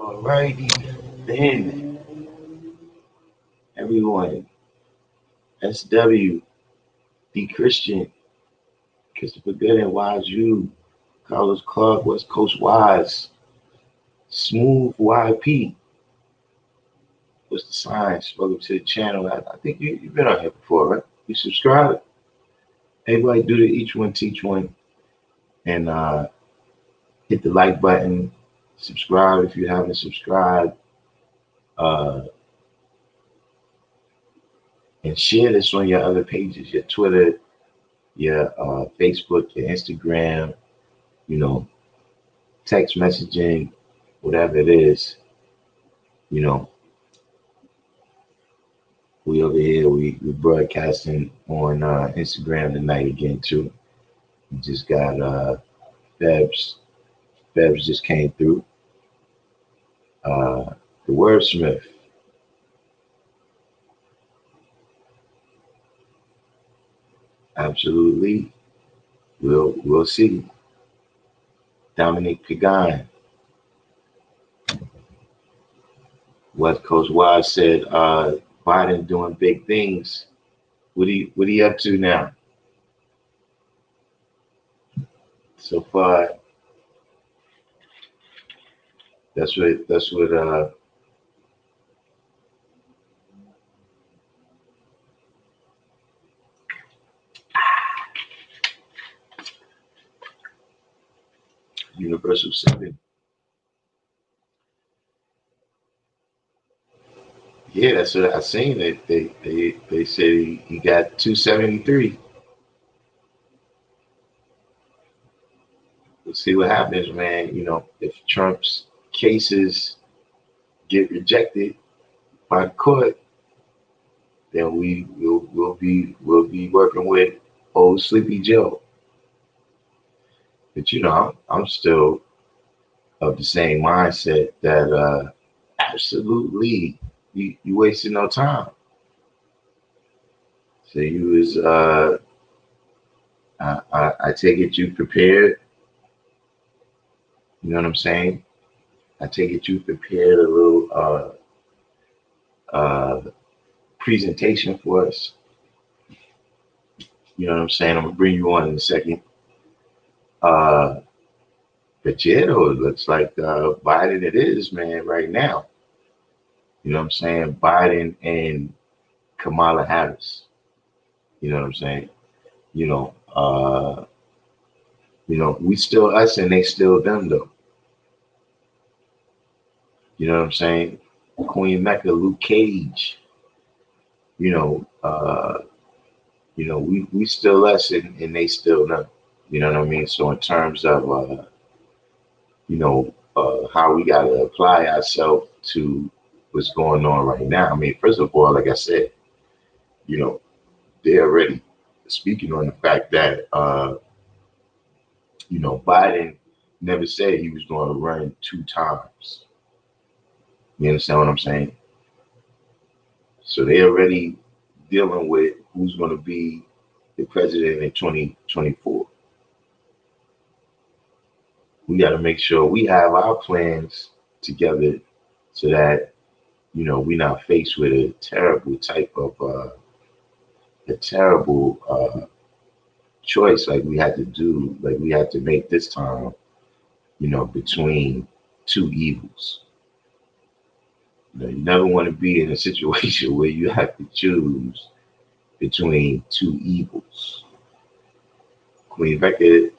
Alrighty then, everyone. SW, the Christian, Christopher Good and Wise You, Carlos Clark, West Coast Wise, Smooth YP. What's the science? Welcome to the channel. I think you've been on here before, right? You subscribe. Everybody do the each one teach one, and hit the like button. Subscribe if you haven't subscribed. Uh, and share this on your other pages, your Twitter, your Facebook, your Instagram, you know, text messaging, whatever it is, you know. We over here, we broadcasting on Instagram tonight again too. We just got Febs. Febs just came through. The wordsmith. Absolutely. We'll see. Dominic Pagan. West Coast Wise said Biden doing big things. What he up to now? So far, that's what Universal 7. Yeah, that's what I seen. It. They said he got 273. We'll see what happens, man. You know, if Trump's cases get rejected by the court, then we'll be working with old Sleepy Joe. But you know, I'm still of the same mindset that absolutely you wasted no time. So you was I take it you prepared. You know what I'm saying? I take it you prepared a little presentation for us. You know what I'm saying? I'm gonna bring you on in a second. But yeah, though, it looks like Biden it is, man, right now. You know what I'm saying? Biden and Kamala Harris. You know what I'm saying? You know, we still us and they still them though. You know what I'm saying? Queen Mecca, Luke Cage. You know, we still us and they still them. You know what I mean? So in terms of how we gotta apply ourselves to what's going on right now. I mean, first of all, like I said, you know, they're already speaking on the fact that Biden never said he was going to run 2 times. You understand what I'm saying? So they're already dealing with who's going to be the president in 2024. We got to make sure we have our plans together so that, we're not faced with a terrible type of, choice like we had to do, like we had to make this time, between 2 evils. You never want to be in a situation where you have to choose between 2 evils. Queen Becca,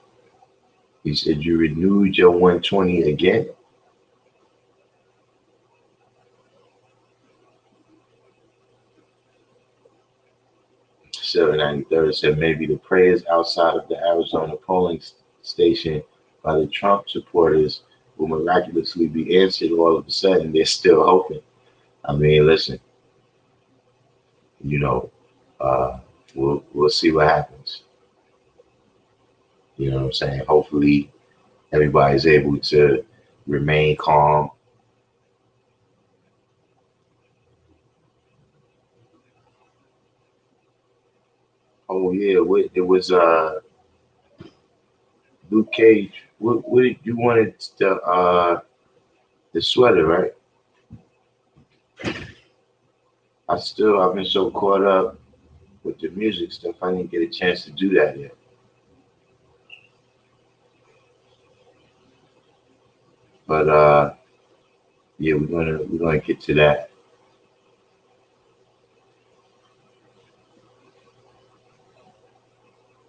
you said you renewed your 120 again. $7.93 said maybe the prayers outside of the Arizona polling station by the Trump supporters will miraculously be answered all of a sudden. They're still hoping. I mean, listen, we'll see what happens. You know what I'm saying? Hopefully everybody's able to remain calm. Oh yeah, it was Luke Cage. What did you wanted to the sweater, right? I've been so caught up with the music stuff, I didn't get a chance to do that yet. But yeah, we're gonna get to that.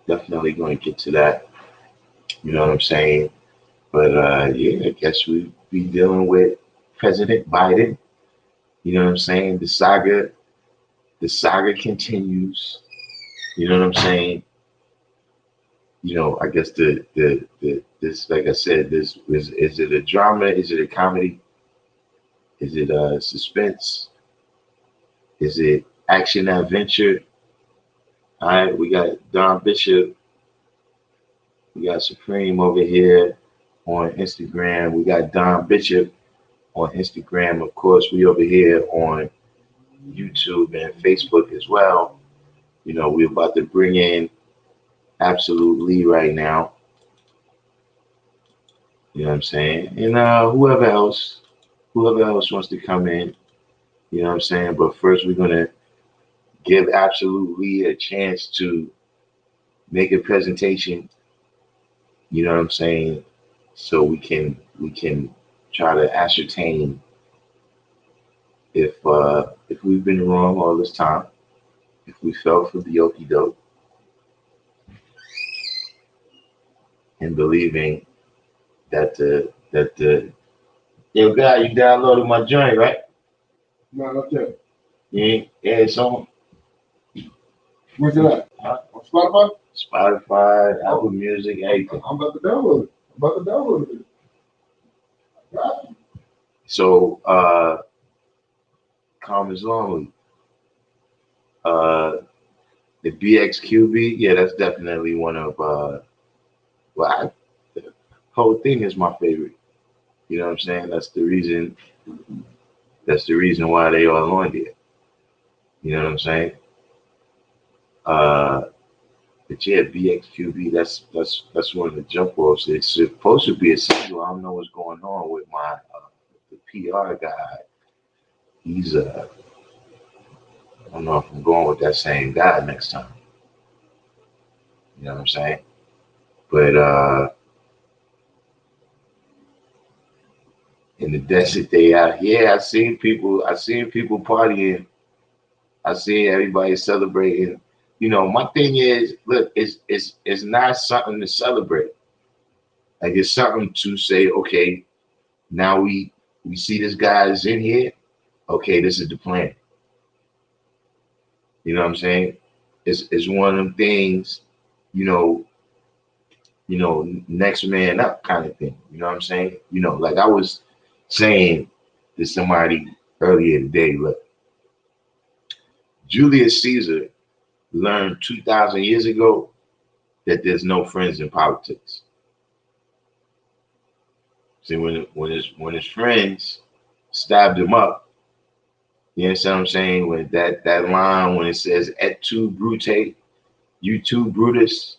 Definitely gonna get to that. You know what I'm saying? But yeah, I guess we be dealing with President Biden. You know what I'm saying? The saga continues. You know what I'm saying? I guess the this, like I said, this is it a drama? Is it a comedy? Is it a suspense? Is it action adventure? All right, we got Don Bishop, we got Supreme over here on Instagram. We got Don Bishop on Instagram. Of course, we over here on YouTube and Facebook as well. We're about to bring in Absolute Lee right now. You know what I'm saying? And whoever else wants to come in, you know what I'm saying? But first we're gonna give Absolute Lee a chance to make a presentation, you know what I'm saying? So we can try to ascertain if we've been wrong all this time, if we fell for the okie doke and believing that the yo guy, you downloaded my joint, right? No, not yet. Yeah, it's on Where's it at? On Spotify? Spotify, Apple Music, everything. I'm about to download it. Got it. So Calm is Lonely. The BXQB, yeah, that's definitely one of the whole thing is my favorite. You know what I'm saying? That's the reason why they are on there. You know what I'm saying? But yeah, BXQB, that's one of the jump offs. It's supposed to be a single. I don't know what's going on with my the PR guy. He's I don't know if I'm going with that same guy next time. You know what I'm saying? But in the desert they out, yeah, I seen people partying. I see everybody celebrating. My thing is, look, it's not something to celebrate. Like it's something to say, okay, now we see this guy is in here. Okay, this is the plan. You know what I'm saying? It's one of them things, you know, next man up kind of thing. You know what I'm saying? Like I was saying to somebody earlier today, look, Julius Caesar learned 2,000 years ago that there's no friends in politics. See, when his friends stabbed him up, you understand what I'm saying? When that line when it says "Et tu, Brute," you too, Brutus.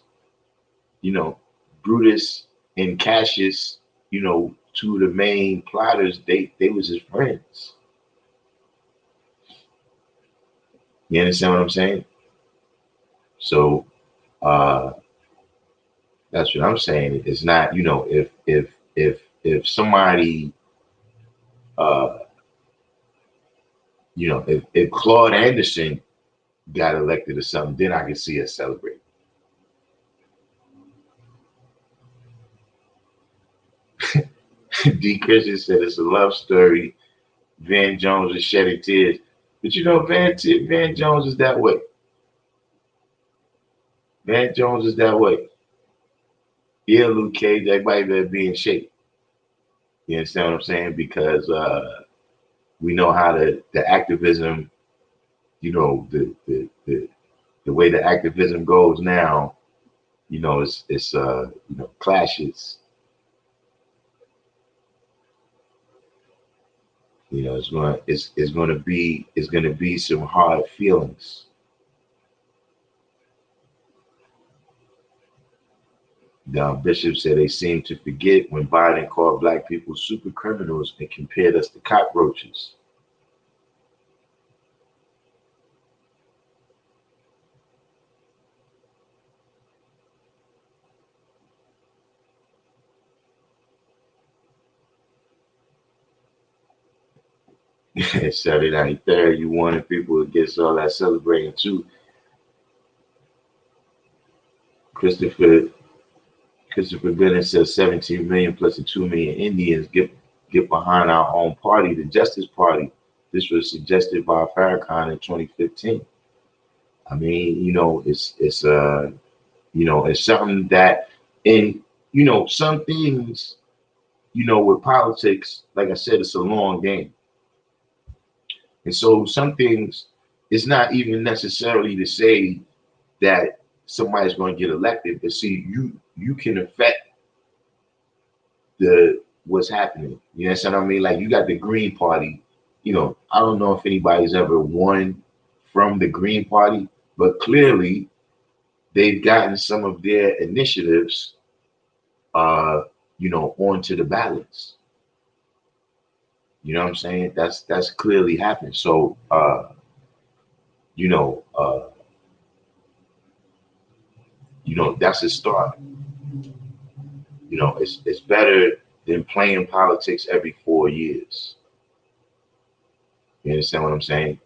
You know, Brutus and Cassius. Two of the main plotters. They was his friends. You understand what I'm saying? So that's what I'm saying. It's not, if somebody if Claude Anderson got elected or something, then I can see us celebrate. D. Christian said it's a love story. Van Jones is shedding tears. But Van Jones is that way. Van Jones is that way. Yeah, Luke Cage, everybody better be in shape. You understand what I'm saying? Because we know how the activism, the way the activism goes now, it's clashes. It's gonna be some hard feelings. The bishop said they seem to forget when Biden called black people super criminals and compared us to cockroaches. Saturday night third, you wanted people to get all that celebrating too. Christopher Bennett says 17 million plus the 2 million Indians get behind our own party, the Justice Party. This was suggested by Farrakhan in 2015. I mean, it's something that, in some things, with politics, like I said, it's a long game. And so some things, it's not even necessarily to say that somebody's going to get elected, but see, you can affect what's happening. You know what I mean? Like, you got the Green Party. I don't know if anybody's ever won from the Green Party, but clearly they've gotten some of their initiatives, onto the ballots. You know what I'm saying? That's clearly happened. So, that's a start. It's better than playing politics every 4 years. You understand what I'm saying?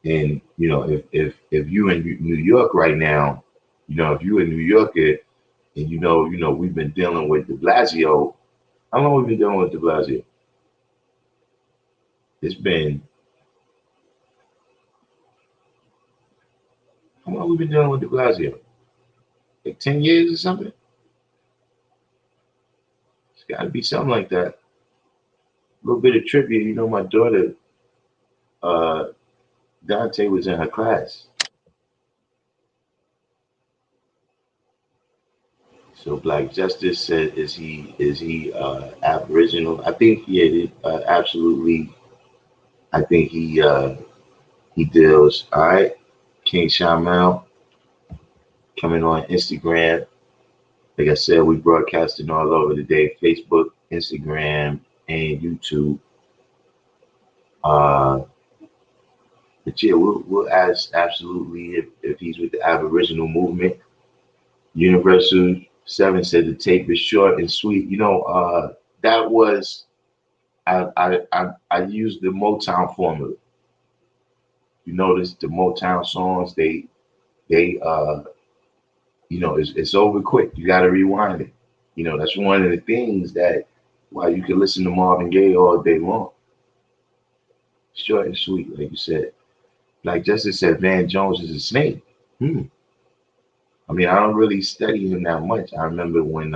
And if you in New York right now, if you a New Yorker, and we've been dealing with De Blasio. How long we been dealing with De Blasio? It's been How long we been dealing with De Blasio? Like 10 years or something? It's got to be something like that. A little bit of trivia. My daughter, Dante, was in her class. So Black Justice said, is he Aboriginal? I think, yeah, absolutely. I think he deals. All right, King Shamel coming on Instagram. Like I said, we broadcasting all over today: Facebook, Instagram, and YouTube. But yeah, we'll ask absolutely if he's with the Aboriginal movement. Universal 7 said the tape is short and sweet. That was I used the Motown formula. You notice the Motown songs, they it's over quick. You got to rewind it. That's one of the things that why you can listen to Marvin Gaye all day long. Short and sweet, like you said. Like Justice said, Van Jones is a snake. I mean, I don't really study him that much. I remember when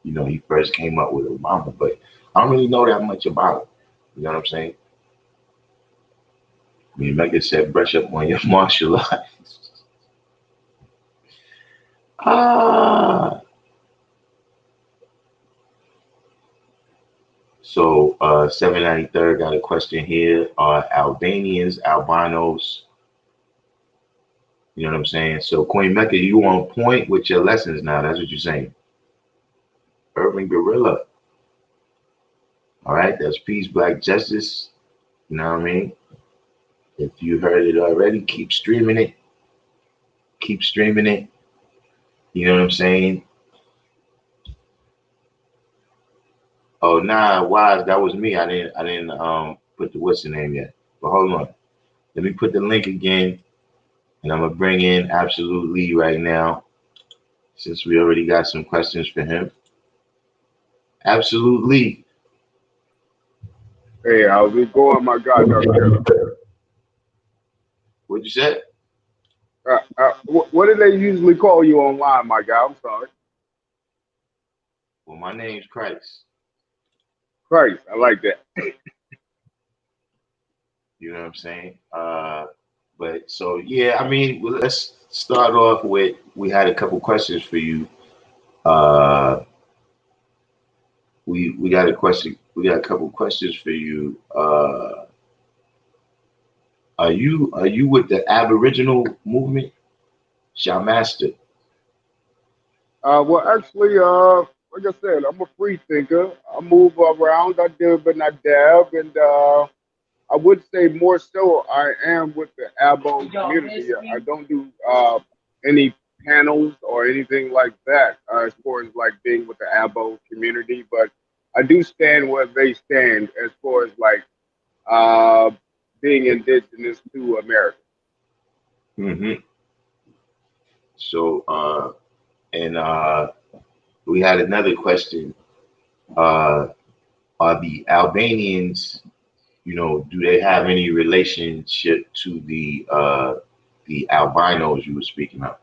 he first came up with Obama, but I don't really know that much about him. You know what I'm saying? I mean, like I said, brush up on your martial arts. So 793rd got a question here. Are Albanians albinos? You know what I'm saying? So Queen Mecca, you on point with your lessons now. That's what you're saying. Urban Gorilla. All right, that's peace, Black Justice. You know what I mean? If you heard it already, keep streaming it. Keep streaming it. You know what I'm saying? Oh nah, Wise, that was me. I didn't put the what's the name yet. But hold on. Let me put the link again. And I'm gonna bring in Absolutely right now, since we already got some questions for him. Absolutely. Hey, how's it going, my God? What'd you say? What do they usually call you online, my guy? I'm sorry. Well, my name's Christ. Christ, I like that. You know what I'm saying? But so yeah, I mean, well, let's start off with we had a couple questions for you. We got a question. We got a couple questions for you. Are you with the Aboriginal movement, Shamaster? Well, actually, like I said, I'm a free thinker. I move around, I dib and I dab, and I would say more so I am with the Abo community. I don't do any panels or anything like that as far as like being with the Abo community, but I do stand where they stand as far as like uh, being indigenous to America. Hmm. So, and we had another question. Uh, are the Albanians, do they have any relationship to the albinos you were speaking of?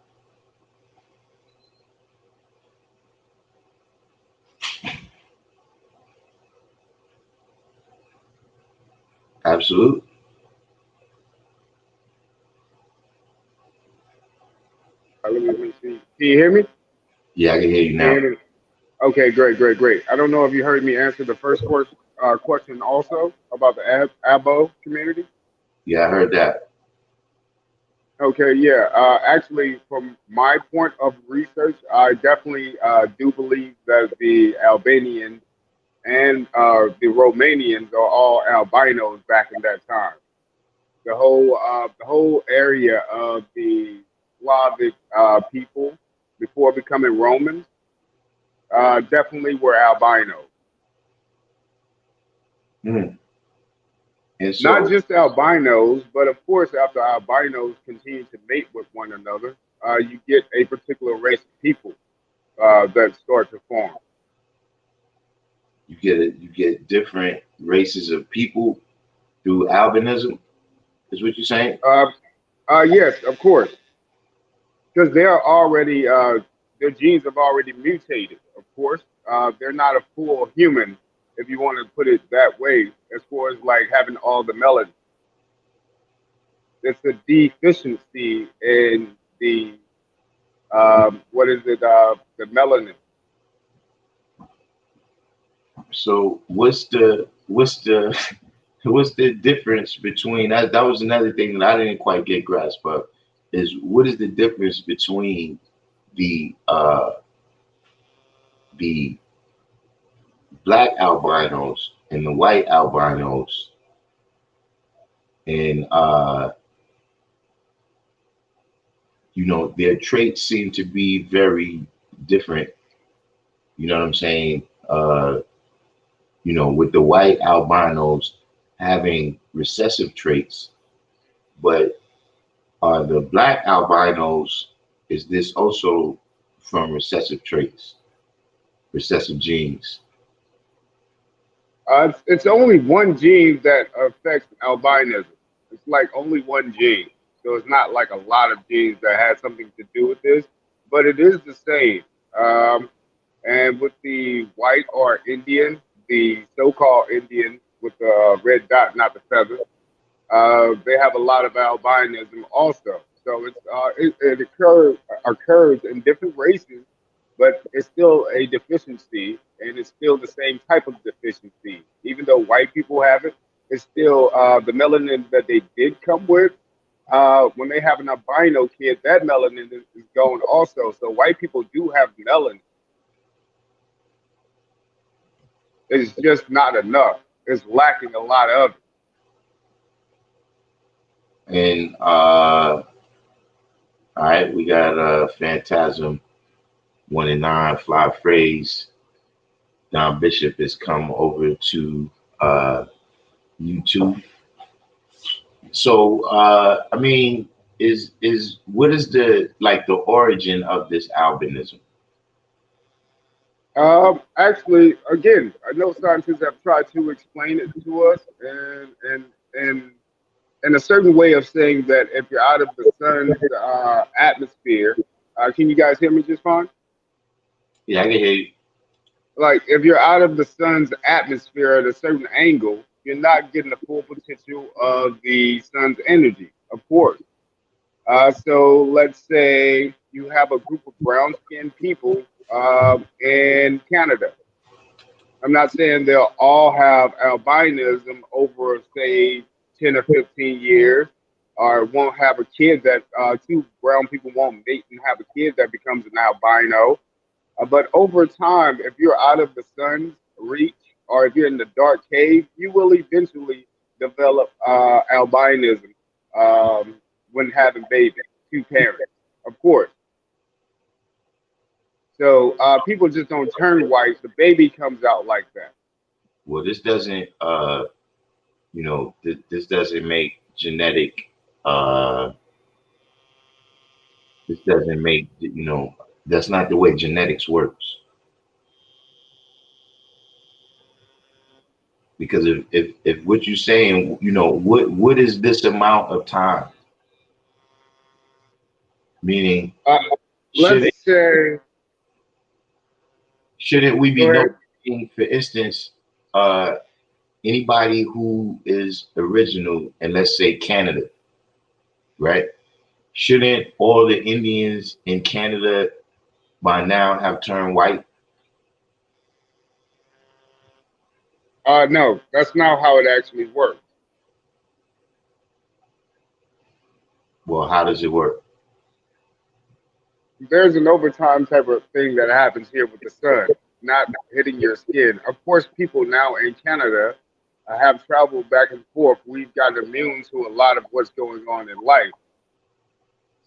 Absolute. Let me see. Can you hear me? Yeah, I can hear you Can you now. hear me? Okay, great, great, great. I don't know if you heard me answer the first question also about the Abo community. Yeah, I heard that. Okay, yeah. Actually, from my point of research, I definitely do believe that the Albanians and the Romanians are all albinos back in that time. The whole area of the Slavic people before becoming Romans definitely were albinos. Mm. And Not so just albinos, but of course, after albinos continue to mate with one another, you get a particular race of people that start to form. you get different races of people through albinism, is what you're saying? Uh, yes, of course, because they are already their genes have already mutated. Of course, they're not a full human, if you want to put it that way. As far as like having all the melanin, it's a deficiency in the what is it? The melanin. So what's the what's the difference between that? That was another thing that I didn't quite get grasp of, is what is the difference between the the black albinos and the white albinos, and their traits seem to be very different. You know what I'm saying? With the white albinos having recessive traits, but the black albinos, is this also from recessive traits, recessive genes? It's only one gene that affects albinism. It's like only one gene. So it's not like a lot of genes that had something to do with this, but it is the same. Um, and with the white or Indian, the so-called Indian with the red dot, not the feather, they have a lot of albinism also. So it occurs in different races, but it's still a deficiency, and it's still the same type of deficiency. Even though white people have it, it's still the melanin that they did come with. When they have an albino kid, that melanin is gone also. So white people do have melanin. It's just not enough. It's lacking a lot of it. And all right, we got Phantasm 1 and 9 Fly Phrase. Don Bishop has come over to YouTube. So I mean, is what is the origin of this albinism? Actually, again, I know scientists have tried to explain it to us, and in a certain way of saying that if you're out of the sun's atmosphere, can you guys hear me just fine? Yeah, I can hear you. Like if you're out of the sun's atmosphere at a certain angle, you're not getting the full potential of the sun's energy, of course. So let's say you have a group of brown-skinned people in Canada. I'm not saying they'll all have albinism over, say, 10 or 15 years, or won't have a kid that two brown people won't mate and have a kid that becomes an albino. But over time, if you're out of the sun's reach or if you're in the dark cave, you will eventually develop albinism when having babies, two parents, of course. So people just don't turn white. The baby comes out like that. Well, this doesn't, this doesn't make genetic, uh, this doesn't make, that's not the way genetics works. Because if what you're saying, what is this amount of time? Meaning, Uh, let's shouldn't say, shouldn't we be go ahead. noticing, for instance, uh, anybody who is original in, let's say, Canada, right? Shouldn't all the Indians in Canada by now have turned white? No, that's not how it actually works. Well, how does it work? There's an overtime type of thing that happens here with the sun not hitting your skin. Of course, people now in Canada have traveled back and forth. We've got immune to a lot of what's going on in life.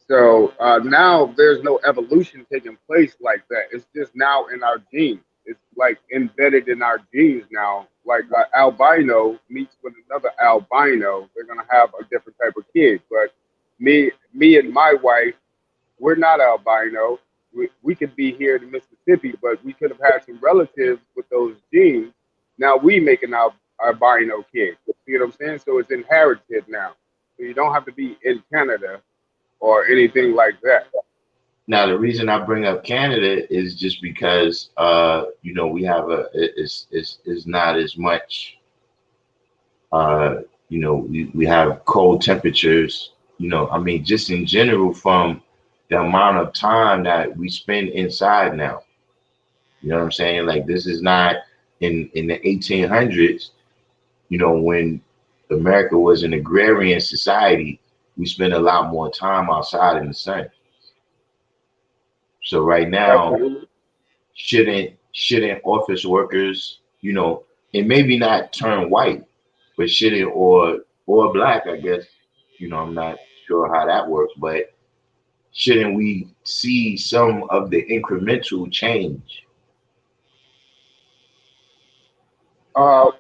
So now there's no evolution taking place like that. It's just now in our genes. It's like embedded in our genes now. Like an albino meets with another albino, they're gonna have a different type of kid. But me and my wife, we're not albino. We could be here in Mississippi, but we could have had some relatives with those genes. Now we make an albino kid. See what I'm saying? So it's inherited now. So you don't have to be in Canada or anything like that. Now, the reason I bring up Canada is just because, we have it's not as much, uh, we have cold temperatures, I mean, just in general from the amount of time that we spend inside now. You know what I'm saying? Like, this is not in the 1800s, when America was an agrarian society, we spent a lot more time outside in the sun. So right now, Absolutely. shouldn't office workers, and maybe not turn white, but shouldn't or black, I guess, I'm not sure how that works, but shouldn't we see some of the incremental change? Uh,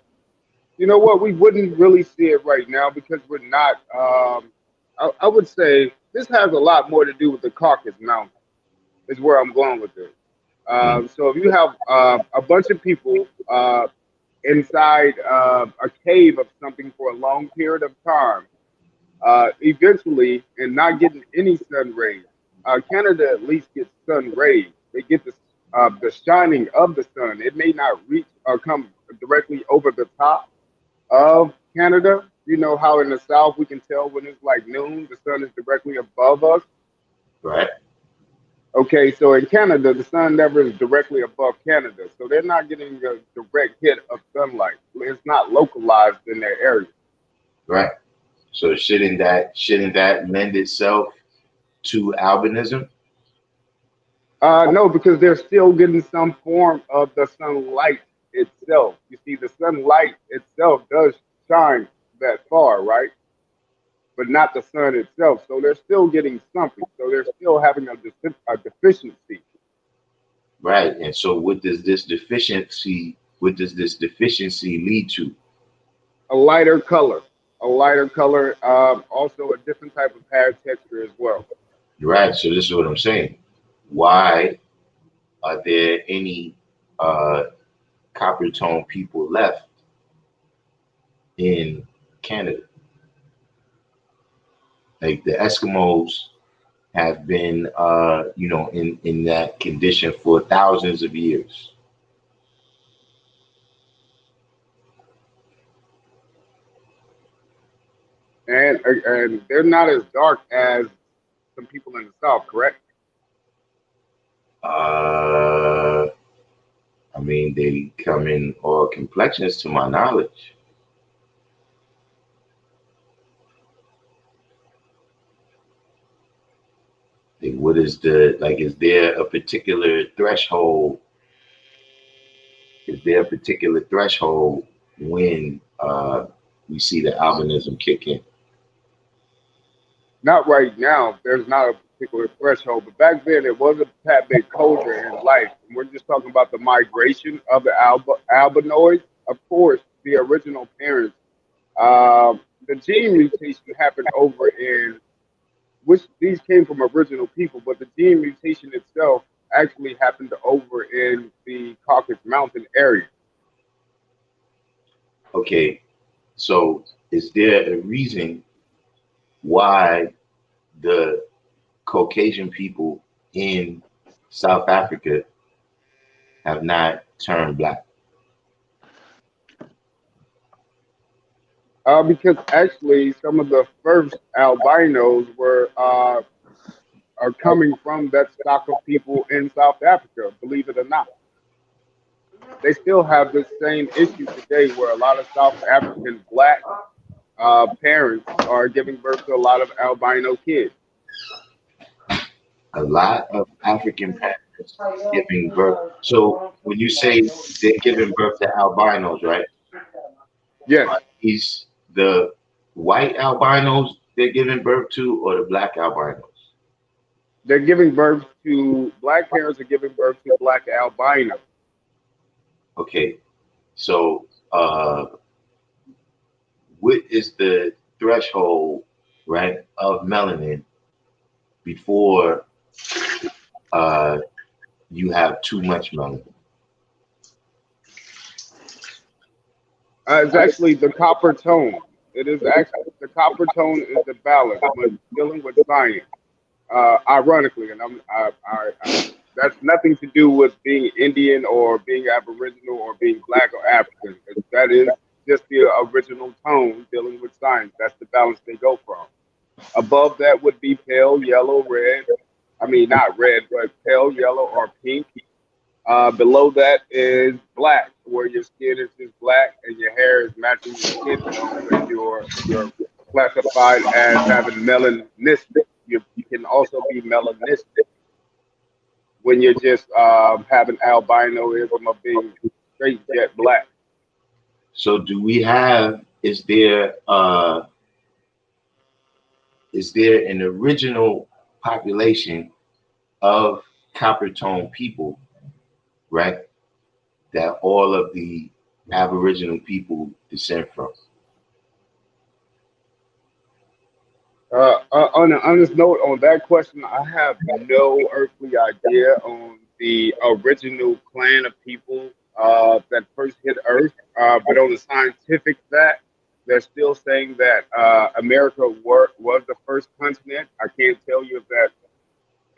you know what? We wouldn't really see it right now because we're not. I would say this has a lot more to do with the Caucasus Mountains. Is where I'm going with this. Mm, So if you have a bunch of people inside a cave of something for a long period of time, eventually, and not getting any sun rays. Canada at least gets sun rays. They get the shining of the sun. It may not reach or come directly over the top of Canada. You know how in the South we can tell when it's like noon, the sun is directly above us. right, Okay, so in Canada, the sun never is directly above Canada, so they're not getting a direct hit of sunlight. It's not localized in their area. right. So shouldn't that lend itself to albinism? No, because they're still getting some form of the sunlight itself. You see, the sunlight itself does shine that far, right? But not the sun itself. So they're still getting something. So they're still having a deficiency. Right. And so what does this deficiency lead to? A lighter color, a lighter color, also a different type of hair texture as well. Right. So this is what I'm saying. Why are there any uh, copper tone people left in Canada? Like the Eskimos have been, in that condition for thousands of years. And they're not as dark as some people in the South, correct? Uh, I mean, they come in all complexions, to my knowledge. Like, what is the like? Is there a particular threshold? Is there a particular threshold when we see the albinism kick in? Not right now. There's not a particular threshold, but back then it was a tad bit colder in life. And we're just talking about the migration of the albinoids. Of course, the original parents. The gene mutation happened over in which these came from original people, but the gene mutation itself actually happened over in the Caucasus Mountain area. Okay, so is there a reason why the Caucasian people in South Africa have not turned black? Because actually, some of the first albinos were are coming from that stock of people in South Africa. Believe it or not, they still have this same issue today, where a lot of South African black parents are giving birth to a lot of albino kids. A lot of African parents giving birth. So when you say they're giving birth to albinos, right? Yes, Are these the white albinos they're giving birth to, or the black albinos? they're giving birth to black parents are giving birth to black albinos. Okay, so what is the threshold, right, of melanin before uh, you have too much melanin? It's actually the copper tone. It is actually the copper tone is the balance when dealing with science. Ironically, and that's nothing to do with being Indian or being Aboriginal or being black or African. That is just the original tone dealing with science. That's the balance they go from. Above that would be pale yellow, red. I mean, not red, but pale yellow or pink. Below that is black, where your skin is just black and your hair is matching your skin tone, and you're classified as having melanistic. You can also be melanistic when you're just having albinoism of being straight jet black. So do we have? Is there an original population of copper tone people, right? That all of the Aboriginal people descend from? On this note, on that question, I have no earthly idea on the original clan of people that first hit Earth. But on the scientific fact, they're still saying that America was the first continent. I can't tell you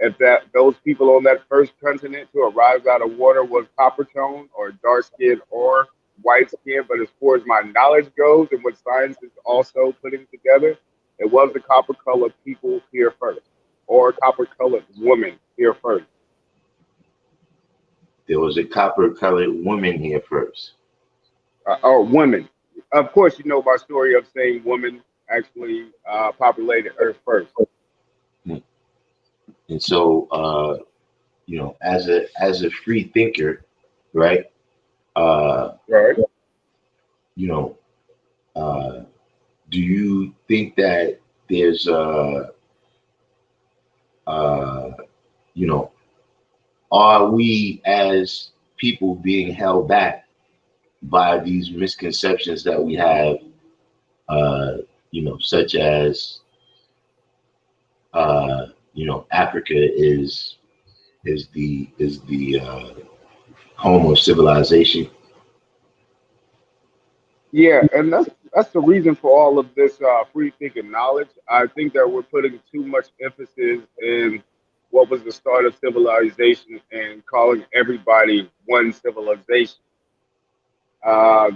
if that those people on that first continent to arise out of water was copper tone or dark skin or white skin. But as far as my knowledge goes and what science is also putting together, it was the copper colored people here first, or copper colored women here first. There was a copper colored woman here first. Or women. Of course, you know my story of saying women actually populated Earth first. And so, as a free thinker, right? Uh, Right. you know, uh, do you think that there's uh, you know, are we as people being held back by these misconceptions that we have, uh, such as Africa is the home of civilization? Yeah, and that's the reason for all of this free thinking knowledge. I think that we're putting too much emphasis in what was the start of civilization and calling everybody one civilization. Uh,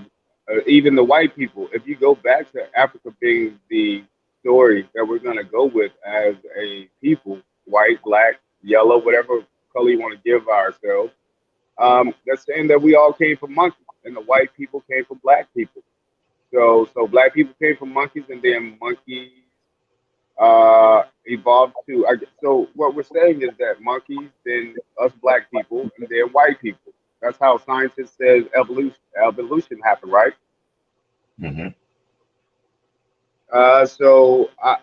Even the white people, if you go back to Africa being the story that we're going to go with as a people, white, black, yellow, whatever color you want to give ourselves, that's saying that we all came from monkeys and the white people came from black people. So black people came from monkeys, and then monkeys evolved to. So what we're saying is that monkeys, then us black people, and then white people. That's how scientists says evolution happened, right? Hmm.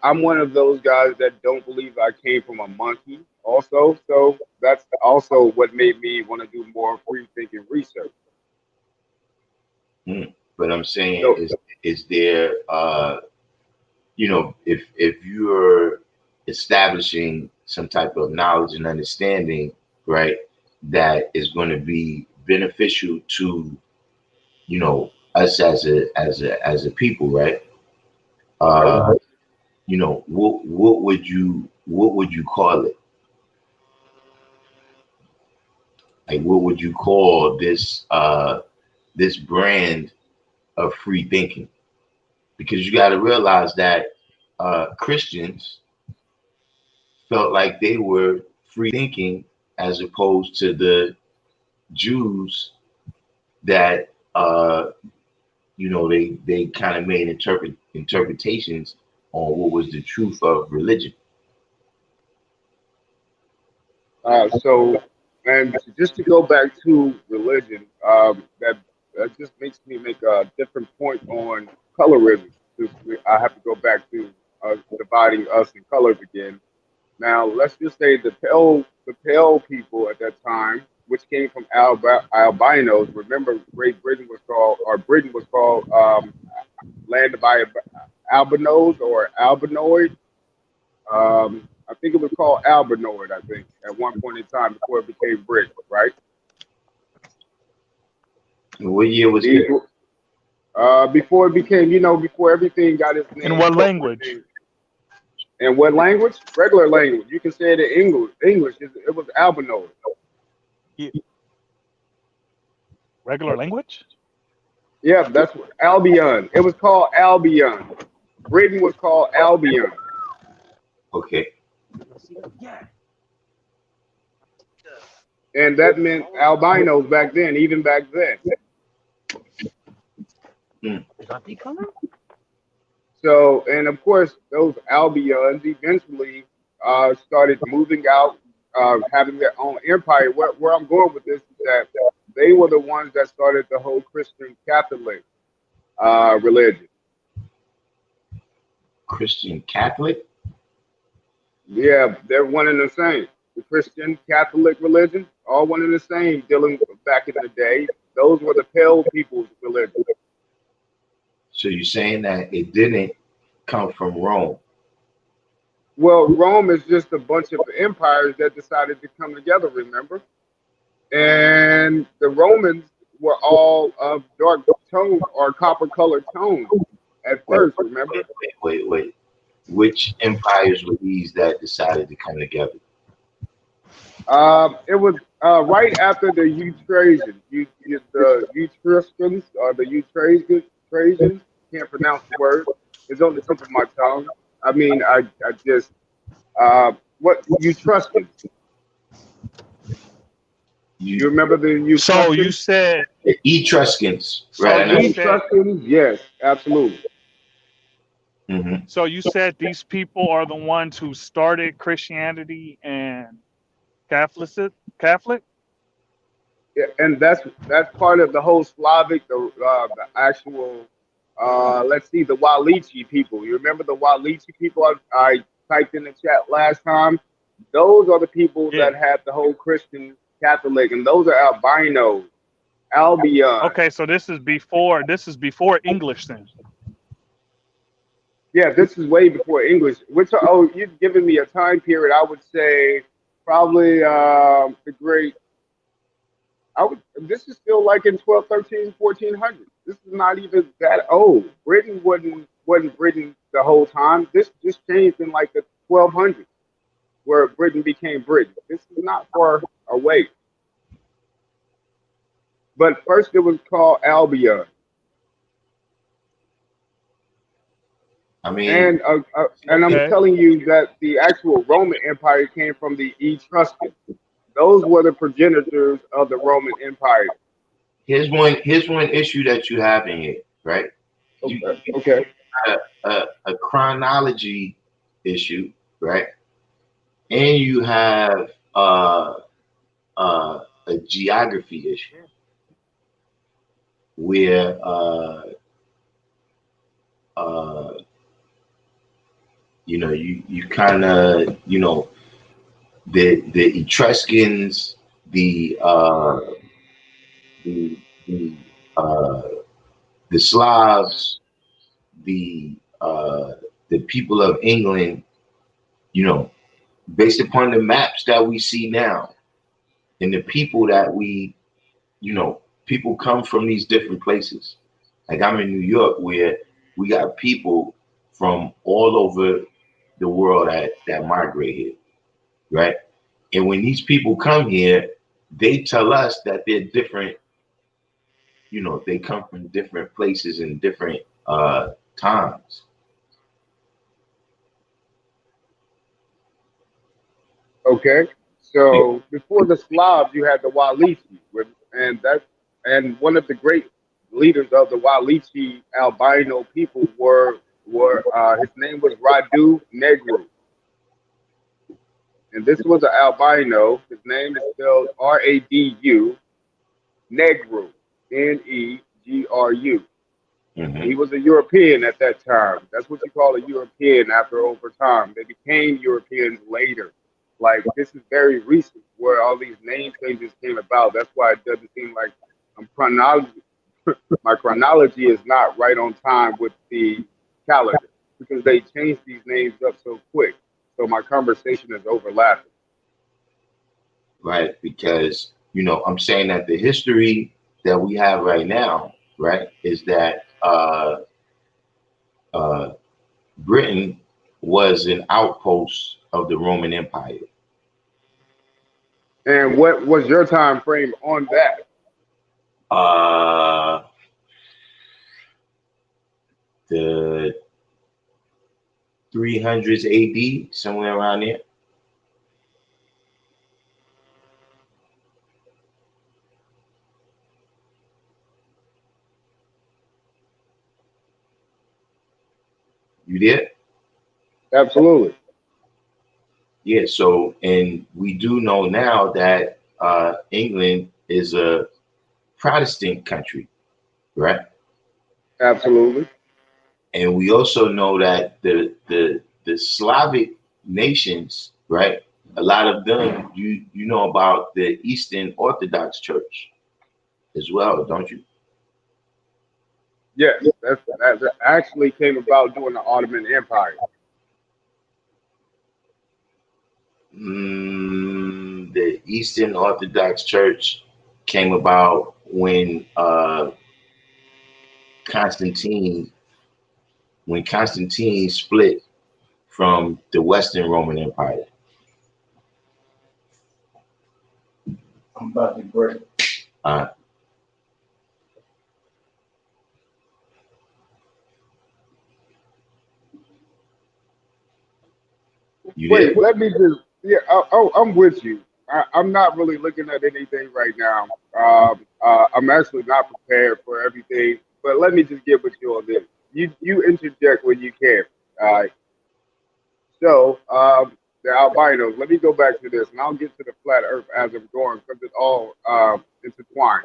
I'm one of those guys that don't believe I came from a monkey. Also, so that's also what made me want to do more free thinking research. But I'm saying, So is there if you're establishing some type of knowledge and understanding, right, that is going to be beneficial to us as a people, right? right. Uh, what would you call it? Like, what would you call this brand of free thinking? Because you got to realize that Christians felt like they were free thinking as opposed to the Jews that they kind of made interpretations on what was the truth of religion. So, and just to go back to religion, that just makes me make a different point on colorism. I have to go back to dividing us in colors again. Now, let's just say the pale people at that time, which came from albinos. Remember, Great Britain was called, or Britain was called, landed by albinos or albinoid. I think it was called albinoid. I think at one point in time before it became Britain, right? And what year was These this? were, before it became, before everything got its In name, what corporate language? name. And what language? Regular language. You can say it in English. English. It was albinoid. Ye- Regular language? Yeah, that's what Albion. It was called Albion. Britain was called Albion, Okay. and that meant albinos back then, even back then. Hmm. So, and of course, those Albions eventually started moving out, having their own empire. Where I'm going with this is that they were the ones that started the whole Christian Catholic religion. Christian Catholic. Yeah, they're one and the same. The Christian Catholic religion, all one and the same. Dealing back in the day, those were the pale people's religion. So you're saying that it didn't come from Rome? Well, Rome is just a bunch of empires that decided to come together. Remember, and the Romans were all of dark tone or copper colored tone at Wait, first. wait, Remember, wait, wait, wait. Which empires were these that decided to come together? it was right after the the Etruscans or the Trajans. Can't pronounce the word. It's on the tip of my tongue. I mean, I just what Etruscans. You You remember the So you Etruscans? said, the Etruscans, so right? I you know. said, Etruscans, yes, absolutely. Hmm. so you said these people are the ones who started Christianity and Catholic. Catholic. Yeah, and that's part of the whole Slavic, the actual. Let's see, the Walichi people. You remember the Walichi people? I typed in the chat last time. Those are the people Yeah. that had the whole Christian Catholic, and those are albinos, Albion. Okay, so this is before. This is before English then. Yeah, this is way before English. You've given me a time period. I would say probably the Great. This is still like in 12, 13, 1400. This is not even that old. Britain wasn't Britain the whole time. This just changed in like the 1200s, where Britain became Britain. This is not far away. But first it was called Albion, I mean, and I'm Okay. telling you that the actual Roman Empire came from the Etruscans. Those were the progenitors of the Roman Empire. here's one issue that you have in here, right? You Okay. Okay. got a chronology issue, right? And you have a geography issue where uh, you kind of the Etruscans, the the uh, the Slavs, the people of England, you know, based upon the maps that we see now and the people that people come from these different places. Like I'm in New York where we got people from all over the world that migrate here, right? And when these people come here, they tell us that they're different, they come from different places and different times. Okay, Yeah. so before the Slavs, you had the Walichi, and one of the great leaders of the Walichi albino people were his name was Radu Negru, and this was an albino. His name is spelled Radu Negru, Negru. Hmm. He was a European at that time. That's what you call a European after over time. They became Europeans later. Like this is very recent where all these name changes came about. That's why it doesn't seem like chronology. My chronology is not right on time with the calendar because they changed these names up so quick. So my conversation is overlapping. Right? Because, I'm saying that the history that we have right now, right, is that uh, Britain was an outpost of the Roman Empire. And what was your time frame on that? Uh, the 300s AD, somewhere around there. You there? Absolutely. Yeah. So, and we do know now that England is a Protestant country, right? Absolutely. And we also know that the Slavic nations, right? A lot of them, you know about the Eastern Orthodox Church as well, don't you? Yes, that actually came about during the Ottoman Empire. The Eastern Orthodox Church came about when Constantine Constantine split from the Western Roman Empire. I'm about to break. Uh, you Wait, there? let me just. Yeah, oh, I'm with you. I'm not really looking at anything right now. I'm actually not prepared for everything, but let me just get with you on this. You interject when you can. All right. So the albinos. Let me go back to this, and I'll get to the flat Earth as I'm going because it's all intertwined.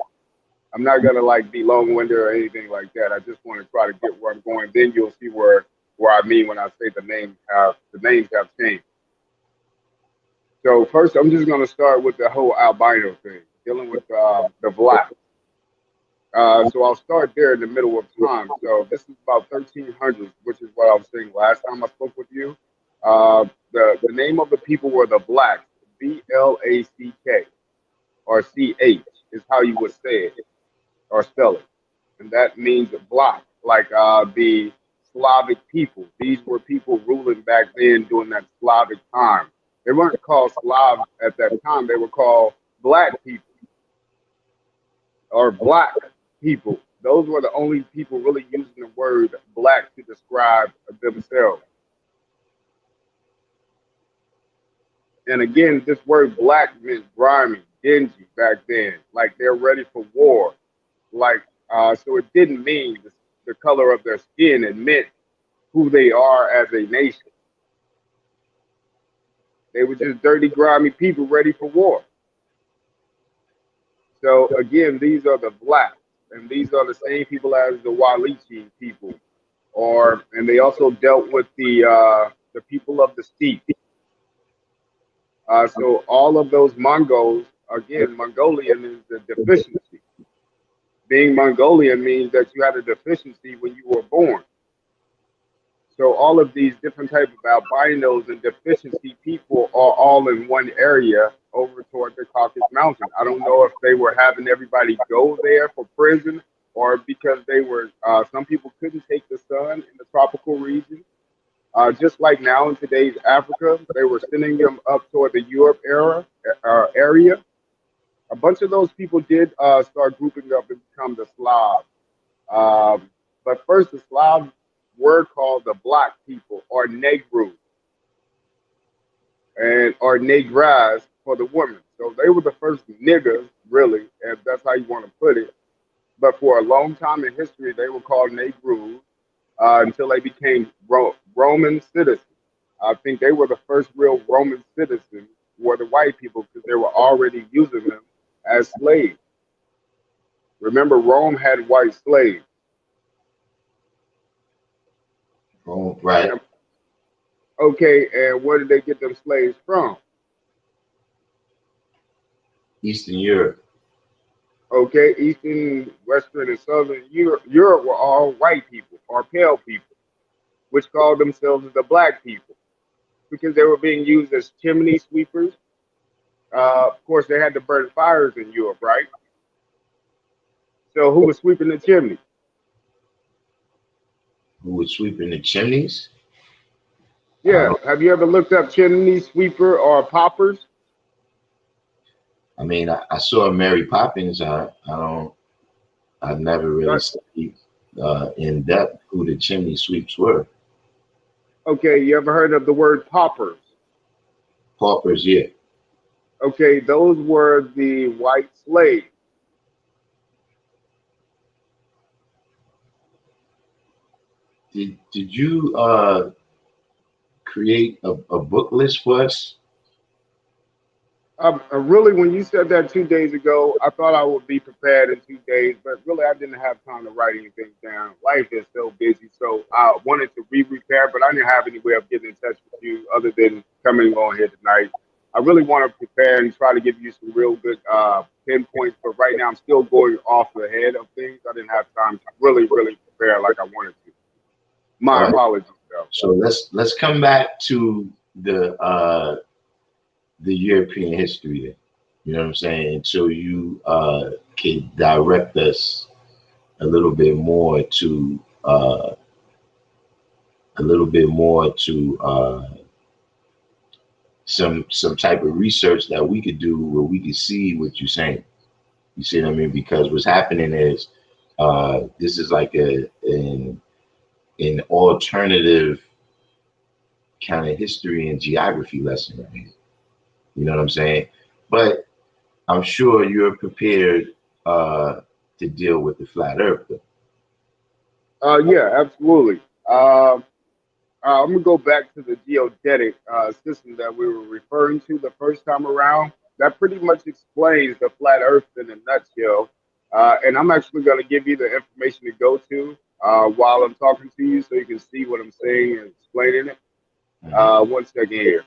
I'm not gonna like be long-winded or anything like that. I just want to try to get where I'm going. Then you'll see where I mean when I say the names have changed. So first, I'm just gonna start with the whole albino thing, dealing with the black. So I'll start there in the middle of time. So this is about 1300s, which is what I was saying last time I spoke with you. The name of the people were the blacks, Black, or CH is how you would say it or spell it, and that means block, like the Slavic people. These were people ruling back then during that Slavic time. They weren't called Slavs at that time. They were called black people or black people. Those were the only people really using the word black to describe themselves. And again, this word black meant grimy, dingy back then, like they're ready for war. Like, so it didn't mean the color of their skin. It meant who they are as a nation. They were just dirty, grimy people ready for war. So again, these are the blacks, and these are the same people as the Walichi people, or and they also dealt with the people of the steppe. So all of those Mongols, again, Mongolian is the deficiency. Being Mongolian means that you had a deficiency when you were born. So all of these different type of albinos and deficiency people are all in one area over toward the Caucasus Mountain. I don't know if they were having everybody go there for prison or because they were, some people couldn't take the sun in the tropical region. Just like now in today's Africa, they were sending them up toward the Europe area. A bunch of those people did start grouping up and become the Slavs. But first, the Slavs were called the black people or Negro and or Negras for the women. So they were the first niggers, really, if that's how you want to put it. But for a long time in history, they were called Negros until they became Roman citizens. I think they were the first real Roman citizens were the white people because they were already using them as slaves. Remember, Rome had white slaves. Oh, right. And, okay, and where did they get them slaves from? Eastern Europe. Okay, Eastern, Western, and Southern Europe were all white people or pale people, which called themselves the black people because they were being used as chimney sweepers. Of course, they had to burn fires in Europe, right? So who was sweeping the chimney? Who was sweeping the chimneys? Yeah, have you ever looked up chimney sweeper or poppers? I mean, I saw Mary Poppins. I've never really Uh, studied in depth who the chimney sweeps were. Okay, you ever heard of the word poppers? Paupers, yeah. Okay, those were the white slaves. Did you create a book list for us? Really, when you said that 2 days ago, I thought I would be prepared in 2 days, but really, I didn't have time to write anything down. Life is so busy, so I wanted to re-prepare, but I didn't have any way of getting in touch with you other than coming on here tonight. I really want to prepare and try to give you some real good pinpoints, but right now I'm still going off the head of things. I didn't have time to really prepare like I wanted to. All My right. apologies, though. So let's come back to the European history then. You know what I'm saying? So you can direct us a little bit more to a little bit more to some type of research that we could do where we could see what you're saying. You see what I mean? Because what's happening is this is like an alternative kind of history and geography lesson right here. You know what I'm saying? But I'm sure you're prepared to deal with the flat earth. Yeah, absolutely. I'm gonna go back to the geodetic system that we were referring to the first time around. That pretty much explains the flat Earth in a nutshell. And I'm actually gonna give you the information to go to while I'm talking to you, so you can see what I'm saying and explaining it. Mhm. 1 second here.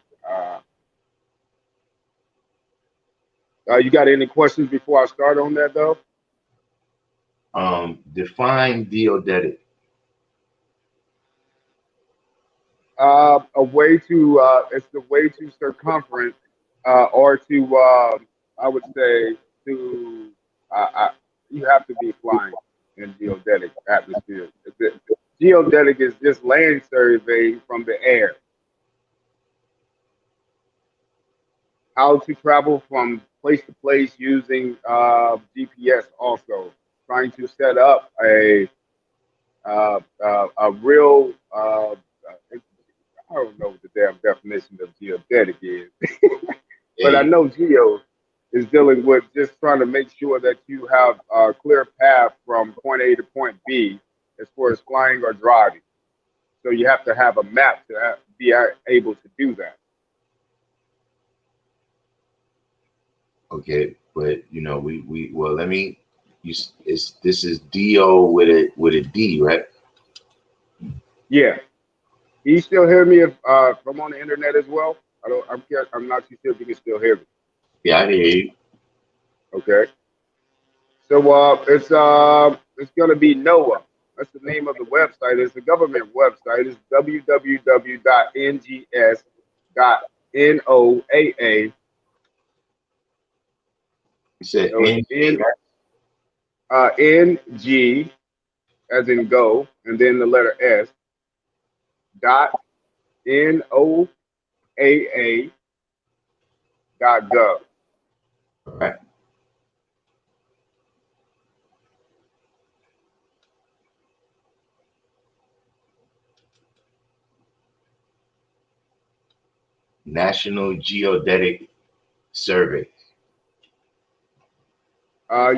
Uh, you got any questions before I start on that though? Define geodetic. A way to it's the way to circumference or to I would say to you have to be flying in geodetic atmosphere. Geodetic is just land surveying from the air. How to travel from place to place using GPS. Also, trying to set up a real I don't know what the damn definition of geodetic is, but I Hey, know geo is dealing with just trying to make sure that you have a clear path from point A to point B as far as flying or driving. So you have to have a map to be able to do that. Okay, but you know, we well, let me. This is Do with a D, right? Yeah. Can you still hear me if I'm on the internet as well? I'm not too sure if you can still hear me. Yeah, I hear you. Okay. So it's gonna be NOAA. That's the name of the website. It's a government website. It's www.ngs.noaa. You said So it's NG, right? NG as in go, and then the letter S dot NOAA dot gov. All right. National Geodetic Survey.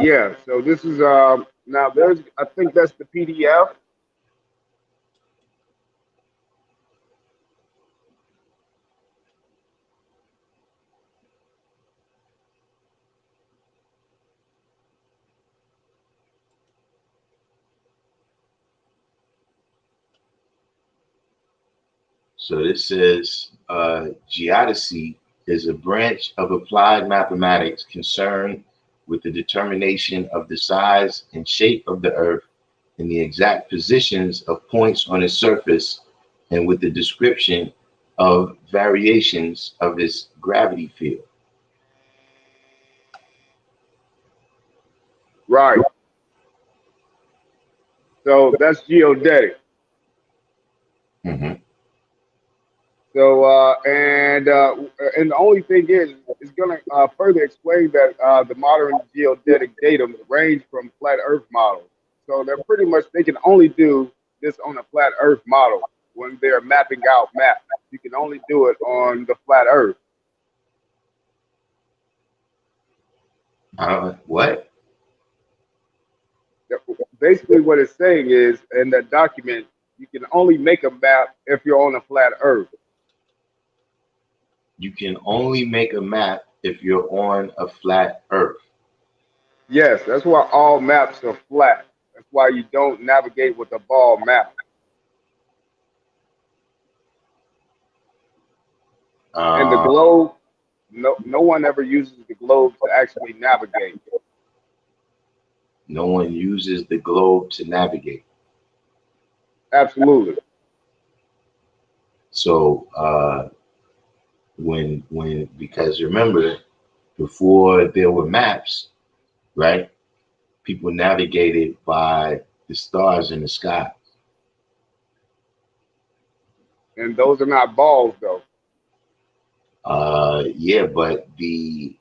Yeah. So this is now there's I think that's the PDF. So this says geodesy is a branch of applied mathematics concerned with the determination of the size and shape of the Earth and the exact positions of points on its surface, and with the description of variations of its gravity field. Right. So that's geodetic. Mm-hmm. So and the only thing is, it's going to further explain that the modern geodetic datums range from flat Earth models. So they're pretty much they can only do this on a flat Earth model when they're mapping out maps. You can only do it on the flat Earth. What? Basically, what it's saying is in that document, you can only make a map if you're on a flat Earth. You can only make a map if you're on a flat Earth. Yes, that's why all maps are flat. That's why you don't navigate with a ball map. And the Uh, globe, no one ever uses the globe to actually navigate. no one uses the globe to navigate. Absolutely. So because remember, before there were maps, right? People navigated by the stars in the sky. And those are not balls though. Yeah, but the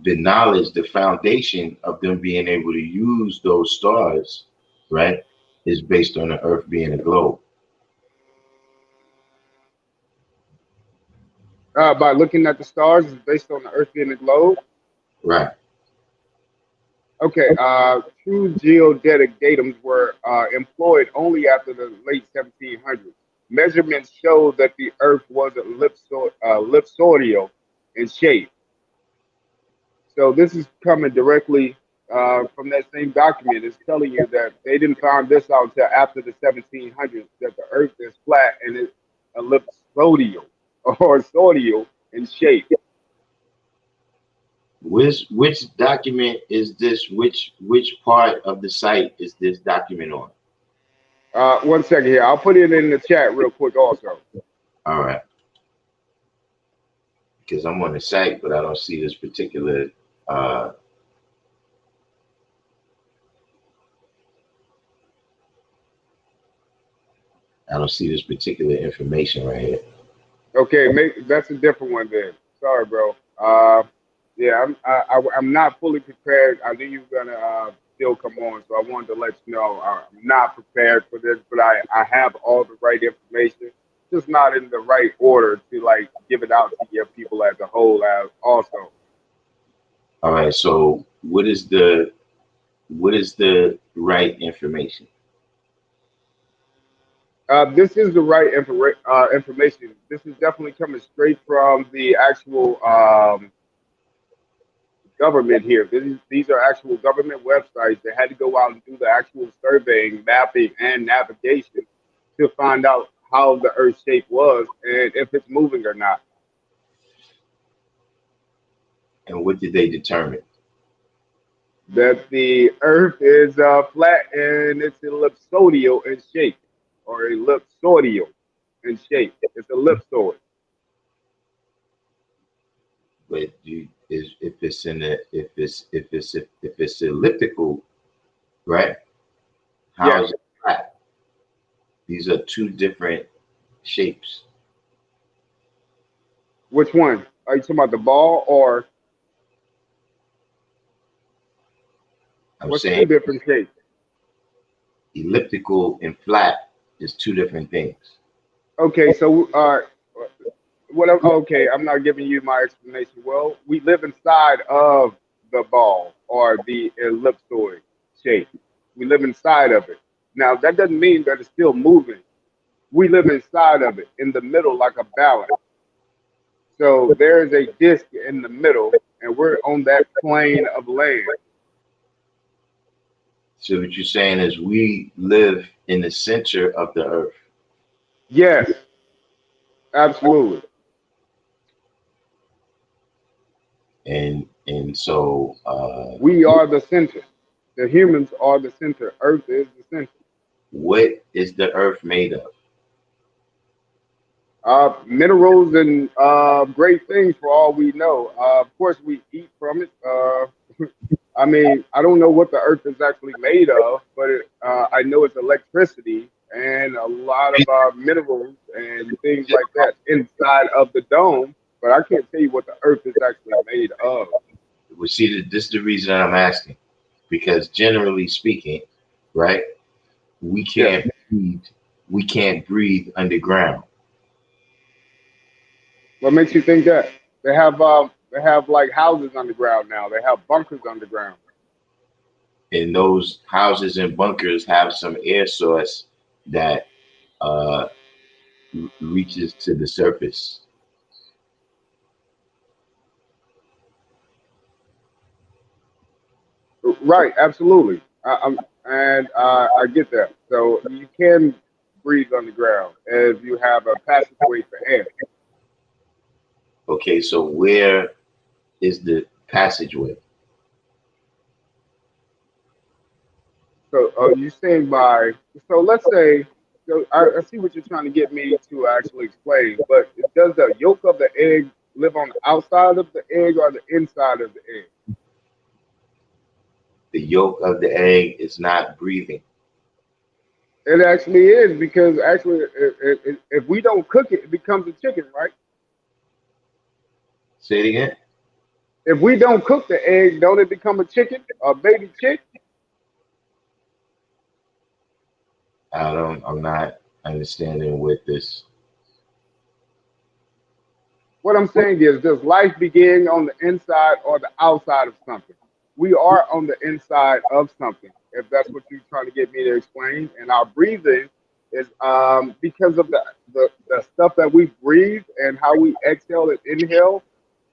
knowledge, the foundation of them being able to use those stars, right, is based on the Earth being a globe. By looking at the stars is based on the Earth being a globe. Right. Okay, true geodetic datums were employed only after the late 1700s. Measurements showed that the Earth was ellipsoidal in shape. So this is coming directly from that same document. It's telling you that they didn't find this out until after the 1700s, that the Earth is flat and it's ellipsoidal or sodial in shape. Which document is this? Which part of the site is this document on? 1 second here. I'll put it in the chat real quick also. All right. Because I'm on the site, but I don't see this particular uh I don't see this particular information right here. Okay, that's a different one then. Sorry, bro. Yeah, I'm not fully prepared. I knew you were gonna still come on, so I wanted to let you know I'm not prepared for this, but I have all the right information, just not in the right order to like give it out to your people as a whole. As also, All right, so what is the right information? This is the right information. This is definitely coming straight from the actual government here. These are actual government websites that had to go out and do the actual surveying, mapping, and navigation to find out how the Earth's shape was and if it's moving or not. And what did they determine? That the Earth is flat and it's ellipsoidal in shape, or ellipsoidal in shape. It's ellipsoid. But if it's in a if it's elliptical, right? How Yes. is it flat? These are two different shapes. Which one? Are you talking about the ball or I'm what's saying two different shapes? elliptical and flat is two different things. Okay, so okay, I'm not giving you my explanation. Well, we live inside of the ball or the ellipsoid shape. We live inside of it. Now, that doesn't mean that it's still moving. We live inside of it, in the middle, like a balance. So there is a disc in the middle, and we're on that plane of land. So what you're saying is we live in the center of the earth. Yes, absolutely. And so We are the center. The humans are the center. Earth is the center. what is the earth made of? Minerals and great things for all we know. Of course, we eat from it. I mean, I don't know what the earth is actually made of, but I know it's electricity and a lot of minerals and things like that inside of the dome. But I can't tell you what the earth is actually made of. Well, see, this is the reason I'm asking, because generally speaking, right, we Yes. can't breathe, we can't breathe underground. What makes you think that? They have like houses underground now. They have bunkers underground. And those houses and bunkers have some air source that uh, reaches to the surface. Right, absolutely. I get that. So you can breathe underground if you have a passageway for air. Okay, so where is the passageway? So you saying by so let's say so I see what you're trying to get me to actually explain, but does the yolk of the egg live on the outside of the egg or the inside of the egg? The yolk of the egg is not breathing. It actually is because actually if we don't cook it, it becomes a chicken, right? Say it again. If we don't cook the egg, don't it become a chicken, a baby chick? I'm not understanding what this. What I'm saying is, does life begin on the inside or the outside of something? We are on the inside of something, if that's what you're trying to get me to explain. And our breathing is because of the stuff that we breathe and how we exhale and inhale,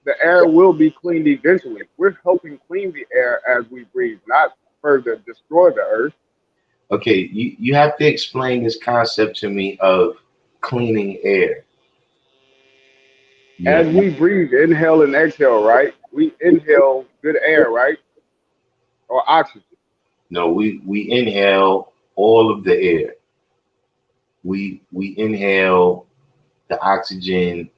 the air will be cleaned eventually. We're helping clean the air as we breathe, not further destroy the earth. Okay, you have to explain this concept to me of cleaning air. As You we breathe, inhale and exhale, right? We inhale good air, right? Or oxygen. know, we inhale all of the air. We inhale the oxygen,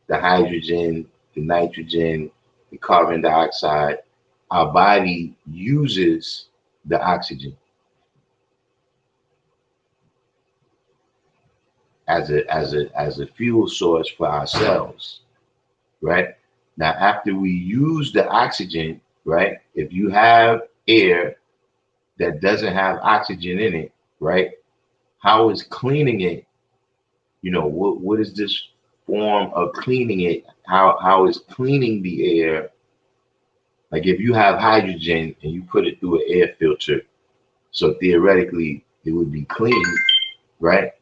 the hydrogen, the nitrogen, the carbon dioxide. Our body uses the oxygen as a fuel source for ourselves, right? Now, after we use the oxygen, right? If you have air that doesn't have oxygen in it, right? How is cleaning it? What is this form of cleaning it? How is cleaning the air? Like if you have hydrogen and you put it through an air filter, so theoretically it would be clean, right?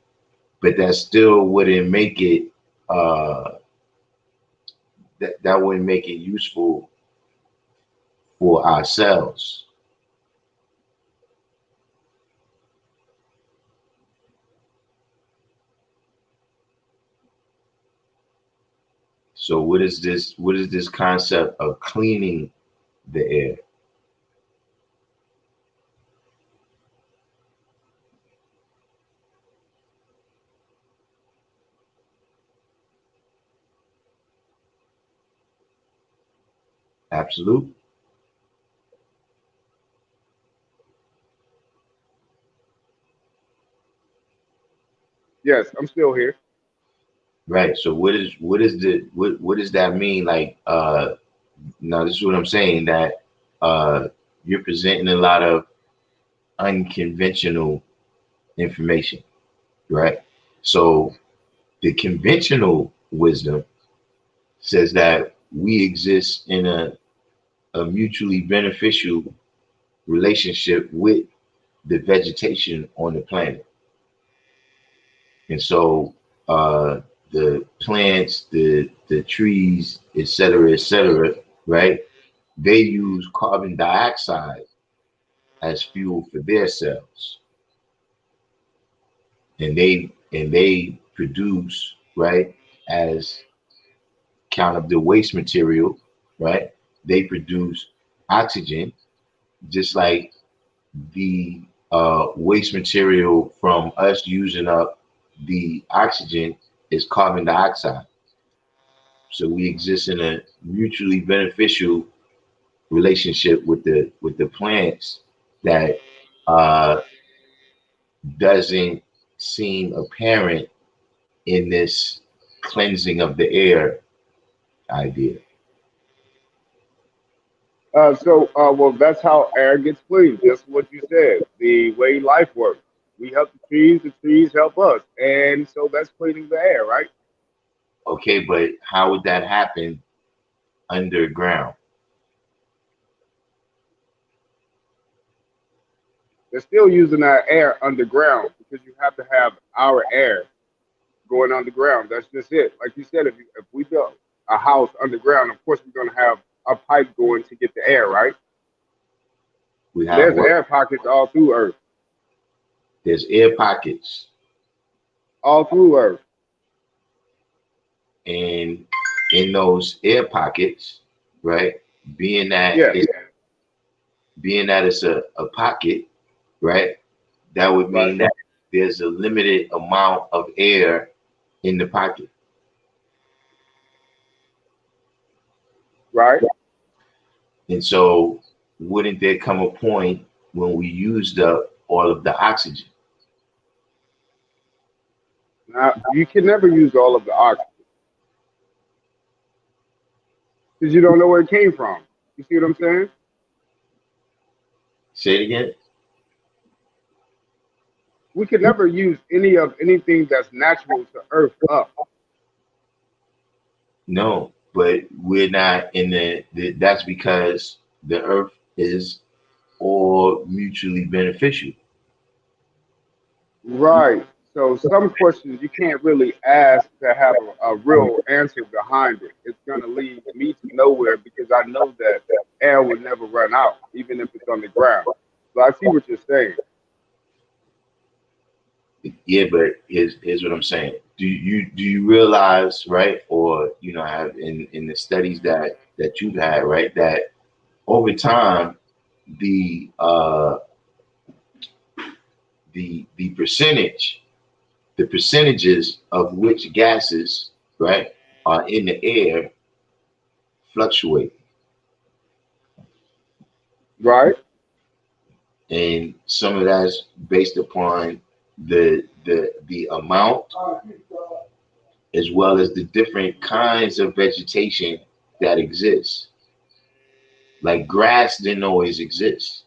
but that still wouldn't make it that wouldn't make it useful for ourselves. So what is this? What is this concept of cleaning the air? Absolute. Yes, I'm still here. Right. So what does that mean? Like now this is what I'm saying, that you're presenting a lot of unconventional information, right? So the conventional wisdom says that we exist in a mutually beneficial relationship with the vegetation on the planet. And so the plants, the trees, et cetera, right? They use carbon dioxide as fuel for their cells, and they produce, right, as count of the waste material, right? They produce oxygen, just like the waste material from us using up the oxygen is carbon dioxide. So we exist in a mutually beneficial relationship with the plants that uh, doesn't seem apparent in this cleansing of the air idea. Well, that's how air gets clean. Just what you said, the way life works. We help the trees help us. And so that's cleaning the air, right? Okay, but how would that happen underground? They're still using our air underground because you have to have our air going underground. That's just it. Like you said, if we built a house underground, of course we're going to have a pipe going to get the air, right? We have There's what? air pockets all through Earth, There's air pockets, all through Earth. and in those air pockets, right? Being that Yes, it, being that it's a pocket, right? That would right, mean that there's a limited amount of air in the pocket. right. And so wouldn't there come a point when we used up all of the oxygen? Now you can never use all of the oxygen because you don't know where it came from. You see what I'm saying? Say it again? We could never use any of anything that's natural to Earth up. No, but we're not in that's because the earth is all mutually beneficial. Right. So some questions you can't really ask to have a real answer behind it. It's going to lead me to nowhere because I know that air will never run out, even if it's on the ground. So I see what you're saying. Yeah, but here's what I'm saying. Do you realize, right, or have in the studies that you've had, right, that over time the the the percentages of which gases, right, are in the air fluctuate, Right. and some of that's based upon the amount as well as the different kinds of vegetation that exists. Like grass didn't always exist,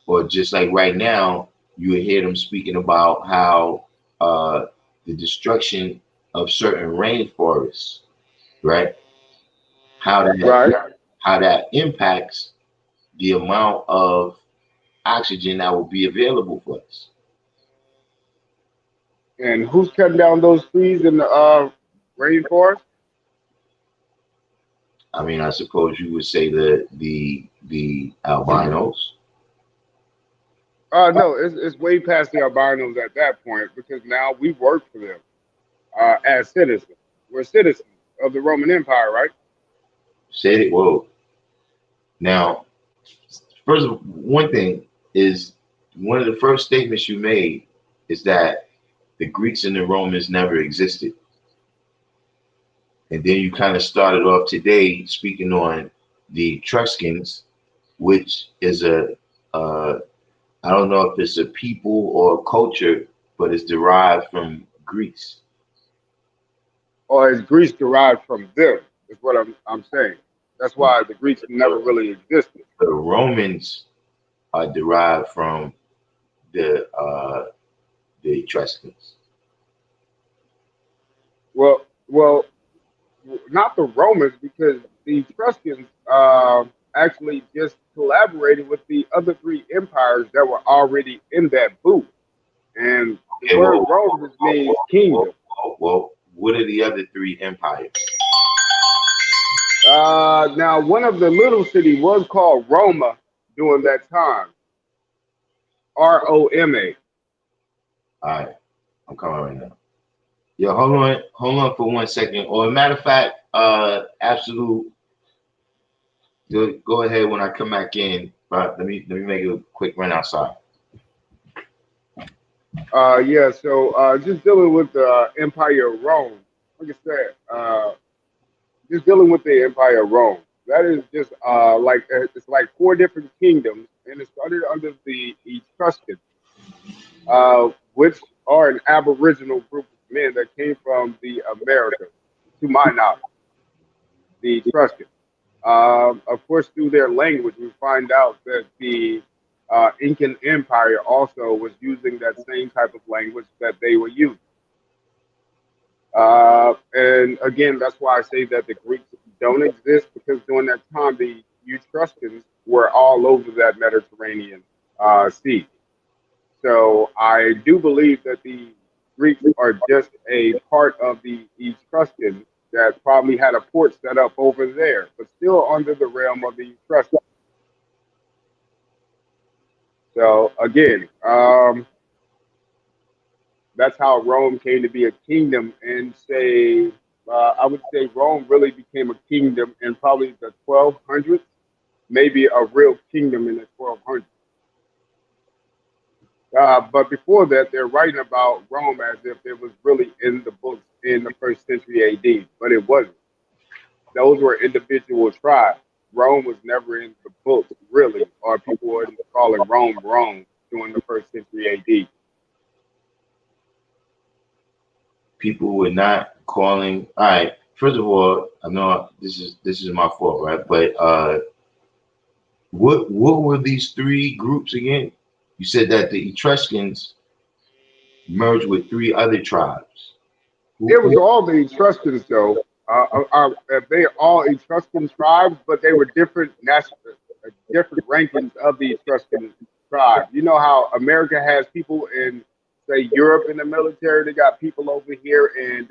or just like right now, you would hear them speaking about how uh, the destruction of certain rainforests, right? How Right. that impacts the amount of oxygen that will be available for us. And who's cutting down those trees in the rainforest? I mean, I suppose you would say the albinos. No, it's way past the albinos at that point because now we work for them as citizens. We're citizens of the Roman Empire, right? Said it. Whoa. Now, first of all, one thing is one of the first statements you made is that the Greeks and the Romans never existed. And then you kind of started off today speaking on the Etruscans, which is I don't know if it's a people or a culture, but it's derived from Greece. Or is Greece derived from them? Is what I'm saying. That's why the Greeks never really existed. The Romans are derived from the Etruscans. Well, not the Romans because the Etruscans actually just collaborated with the other three empires that were already in that booth. And the Okay, word Rome just means kingdom. well, what are the other three empires? Now, one of the little city was called Roma during that time. Roma. All right, I'm coming right now. Yo, hold on for 1 second. Or a matter of fact, absolute. Go ahead when I come back in. But let me make a quick run outside. Yeah, so just dealing with the Empire of Rome. Like I said, just dealing with the Empire of Rome. That is just like it's like four different kingdoms, and it started under the Etruscans, which are an Aboriginal group of men that came from the Americas, to my knowledge, the Etruscans. Of course, through their language, we find out that the Incan Empire also was using that same type of language that they were using. And again, that's why I say that the Greeks don't exist because during that time, the Etruscans were all over that Mediterranean Sea. So I do believe that the Greeks are just a part of the Etruscans that probably had a port set up over there, but still under the realm of the Etruscans. So again, that's how Rome came to be a kingdom. And say, I would say Rome really became a kingdom in probably the 1200s, maybe a real kingdom in the 1200s. But before that, they're writing about Rome as if it was really in the books in the first century AD, but it wasn't. Those were individual tribes. Rome was never in the books, really, or people were calling Rome Rome during the first century AD. People were not calling. All right. First of all, I know this is my fault, right? But what were these three groups again? You said that the Etruscans merged with three other tribes. It was Who all the Etruscans, though. They are all Etruscan tribes, but they were different rankings of the Etruscan tribe. You know how America has people in, say, Europe in the military. They got people over here in,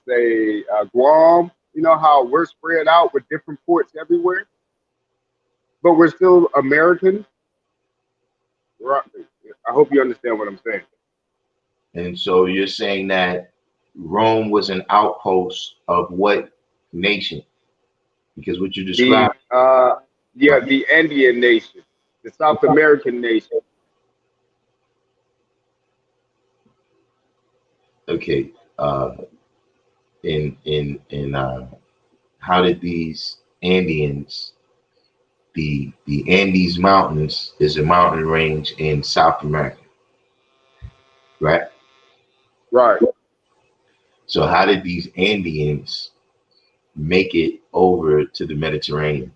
say, Guam. You know how we're spread out with different ports everywhere, but we're still Americans. Right. I hope you understand what I'm saying. and so you're saying that Rome was an outpost of what nation? Because what you The described, yeah, the Andean nation, the South American nation. okay, in how did these Andeans, the Andes Mountains is a mountain range in South America, right? Right. So how did these Andeans make it over to the Mediterranean?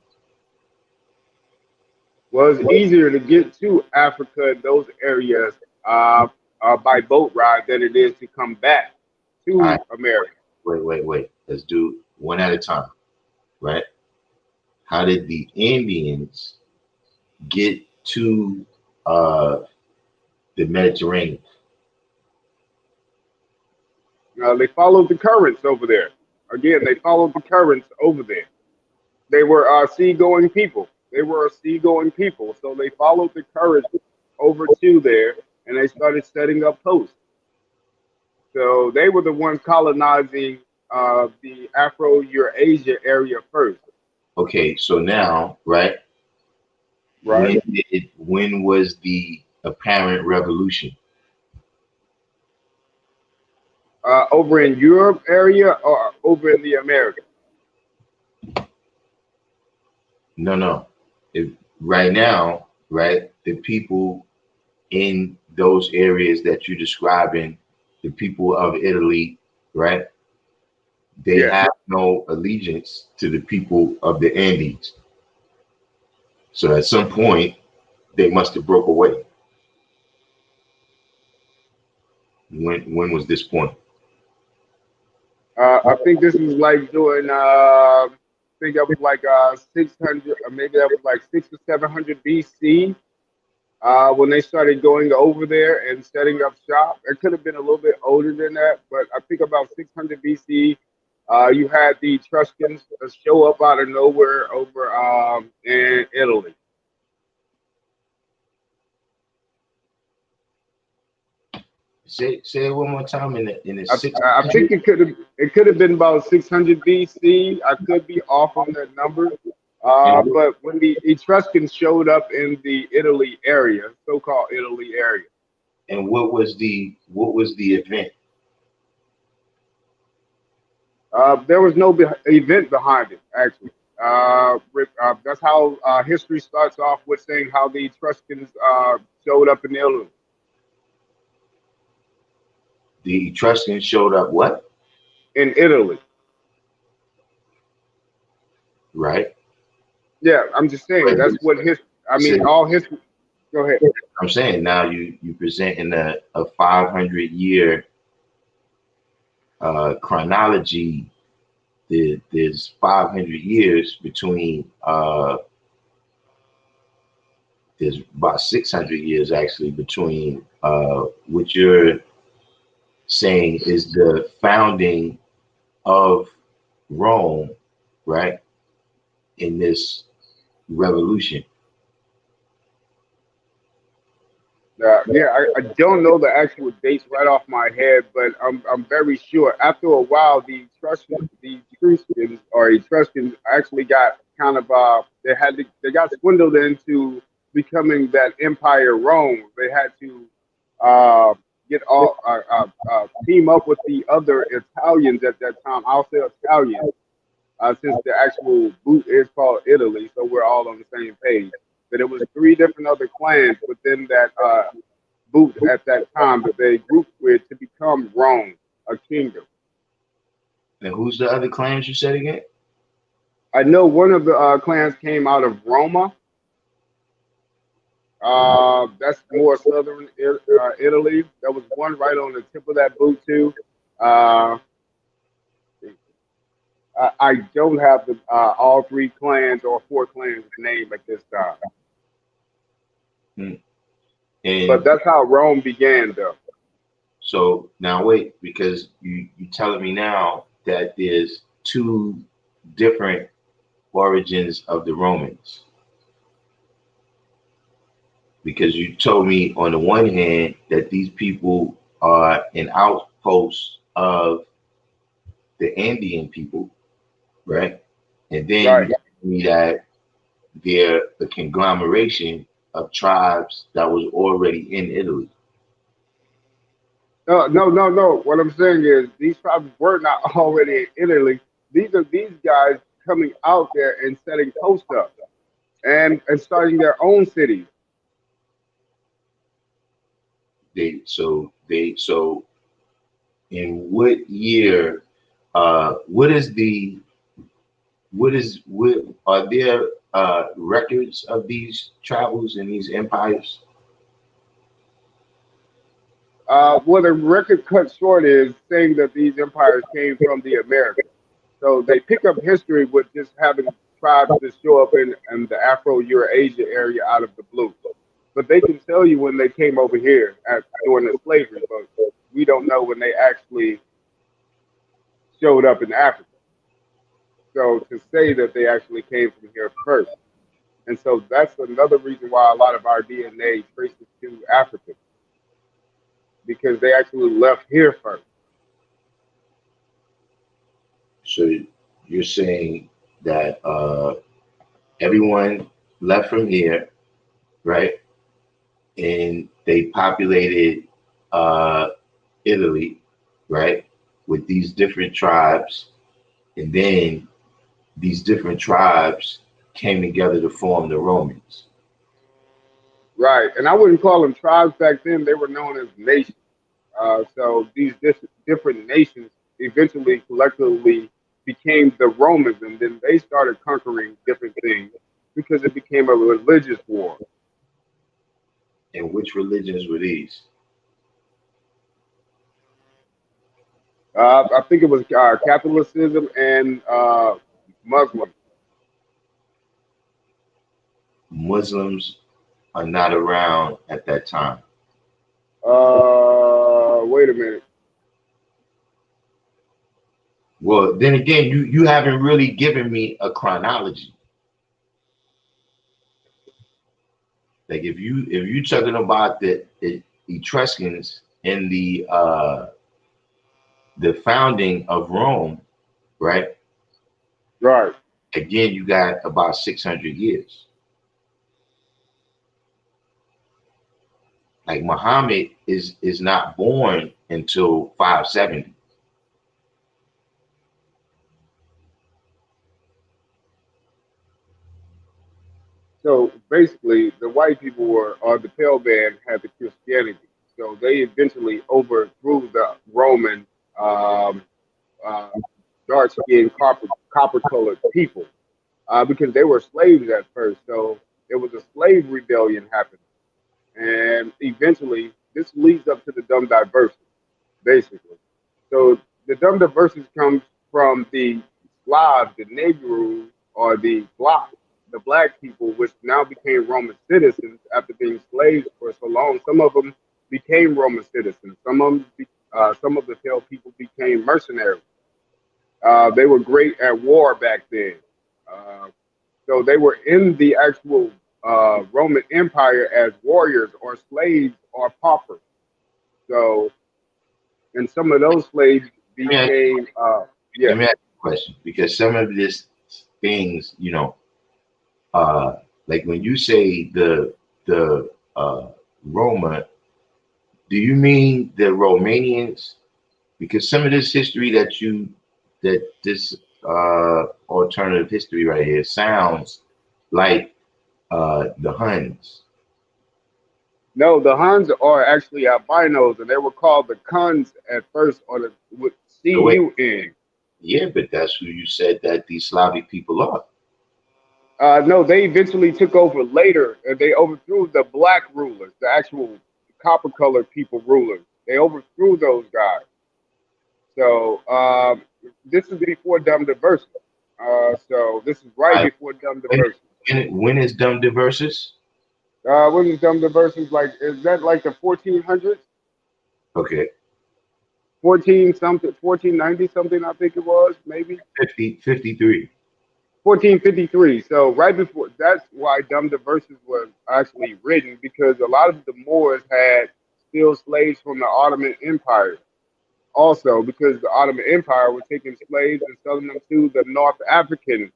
Well, it's easier to get to Africa in those areas by boat ride than it is to come back All right, to America. wait. Let's do one at a time, right? How did the Indians get to uh, the Mediterranean? They followed the currents over there. Again, they followed the currents over there. They were seagoing people. They were a seagoing people, so they followed the currents over to there, and they started setting up posts. So they were the ones colonizing the Afro-Eurasia area first, Okay, so now, right? right? When was the apparent revolution? Over in Europe area or over in the Americas? No, no. If, right now, right, the people in those areas that you're describing, the people of Italy, right? They Yeah. have no allegiance to the people of the Andes. So at some point, they must have broke away. When was this point? I think this was like doing. I think that was like 600, or maybe that was like 600 or 700 BC. When they started going over there and setting up shop. It could have been a little bit older than that, but I think about 600 BC. You had the Etruscans show up out of nowhere over in Italy. Say it one more time in the I, six. I think it could have been about 600 BC. I could be off on that number. And But when the Etruscans showed up in the Italy area, so-called Italy area, what was the event? there was no event behind it, actually. That's how history starts off with saying how the Etruscans showed up in Italy. The Etruscans showed up what? In Italy, Right? yeah. I'm just saying But that's what history. I so mean, all history. Go ahead. I'm saying now you presenting a 500-year chronology. There's 500 years between there's about 600 years actually between what you're saying is the founding of Rome, right? In this revolution. Yeah, I don't know the actual dates right off my head, but I'm very sure. After a while, the Etruscans actually got kind of they got swindled into becoming that Empire Rome. They had to uh, get all team up with the other Italians at that time. I'll say Italians, since the actual boot is called Italy, so we're all on the same page. But it was three different other clans within that boot at that time that they grouped with to become Rome, a kingdom. And who's the other clans you said again? I know one of the clans came out of Roma. That's more southern Italy. There was one right on the tip of that boot too. Uh, I don't have the all three clans or four clans name at this time, Hmm. but And that's how Rome began, though. so now wait, because you telling me now that there's two different origins of the Romans. Because you told me on the one hand that these people are an outpost of the Andean people, right? And then you Right. told me that they're a conglomeration of tribes that was already in Italy. No, no, no, no. What I'm saying is these tribes were not already in Italy. These are these guys coming out there and setting post up and starting their own cities. So in what year what are there records of these travels and these empires? Well, the record cut short is saying that these empires came from the Americas. So they pick up history with just having tribes that show up in the Afro-Eurasia area out of the blue. But they can tell you when they came over here during the slavery, but we don't know when they actually showed up in Africa. So to say that they actually came from here first. And so that's another reason why a lot of our DNA traces to Africa, because they actually left here first. So you're saying that everyone left from here, right? And they populated uh, Italy, right, with these different tribes, and then these different tribes came together to form the Romans. Right. And I wouldn't call them tribes back then. They were known as nations. So these different nations eventually collectively became the Romans, and then they started conquering different things because it became a religious war. And which religions were these? I think it was Catholicism and Muslim. Muslims are not around at that time. Wait a minute. Well, then again, you haven't really given me a chronology. Like if you talking about the Etruscans and the founding of Rome, right? Right. Again, you got about 600 years. Like Muhammad is not born until 570. So basically, the white people were, or the pale man, had the Christianity. So they eventually overthrew the Roman um, uh, dark-skinned, copper-colored people because they were slaves at first. So there was a slave rebellion happening, and eventually this leads up to the dumb diversity, basically. So the dumb diversity comes from the Slavs, the Negro, or the black people, which now became Roman citizens after being slaves for so long. Some of them became Roman citizens. Some of the pale people became mercenaries. They were great at war back then. Uh, so they were in the actual Roman Empire as warriors or slaves or paupers. So, and some of those slaves Let me ask, became, let yes, me ask you a question because some of these things, uh, like when you say the Roma, do you mean the Romanians? Because some of this history that this alternative history right here sounds like the Huns. no, the Huns are actually albinos, and they were called the Kuns at first, or the with So wait, CUN. yeah, but that's who you said that these Slavic people are. No, they eventually took over later, and they overthrew the black rulers, the actual copper-colored people rulers. They overthrew those guys. So this is before dumb diversity. So this is right All right. before dumb When, diversity. when is dumb diversus? When is dumb diversity? Like, is that like the 1400s? Okay, 14 something, 1490 something, I think it was, maybe 53. 1453. So right before, that's why Dumb the Verses was actually written, because a lot of the Moors had still slaves from the Ottoman Empire. Also, because the Ottoman Empire was taking slaves and selling them to the North African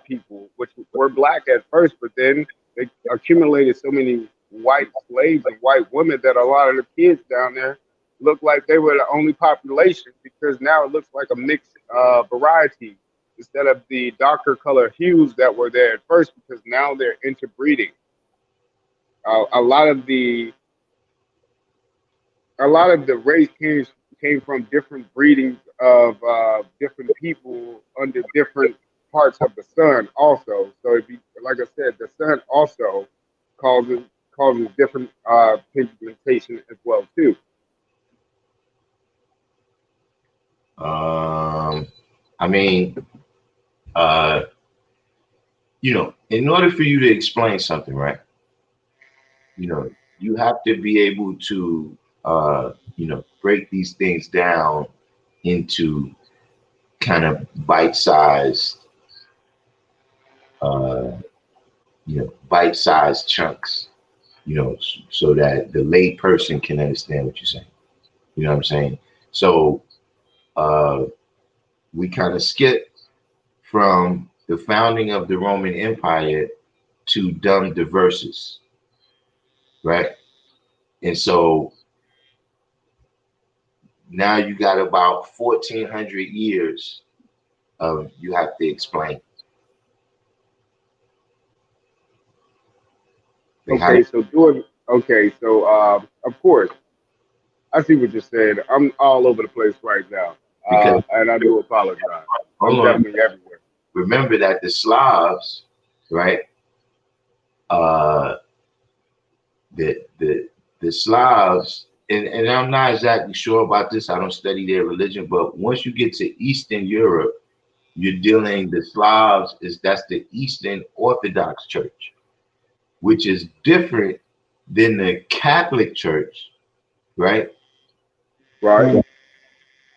people, which were black at first, but then they accumulated so many white slaves and white women that a lot of the kids down there looked like they were the only population, because now it looks like a mixed variety instead of the darker color hues that were there at first, because now they're interbreeding. A lot of the race came from different breedings of different people under different parts of the sun. Also, so if you, like I said, the sun also causes causes different pigmentation as well too. Um, I mean, uh, in order for you to explain something, right? You have to be able to, break these things down into kind of bite-sized, uh, bite-sized chunks, so that the lay person can understand what you're saying. You know what I'm saying? So uh, we kind of skip from the founding of the Roman Empire to dumb diverses, right? And so now you got about 1,400 years of you have to explain. Like Okay, so doing okay, so of course, I see what you're saying. I'm all over the place right now, because and I do apologize. I'm hold on, definitely everywhere. remember that the Slavs, right? Uh, the Slavs, and I'm not exactly sure about this. I don't study their religion, but once you get to Eastern Europe, you're dealing the Slavs that's the Eastern Orthodox Church, which is different than the Catholic Church, right? Right.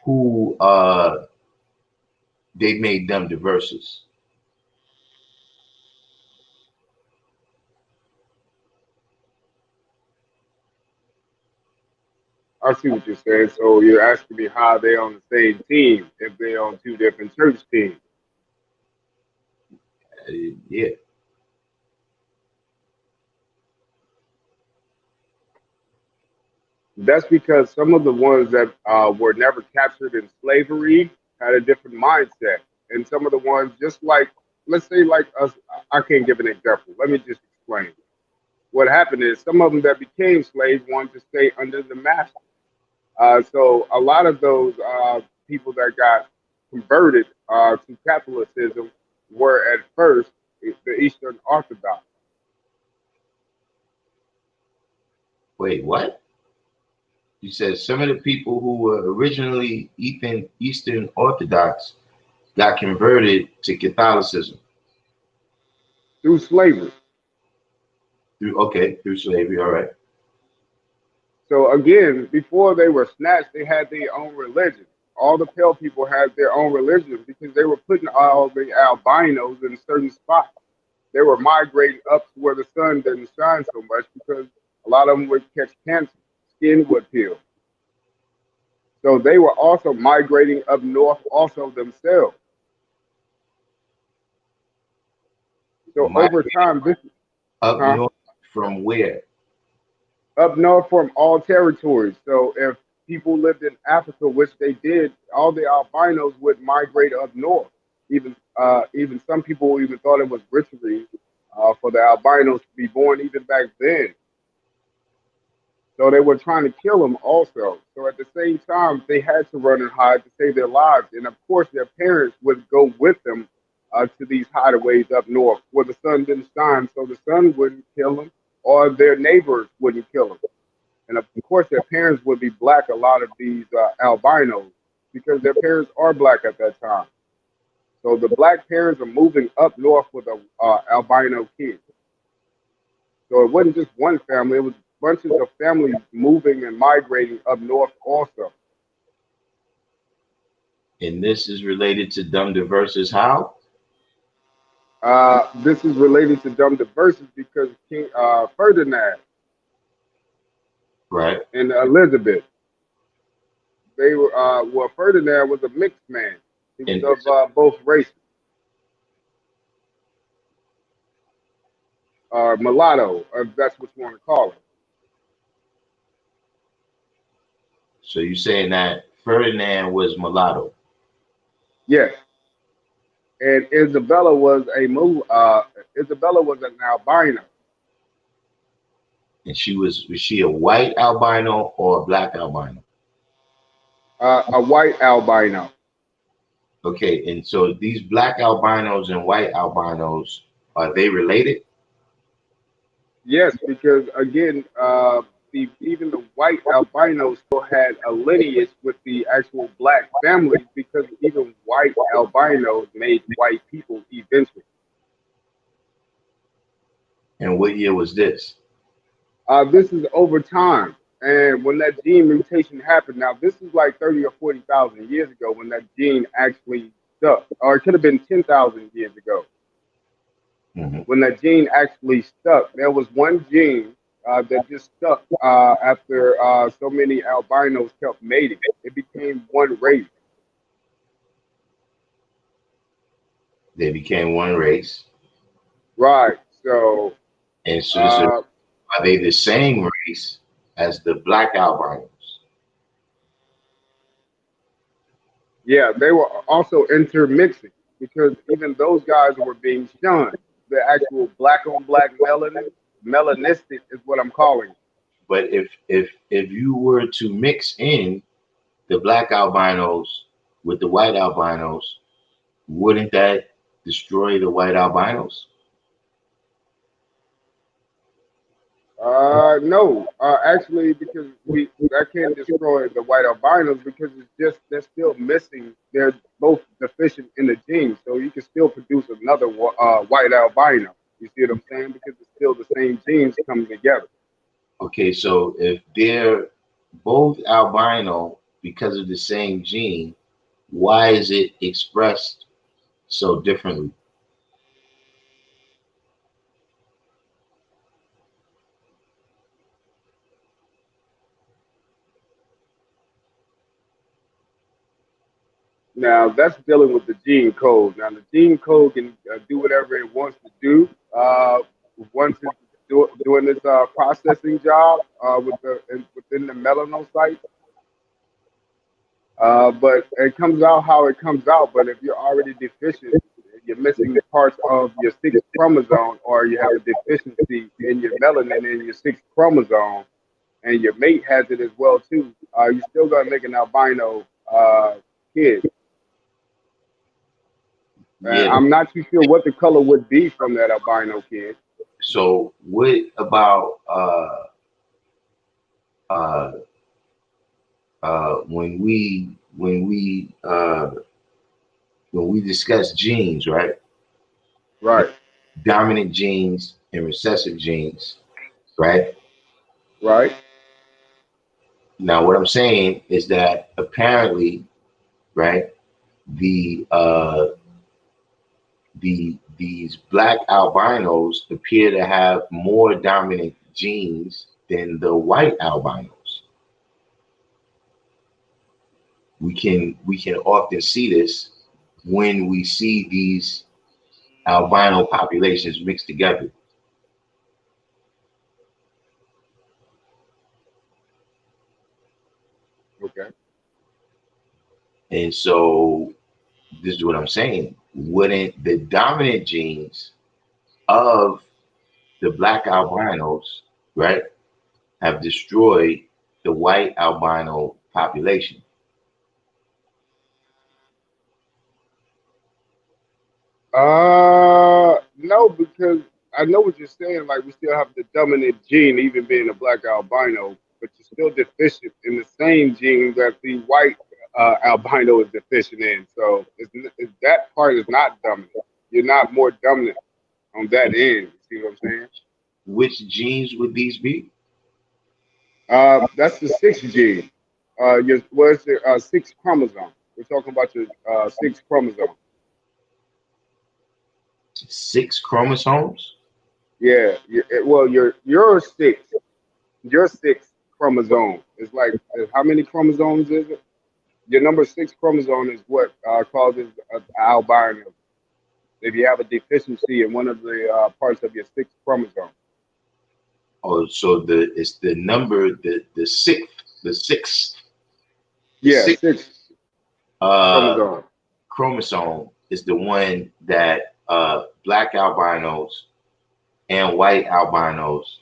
Who they made them diverses. I see what you're saying. So you're asking me how they on the same team if they're on two different church teams. Yeah. That's because some of the ones that were never captured in slavery had a different mindset, and some of the ones, just like, let's say, like us, I can't give an example. Let me just explain. What happened is some of them that became slaves wanted to stay under the master. So a lot of those people that got converted to Catholicism were at first the Eastern Orthodox. Wait, what? You said some of the people who were originally Eastern Orthodox got converted to Catholicism Through slavery. through slavery. All right. So again, before they were snatched, they had their own religion. All the pale people had their own religion because they were putting all the albinos in certain spots. They were migrating up to where the sun didn't shine so much because a lot of them would catch cancer, skin would peel. So they were also migrating up north also themselves. So My over time, this up huh? north from where? Up north from all territories. So if people lived in Africa, which they did, all the albinos would migrate up north. Even some people even thought it was witchery for the albinos to be born even back then. So they were trying to kill them also. So at the same time, they had to run and hide to save their lives. And of course, their parents would go with them to these hideaways up north where the sun didn't shine, so the sun wouldn't kill them, or their neighbors wouldn't kill them. And of course, their parents would be black. A lot of these albinos, because their parents are black at that time. So the black parents are moving up north with a albino kid. So it wasn't just one family; it was bunches of families moving and migrating up north also. And this is related to dumb diverses. How? This is related to dumb diverses because King Ferdinand Right. and Elizabeth, they were well, Ferdinand was a mixed man. He was And of both races, mulatto, if that's what you want to call it. so you're saying that Ferdinand was mulatto, Yes, and Isabella was an albino, and was she a white albino or a black albino? a white albino. Okay, and so these black albinos and white albinos, are they related? Yes, because again, even the white albinos still had a lineage with the actual black families because even white albinos made white people eventually. And what year was this? This is over time. And when that gene mutation happened, now this is like 30 or 40,000 years ago when that gene actually stuck, or it could have been 10,000 years ago Mhm. when that gene actually stuck. There was one gene that just stuck after so many albinos kept mating. It became one race. They became one race, Right. So, and so uh, are they the same race as the black albinos? yeah, they were also intermixing because even those guys were being shunned. The actual black on black melanin, melanistic is what I'm calling it. But if you were to mix in the black albinos with the white albinos, wouldn't that destroy the white albinos? No, actually, because we that can't destroy the white albinos because it's just they're still missing. They're both deficient in the gene, so you can still produce another white albino. You see what I'm saying? Because it's still the same genes coming together. Okay, so if they're both albino because of the same gene, why is it expressed so differently? Now that's dealing with the gene code. Now the gene code can do whatever it wants to do. Once it's doing this processing job within the melanocyte. But it comes out how it comes out. But if you're already deficient, you're missing parts of your sixth chromosome, or you have a deficiency in your melanin in your sixth chromosome, and your mate has it as well too. You still gonna make an albino kid. And Yeah. I'm not too sure what the color would be from that albino kid. So what about uh, when we discuss genes, right? Right, Dominant genes and recessive genes, right? right. Now, what I'm saying is that apparently, right, the these black albinos appear to have more dominant genes than the white albinos. We can often see this when we see these albino populations mixed together. Okay. And so this is what I'm saying. Wouldn't the dominant genes of the black albinos, right, have destroyed the white albino population? No, because I know what you're saying. Like we still have the dominant gene, even being a black albino, but you're still deficient in the same gene that the white albino is deficient in. So that part is not dominant. You're not more dominant on that end. You see what I'm saying? Which genes would these be? That's the sixth gene. What's the sixth chromosome? We're talking about your sixth chromosome. Six chromosomes? Yeah. Well, your sixth chromosome is like how many chromosomes is it? Your number six chromosome is what causes albino. If you have a deficiency in one of the parts of your sixth chromosome. Oh, so it's the number, the sixth, the Yeah, sixth sixth uh chromosome. chromosome is the one that black albinos and white albinos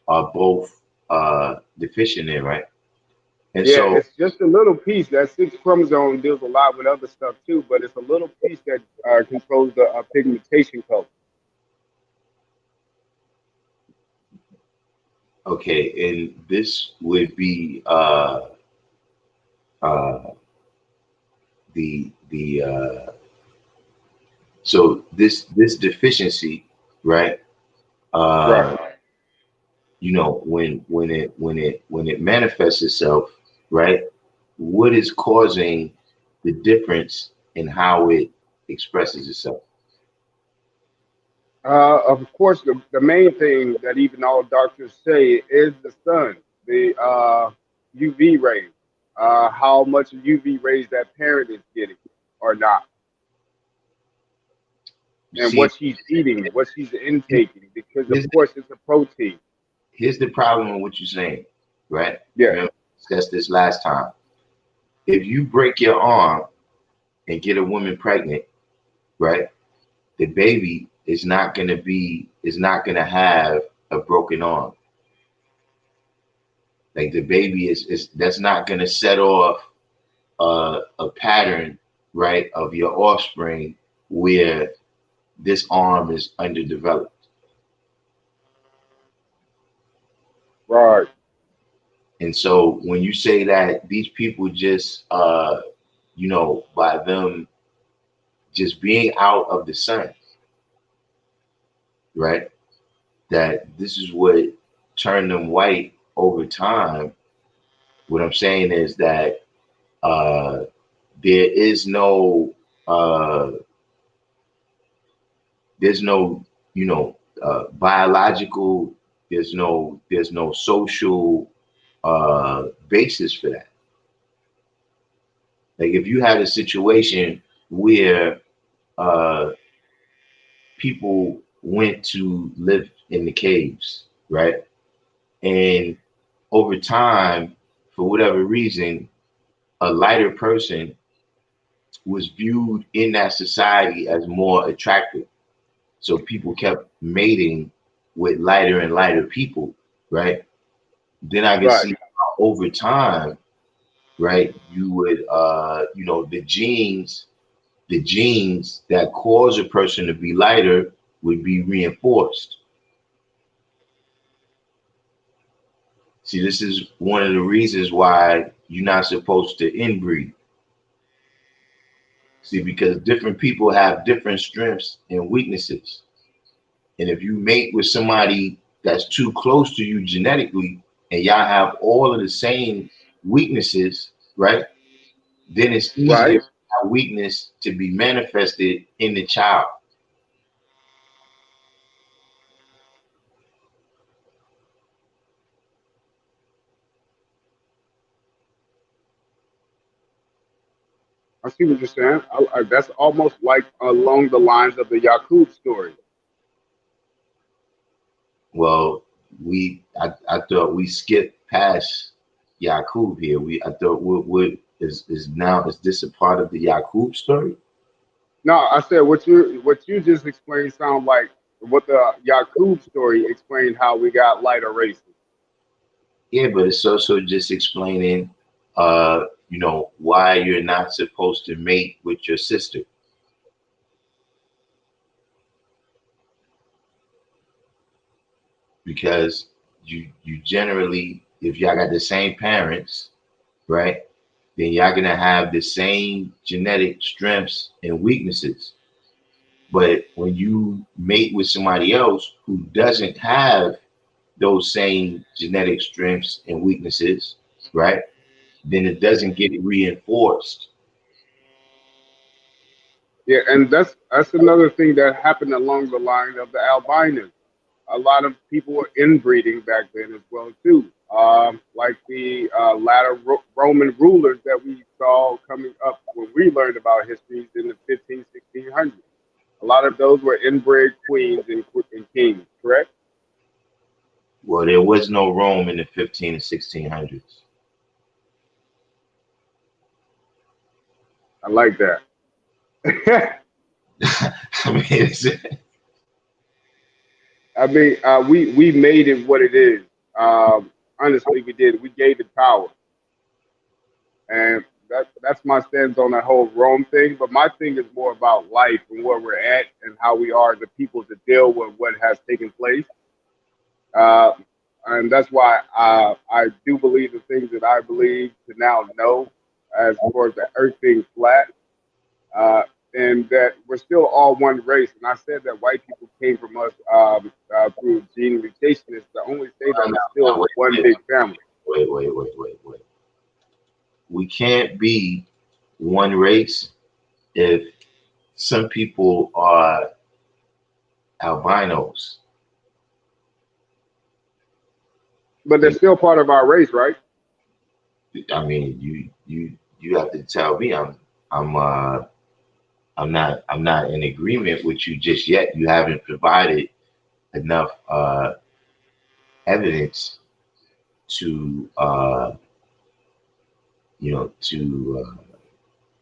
are both deficient in, right? And Yeah, so, it's just a little piece. That sixth chromosome deals a lot with other stuff too, but it's a little piece that controls the pigmentation color. okay, and this would be uh, the so this deficiency, right? Uh, Right. when it manifests itself, right? What is causing the difference in how it expresses itself? Of course, the main thing that even all doctors say is the sun, the UV rays, how much UV rays that parent is getting or not, You and see, what she's eating, what she's intaking, because of here's, course it's a protein. here's the problem with what you're saying, right? Yeah, Remember, we discussed this last time. If you break your arm and get a woman pregnant, right? The baby is not gonna have a broken arm. Like the baby is that's not gonna set off a pattern, right, of your offspring where this arm is underdeveloped. right. And so when you say that these people just by them just being out of the sun, right, that this is what turned them white over time. What I'm saying is that uh there is no uh there's no biological, there's no social basis for that. Like if you had a situation where uh people went to live in the caves, right, and over time, for whatever reason, a lighter person was viewed in that society as more attractive. So people kept mating with lighter and lighter people, right? Then I can Right. see how over time, right, you would the genes that cause a person to be lighter would be reinforced. See, this is one of the reasons why you're not supposed to inbreed. See, because different people have different strengths and weaknesses. And if you mate with somebody that's too close to you genetically and y'all have all of the same weaknesses, right? Then it's easier Right. for that weakness to be manifested in the child. I see what you're saying. That's almost like along the lines of the Yakub story. Well, I thought we skipped past Yakub here. I thought what is now, is this a part of the Yakub story? No, I said what you just explained sound like what the Yakub story explained how we got lighter races. Yeah, but it's also just explaining why you're not supposed to mate with your sister. Because you generally, if y'all got the same parents, right, then y'all gonna have the same genetic strengths and weaknesses. But when you mate with somebody else who doesn't have those same genetic strengths and weaknesses, right, then it doesn't get reinforced. Yeah, and that's another thing that happened along the line of the albinos. A lot of people were inbreeding back then as well too. Like the latter Roman rulers that we saw coming up when we learned about histories in the 15, 1600s. A lot of those were inbred queens and kings, correct? Well, there was no Rome in the 15 and 1600s. I like that. I mean, I mean, we made it what it is. Honestly, we did. We gave it power, and that's my stance on that whole Rome thing. But my thing is more about life and where we're at and how we are the people to deal with what has taken place. Uh, and that's why I do believe the things that I believe to now know, as far as the Earth being flat. Uh, and that we're still all one race. And I said that white people came from us through gene mutation is to only say that we're Now, still one big family. wait. We can't be one race if some people are albinos. But they're still part of our race, right? I mean, you have to tell me. I'm I'm not in agreement with you just yet. You haven't provided enough evidence to to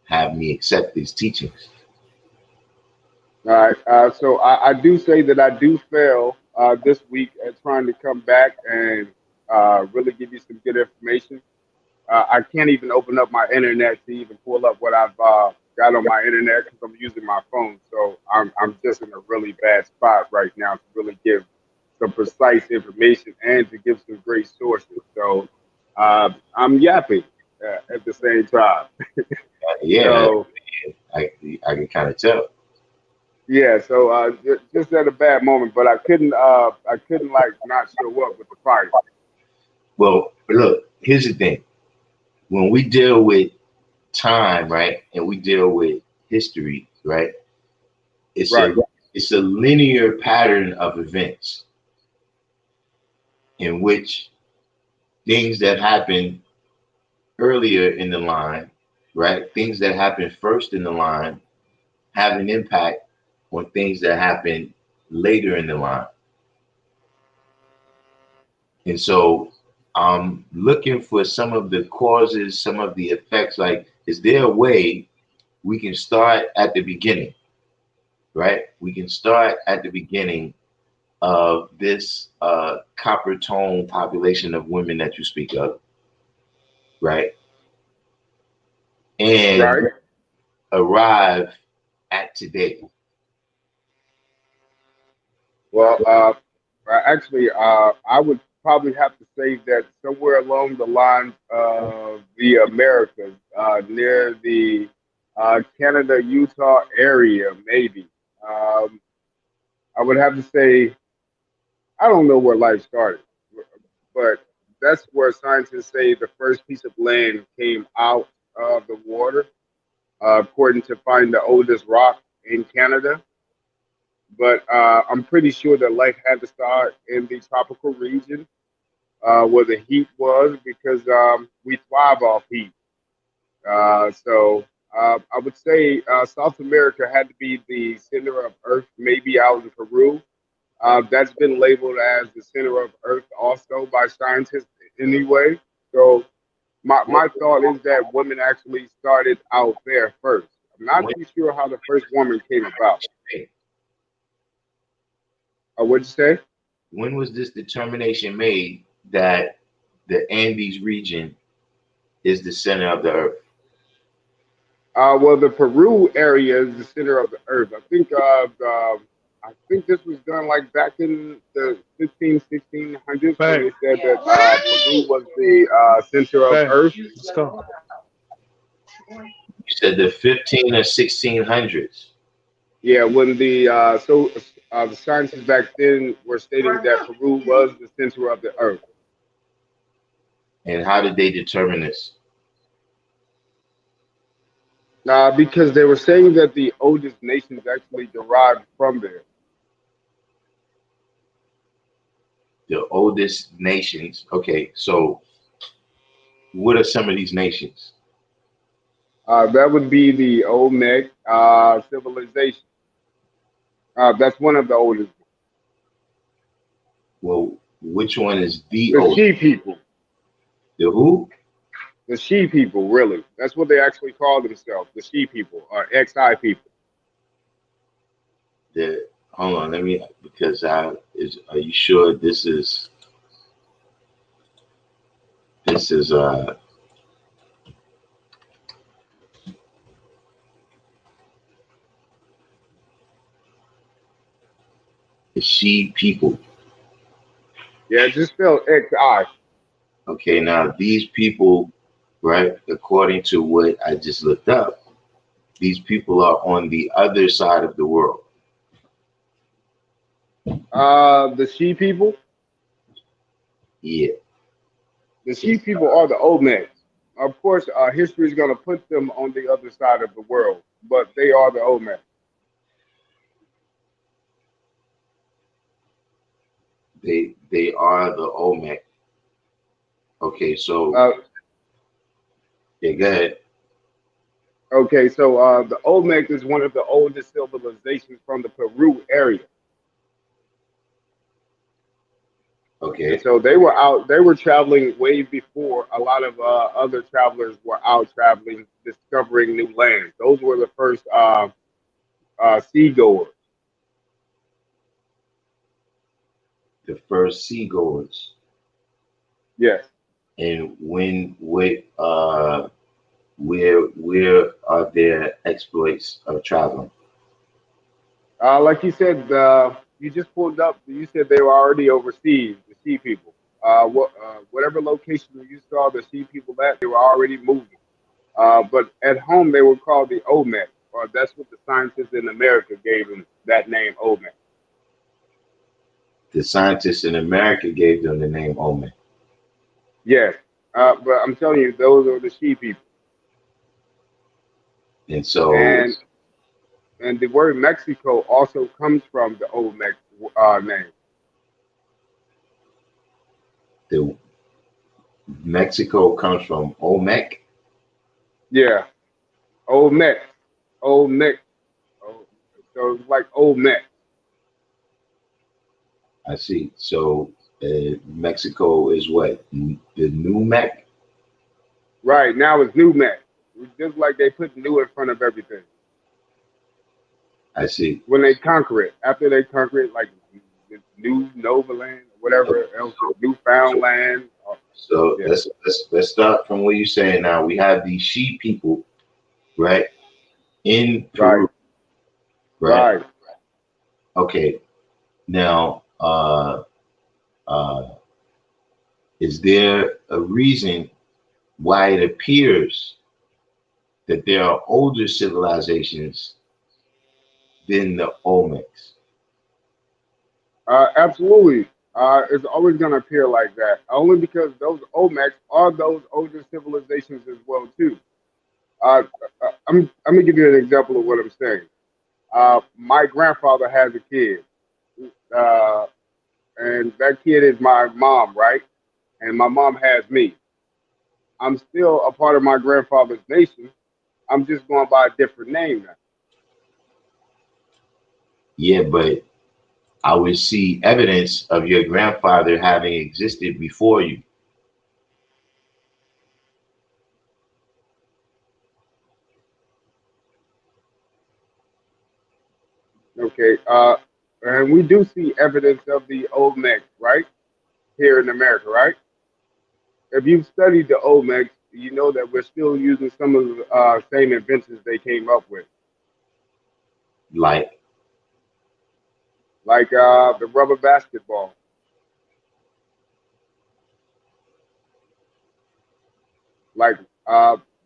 have me accept these teachings. All right. So I do say that I do fail this week at trying to come back and really give you some good information. I can't even open up my internet to even pull up what I've got on my internet because I'm using my phone. So I'm just in a really bad spot right now to really give some precise information and to give some great sources. So I'm yapping at the same time. Yeah, So I I can kind of tell. yeah, so just at a bad moment, but I couldn't like not show up with the fire. Well, look, here's the thing. When we deal with time, right, and we deal with history, right, it's Right, a linear pattern of events in which things that happen earlier in the line, right, things that happen first in the line have an impact on things that happen later in the line. And so I'm looking for some of the causes, some of the effects. Like, is there a way we can start at the beginning, right? We can start at the beginning of this copper tone population of women that you speak of, right? And right. arrive at today. Well, actually, I would probably have to say that somewhere along the lines of the Americas, near the Canada, Utah area, maybe. Um, I would have to say I don't know where life started, but that's where scientists say the first piece of land came out of the water, according to find the oldest rock in Canada. But I'm pretty sure that life had to start in the tropical region where the heat was because we thrive off heat. So I would say South America had to be the center of Earth, maybe out in Peru. That's been labeled as the center of Earth also by scientists anyway. So my thought is that women actually started out there first. I'm not When, too sure how the first woman came about. What'd you say? when was this determination made that the Andes region is the center of the earth? Well, the Peru area is the center of the Earth. I think this was done like back in the 1600s when Babe, they said that Peru was the center of babe, Earth. let's go. You said the 15 or 1600s. Yeah, when the scientists back then were stating that Peru was the center of the Earth. And how did they determine this? Because they were saying that the oldest nations actually derived from there. The oldest nations. Okay, so what are some of these nations? That would be the Olmec civilization. That's one of the oldest. Well, which one is the The oldest? She people. The who? The She people, really. That's what they actually call themselves. The She people or XI people. The hold on, let me because I is are you sure this is the she people? Yeah, just spell XI. Okay, now these people, right, according to what I just looked up, these people are on the other side of the world. The She people. Yeah. The She people are the Olmecs. Of course, history is going to put them on the other side of the world, but they are the Olmecs. They are the Olmec. Okay, so Uh, yeah, go ahead. okay, so the Olmec is one of the oldest civilizations from the Peru area. And Okay. so they were out, they were traveling way before a lot of other travelers were out traveling, discovering new lands. Those were the first seagoers. The first seagoers. Yes. And where are their exploits of traveling? Like you said, you just pulled up, you said they were already overseas, the sea people. Whatever location you saw the sea people at, they were already moving. But at home, they were called the Olmec, or that's what the scientists in America gave them that name, Olmec. The scientists in America gave them the name Olmec. Yes. But I'm telling you, those are the sea people. And so And the word Mexico also comes from the Olmec name. the Mexico comes from Olmec. Yeah, Olmec, Olmec. Oh, so it's like Olmec. I see. So Mexico is what? The new Mec? Right now it's New Mec. It's just like they put new in front of everything. I see. When they conquer it, after they conquer it, like the New Nova Land, Okay. whatever else, Newfound So, land. so Yeah. let's start from what you're saying now. We have these She people, right, in Right. Peru, right? Right. Okay. Now, uh, is there a reason why it appears that there are older civilizations than the Olmecs? Absolutely. It's always going to appear like that, only because those Olmecs are those older civilizations as well too. Uh, I'm gonna give you an example of what I'm saying. My grandfather has a kid, uh, and that kid is my mom, right? And my mom has me. I'm still a part of my grandfather's nation. I'm just going by a different name now. Yeah, but I would see evidence of your grandfather having existed before you. Okay. And we do see evidence of the Olmecs, right? Here in America, right? If you've studied the Olmecs, you know that we're still using some of the same inventions they came up with, Like, like the rubber basketball, like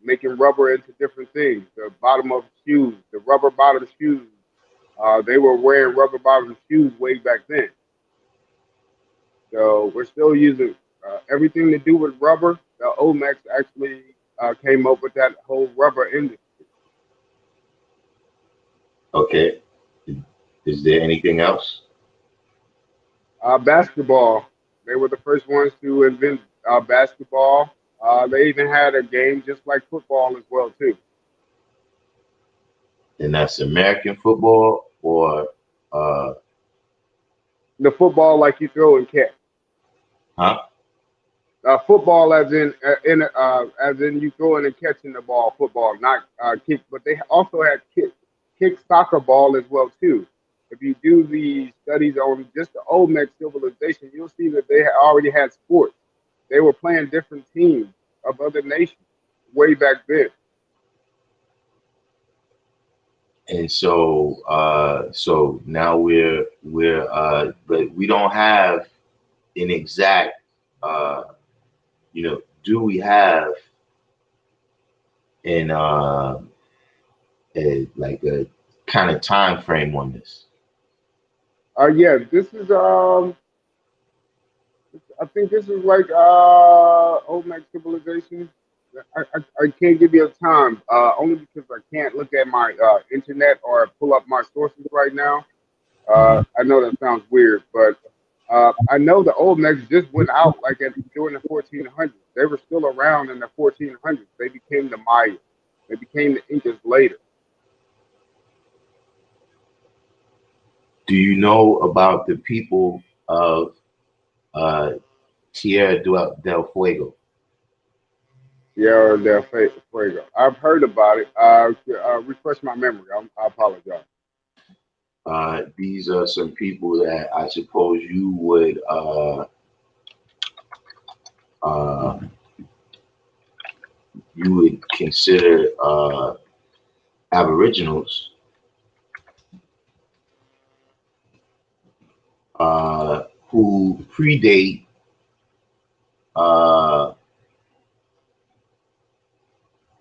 making rubber into different things. The bottom of shoes, the rubber bottom shoes. They were wearing rubber bottom shoes way back then. So we're still using everything to do with rubber. The Olmecs actually came up with that whole rubber industry. okay, is there anything else? Basketball. They were the first ones to invent basketball. They even had a game just like football as well too. And that's American football or uh The football like you throw and catch. huh? Football as in you throwing and catching the ball. Football, not kick. But they also had kick soccer ball as well too. If you do the studies on just the Olmec civilization, you'll see that they already had sports. They were playing different teams of other nations way back then. And so so now we're but we don't have an exact do we have an like a kind of time frame on this? Yeah, this is I think this is like Olmec civilization. I can't give you a time, only because I can't look at my internet or pull up my sources right now. Hmm. I know that sounds weird, but I know the Olmecs just went out like during the 1400s. They were still around in the 1400s. They became the Maya. They became the Incas later. Do you know about the people of uh, Tierra del Fuego? Sierra del Fuego. I've heard about it. Refresh my memory. I apologize. These are some people that I suppose uh, you would consider Aboriginals, who predate uh,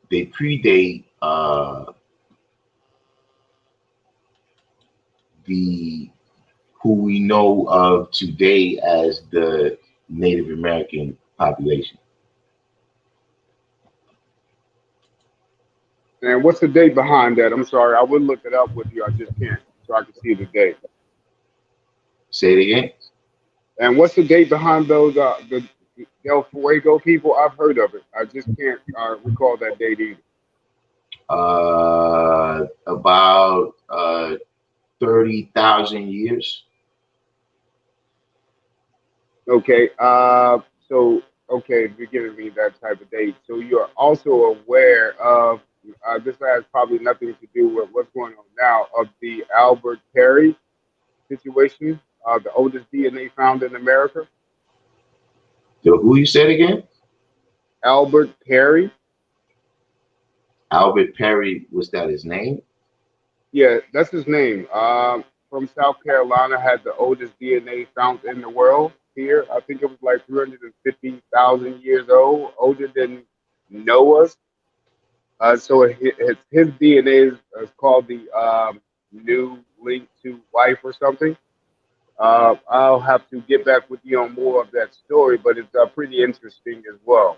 they predate the who we know of today as the Native American population. And what's the date behind that? I'm sorry, I would look it up with you. I just can't, so I can see the date. Say it again. And what's the date behind those the Del Fuego people? I've heard of it. I just can't recall that date either. About 30,000 years. Okay. So okay, if you're giving me that type of date, so you're also aware of this has probably nothing to do with what's going on now of the Albert Perry situation, the oldest DNA found in America. So who you said again? Albert Perry. Albert Perry, was that his name? Yeah, that's his name. From South Carolina, had the oldest DNA found in the world here. I think it was like 350,000 years old, older than Noah's. So his DNA is called the new link to life or something. I'll have to get back with you on more of that story, but it's pretty interesting as well.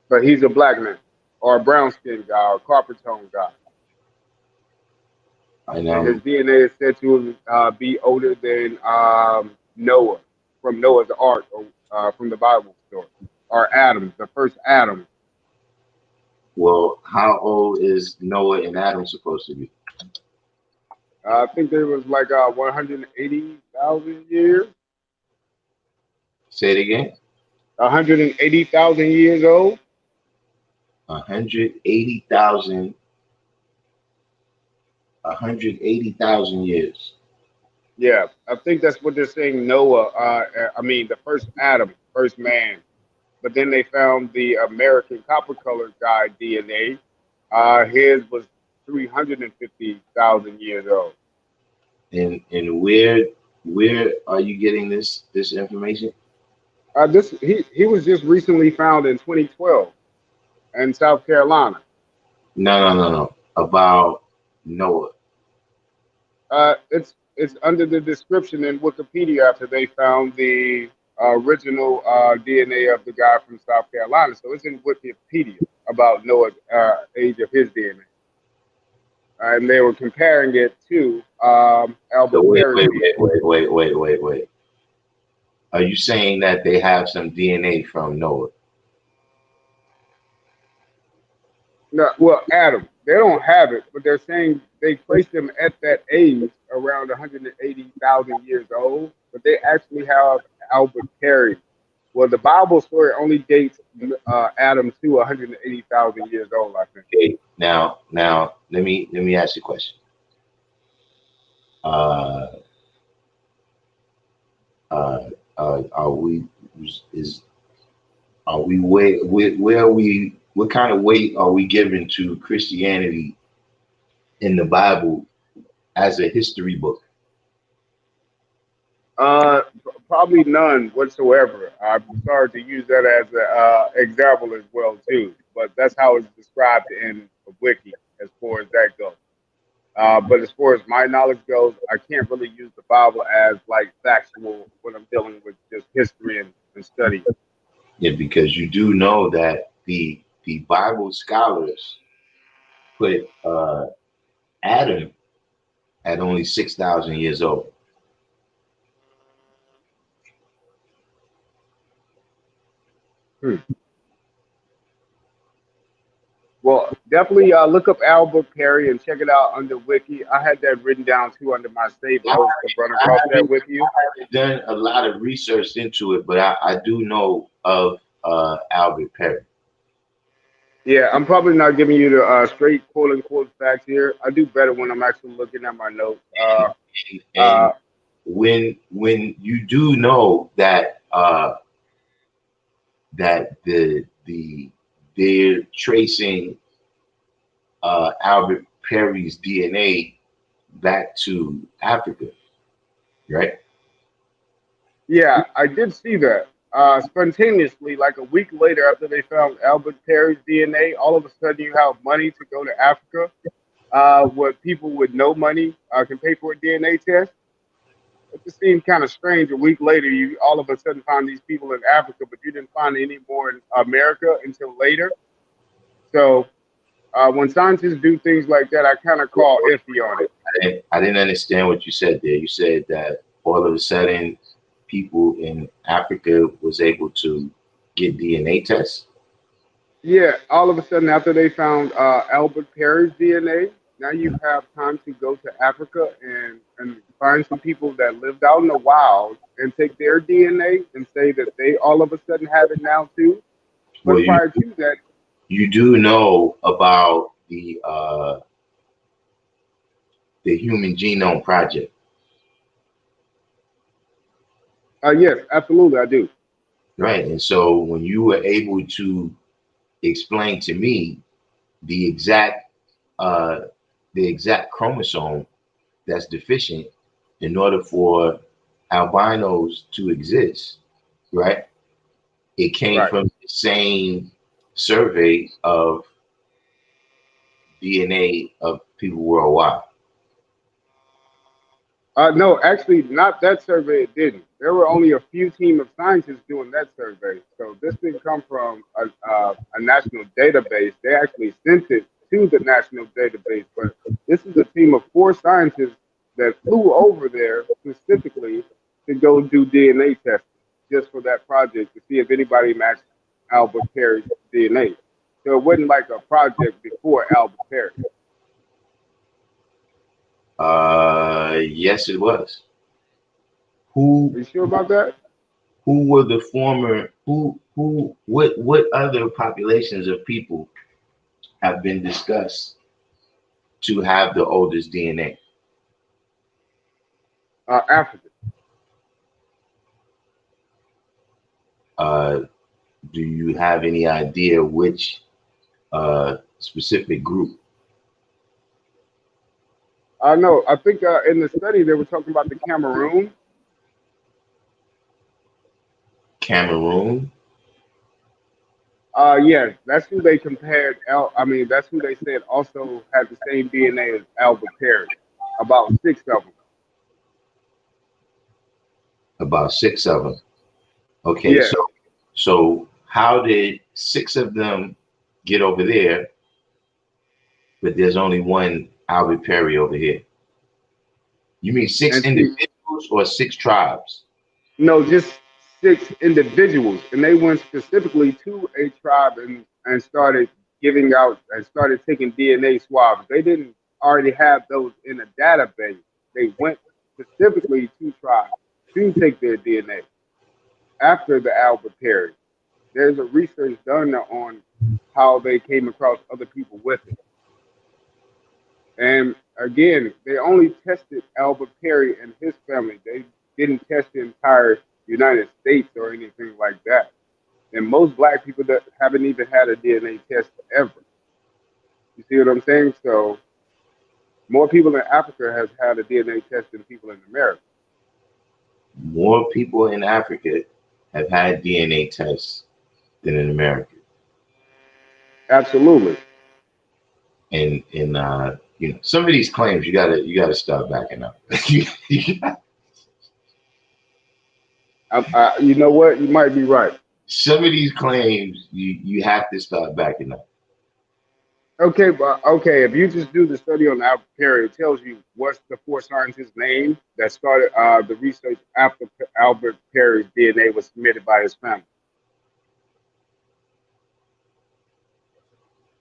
But he's a black man or a brown skinned guy or a copper tone guy. And And his DNA is said to be older than Noah from Noah's Ark, or from the Bible story, or Adam, the first Adam. well, how old is Noah and Adam supposed to be? I think there was like 180,000 years, Say it again. 180,000 years old. 180,000, 180,000 years. Yeah, I think that's what they're saying. Noah, I mean, the first Adam, first man. But then they found the American copper colored guy DNA. His was 350,000 years old. And where are you getting this information? This he was just recently found in 2012 in South Carolina. No. About Noah. It's under the description in Wikipedia after they found the original DNA of the guy from South Carolina. So it's in Wikipedia about Noah's age of his DNA, and they were comparing it to So Albert Perry's DNA. wait. Are you saying that they have some DNA from Noah? No, well, Adam, they don't have it, but they're saying they placed him at that age around 180,000 years old, but they actually have Albert Perry. Well, the Bible story only dates Adam to 180,000 years old, I think. Okay. Now, let me ask you a question. Uh, uh, are we is are we where are we? What kind of weight are we giving to Christianity in the Bible as a history book? Uh, Probably none whatsoever. I'm sorry to use that as an example as well too, but that's how it's described in the wiki as far as that goes. But as far as my knowledge goes, I can't really use the Bible as like factual when I'm dealing with just history and study. Yeah, because you do know that the Bible scholars put Adam at only 6,000 years old. Hmm. Well, definitely look up Albert Perry and check it out under Wiki. I had that written down too under my saved I notes to run across that with you. haven't done a lot of research into it, but I do know of Albert Perry. Yeah, I'm probably not giving you the straight quote unquote facts here. I do better when I'm actually looking at my notes. And when you do know that that they're tracing Albert Perry's DNA back to Africa, right? Yeah, I did see that. Spontaneously, like a week later after they found Albert Perry's DNA, all of a sudden you have money to go to Africa, where people with no money can pay for a DNA test. It just seemed kind of strange. A week later, you all of a sudden found these people in Africa, but you didn't find any more in America until later. So when scientists do things like that, I kind of call iffy on it. I didn't understand what you said there. You said that all of a sudden people in Africa was able to get DNA tests. Yeah, all of a sudden, after they found Albert Perry's DNA, now you have time to go to Africa and find some people that lived out in the wild and take their DNA and say that they all of a sudden have it now too. Well, But prior to that, you do know about the Human Genome Project, yes, absolutely, I do. right? And so when you were able to explain to me the exact uh, the exact chromosome that's deficient in order for albinos to exist, right? It came Right. from the same survey of DNA of people worldwide. No, actually, not that survey. It didn't. There were only a few team of scientists doing that survey. So this didn't come from a national database. They actually sent it to the national database. But this is a team of four scientists that flew over there specifically to go do DNA testing just for that project to see if anybody matched Albert Perry's DNA. So it wasn't like a project before Albert Perry. Yes, it was. Are Who you sure about that? who were the former what other populations of people have been discussed to have the oldest DNA? Africa. Uh, do you have any idea which specific group? I know. I think in the study they were talking about the Cameroon. Cameroon? Yes, that's who they compared. I mean, that's who they said also had the same DNA as Albert Perry. About six of them. About six of them. Okay, Yeah. so how did six of them get over there, but there's only one Albert Perry over here? You mean six And see, individuals or six tribes? no, just six individuals, and they went specifically to a tribe and started giving out and started taking DNA swabs. They didn't already have those in a database. They went specifically to tribes to take their DNA after the Albert Perry. There's a research done on how they came across other people with it. And again, they only tested Albert Perry and his family. They didn't test the entire United States or anything like that. And most black people that haven't even had a DNA test ever. You see what I'm saying? So more people in Africa has had a DNA test than people in America. More people in Africa have had DNA tests than in America. Absolutely. And some of these claims you gotta start backing up. You know what? You might be right. Some of these claims you have to start backing up. Okay, but okay, if you just do the study on Albert Perry, it tells you what's the four scientists' name that started the research after Albert Perry's DNA was submitted by his family.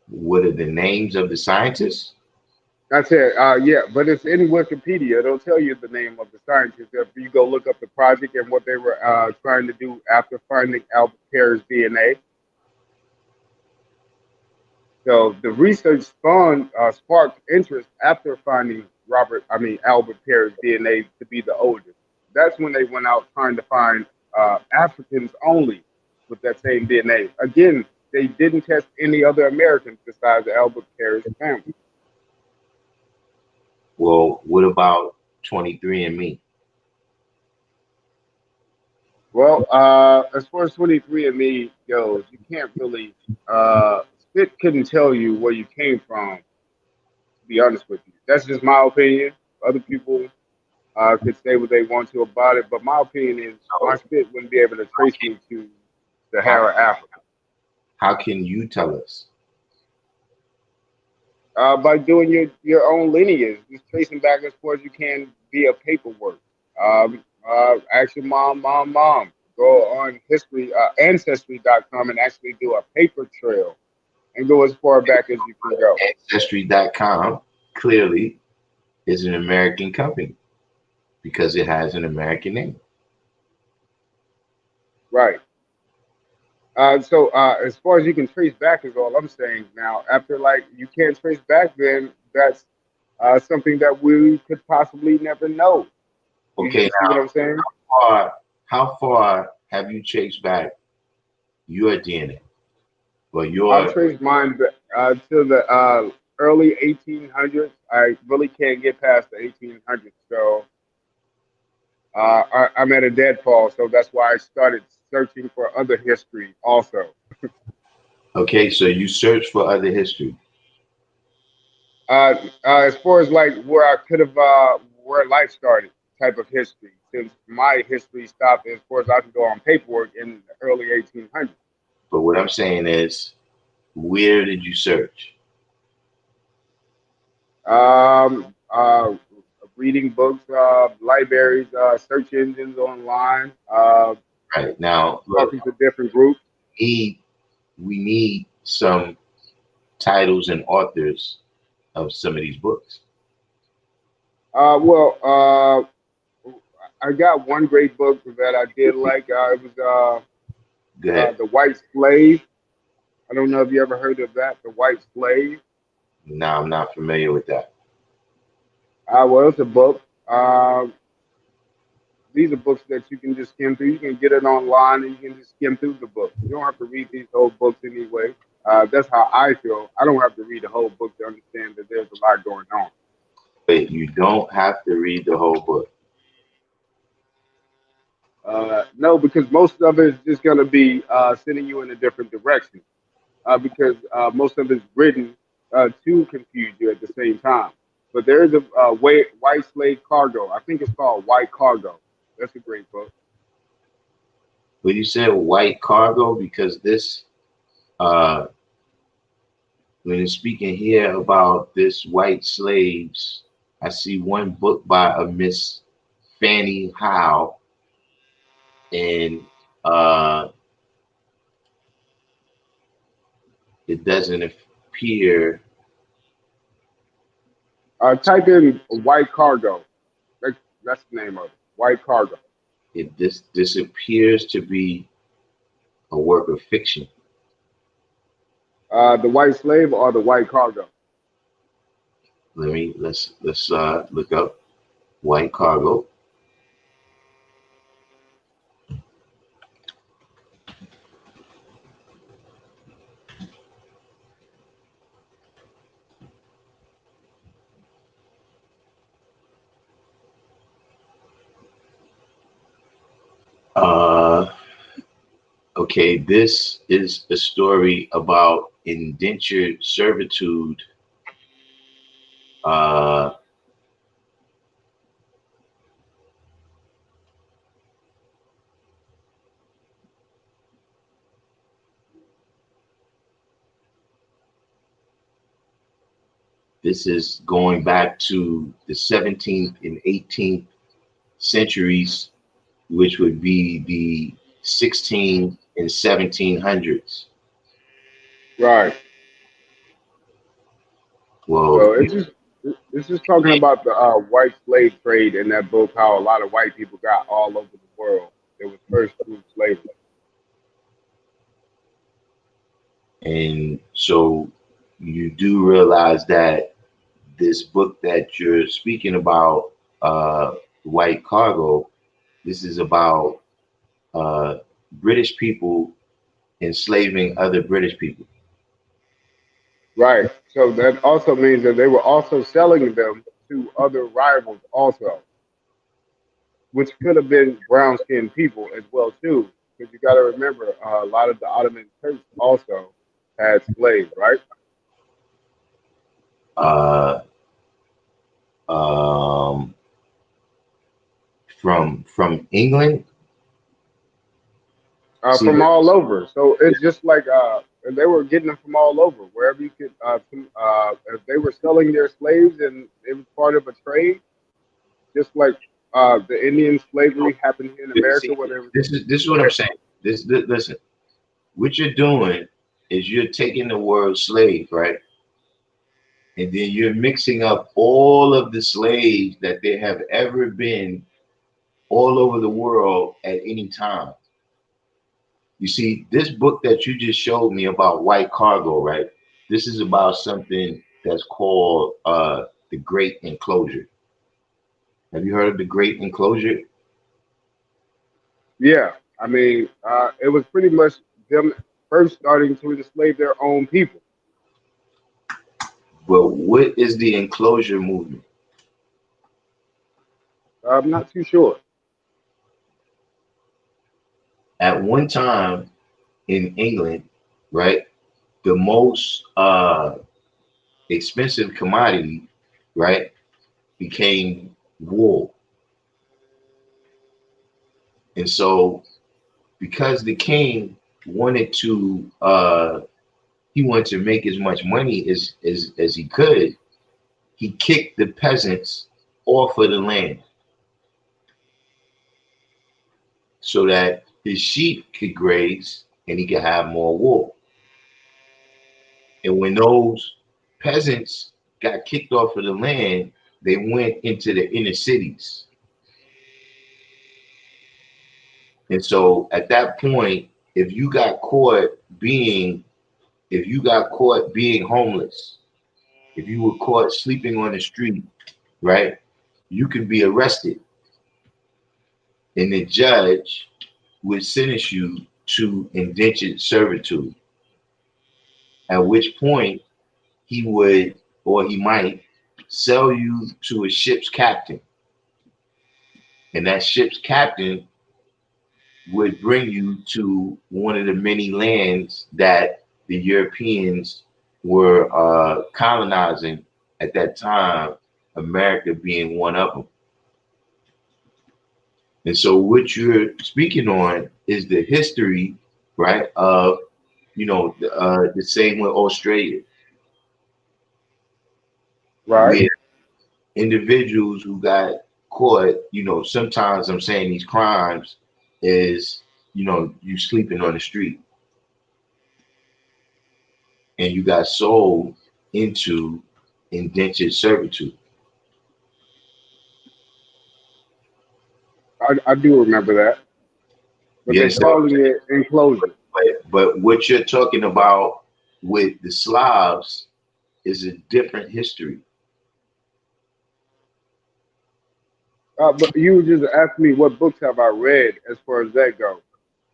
What are the names of the scientists? That's it. Yeah, but it's in Wikipedia. It'll tell you the name of the scientists. If you go look up the project and what they were trying to do after finding Albert Perry's DNA. So the research sparked interest after finding Albert Perry's DNA to be the oldest. That's when they went out trying to find Africans only with that same DNA. Again, they didn't test any other Americans besides Albert Perry's family. Well, what about 23andMe? Well, as far as 23andMe goes, you can't really. Spit couldn't tell you where you came from. To be honest with you, that's just my opinion. Other people could say what they want to about it, but my opinion is my So spit wouldn't be able to trace me to how Sahara, Africa, how can you tell us? by doing your own lineage, just tracing back as far as you can via paperwork. Ask your mom. Go on ancestry.com and actually do a paper trail and go as far back as you can go. Ancestry.com clearly is an American company because it has an American name. Right. So as far as you can trace back is all I'm saying. Now, after like you can't trace back, then that's something that we could possibly never know. You Okay, see what I'm saying? how far have you traced back your DNA? Well, I've your traced mine to the early 1800s. I really can't get past the 1800s. So I'm at a deadfall. So that's why I started searching for other history also. okay, so you search for other history. As far as like where I could have, where life started, type of history, since my history stopped as far as I can go on paperwork in the early 1800s. But what I'm saying is, where did you search? Um, uh, Reading books, libraries, search engines online, Right now, look, talking to different groups. need we need some titles and authors of some of these books. Well, I got one great book that I did like. It was Go ahead. The White Slave. I don't know if you ever heard of that, The White Slave. No, I'm not familiar with that. Well, it's a book. These are books that you can just skim through. You can get it online and you can just skim through the book. You don't have to read these whole books anyway. That's how I feel. I don't have to read the whole book to understand that there's a lot going on. But you don't have to read the whole book. No, because most of it is just going to be sending you in a different direction. Because most of it's written to confuse you at the same time. But there is a White Slave Cargo. I think it's called White Cargo. That's a great book. But you said white cargo because this, uh, when it's speaking here about this white slaves, I see one book by a Miss Fanny Howe, and it doesn't appear. Type in White Cargo. That's the name of it. White Cargo. This appears to be a work of fiction. The White Slave or the White Cargo. Let's look up white cargo. Okay, this is a story about indentured servitude. Uh, this is going back to the 17th and 18th centuries, which would be the 16 and 1700s. Right. Well, So it's just talking about the white slave trade in that book. How a lot of white people got all over the world. It was first through slavery. and so you do realize that this book that you're speaking about, White Cargo, this is about British people enslaving other British people. Right. So that also means that they were also selling them to other rivals also, which could have been brown skinned people as well too. Because you got to remember, a lot of the Ottoman Turks also had slaves, right? Uh, um, from England. See, From all over. So it's just like and they were getting them from all over, wherever you could. If they were selling their slaves and it was part of a trade, just like the Indian slavery happened here in America, see, where they were. this is what I'm saying. Listen, what you're doing is you're taking the word slave, right? And then you're mixing up all of the slaves that there have ever been all over the world at any time. You see, this book that you just showed me about white cargo, right? This is about something that's called the Great Enclosure. Have you heard of the Great Enclosure? Yeah, I mean, it was pretty much them first starting to enslave their own people. Well, what is the enclosure movement? I'm not too sure. At one time in England, right, the most expensive commodity, right, became wool. And so because the king wanted to he wanted to make as much money as he could, he kicked the peasants off of the land so that his sheep could graze and he could have more wool. And when those peasants got kicked off of the land, they went into the inner cities. And so at that point, if you got caught being if you got caught being homeless, if you were caught sleeping on the street, right, you could be arrested and the judge would sentence you to indentured servitude, at which point he would or he might sell you to a ship's captain. And that ship's captain would bring you to one of the many lands that the Europeans were colonizing at that time, America being one of them. And so what you're speaking on is the history, right, of, the same with Australia, Right. where individuals who got caught, sometimes I'm saying these crimes is, you sleeping on the street and you got sold into indentured servitude. I do remember that, but they're Yes, sir. calling it enclosure. But what you're talking about with the Slavs is a different history. But you just asked me what books have I read as far as that goes.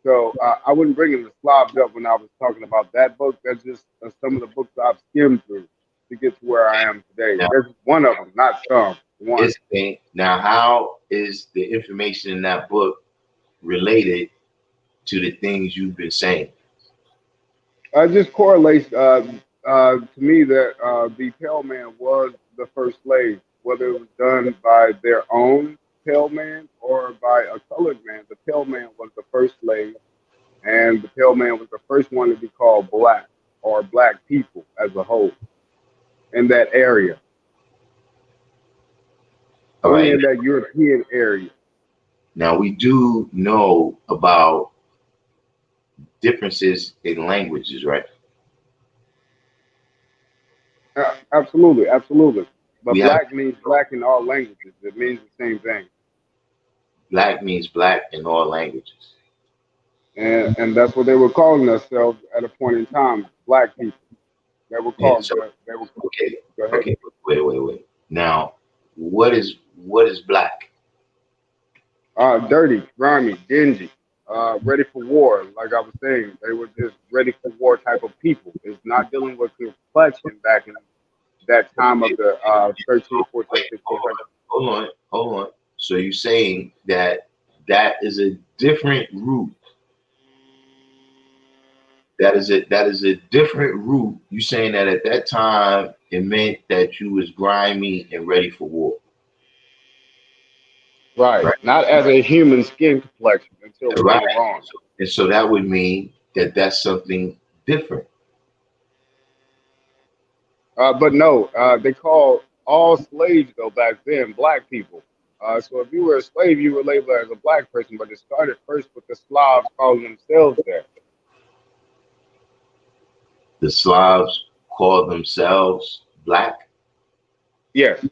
So I wouldn't bring in the Slavs up when I was talking about that book. That's just some of the books I've skimmed through to get to where I am today. Now, There's one of them, not some. One. now how is the information in that book related to the things you've been saying? Just correlates to me that the pale man was the first slave, whether it was done by their own pale man or by a colored man. The pale man was the first slave, and the pale man was the first one to be called black or black people as a whole in that area, All only right. in that European area. Now we do know about differences in languages, right? Absolutely, absolutely. We But have black means black in all languages. It means the same thing. black means black in all languages. And that's what they were calling themselves at a point in time, black people. They were And called so, they were okay, go ahead. okay, wait. Now, what is black? Dirty, grimy, dingy, ready for war. Like I was saying, they were just ready for war type of people. It's not dealing with complexion back in that time of the 13, 14, Wait, 1500s. hold on. So you're saying that that is a different root. That is a different root. You saying that at that time it meant that you was grimy and ready for war, Right. right? Not as a human skin complexion until Right. later on. And so that would mean that that's something different. But no, they called all slaves though back then black people. So if you were a slave, you were labeled as a black person. But it started first with the Slavs calling themselves that. The Slavs call themselves black. Yes.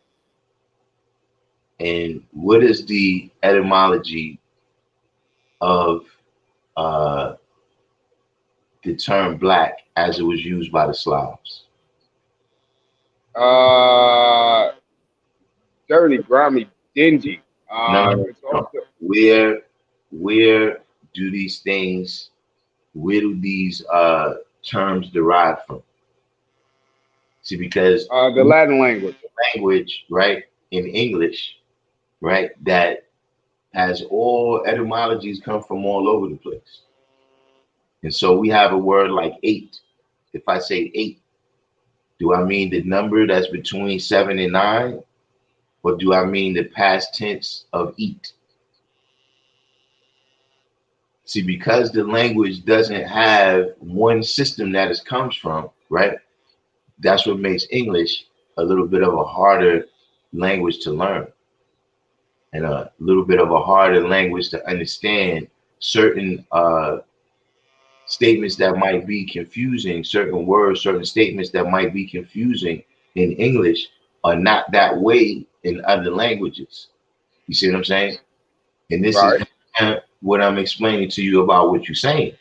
And what is the etymology of uh, the term black as it was used by the Slavs? Uh, Dirty, grimy, dingy. No, no, It's no. also Where do these things? Where do these terms derive from? See, because the Latin language. language, right, in English, right, that has all etymologies come from all over the place. And so we have a word like eight. If I say eight, do I mean the number that's between 7 and 9? Or do I mean the past tense of eat? See, because the language doesn't have one system that it comes from, right? That's what makes English a little bit of a harder language to learn and a little bit of a harder language to understand. Certain statements that might be confusing, certain words, certain statements that might be confusing in English are not that way in other languages. You see what I'm saying? And this is Right. what I'm explaining to you about what you're saying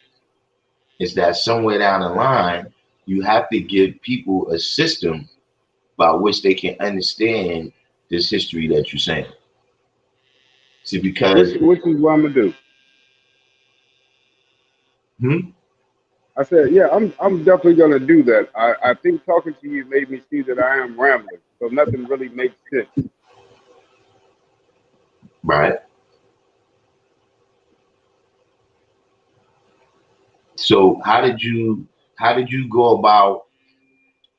is that somewhere down the line, you have to give people a system by which they can understand this history that you're saying. See, because Which is what I'm gonna do. hmm, I said, yeah, I'm definitely gonna do that. I think talking to you made me see that I am rambling, so nothing really makes sense. right? So how did you go about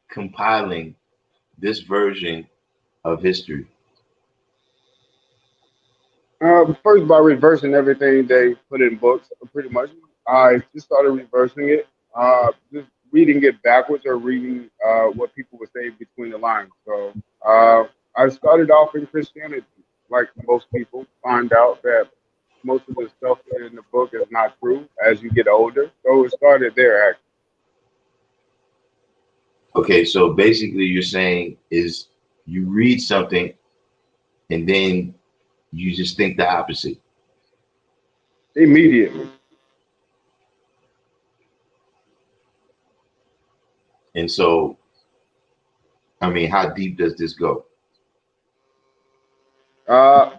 compiling this version of history? First, by reversing everything they put in books, pretty much. I just started reversing it, just reading it backwards or reading what people would say between the lines. So I started off in Christianity, like most people find out that most of the stuff in the book is not true as you get older. So it started there, actually. Okay, so basically you're saying is you read something and then you just think the opposite. Immediately. And so, I mean, how deep does this go?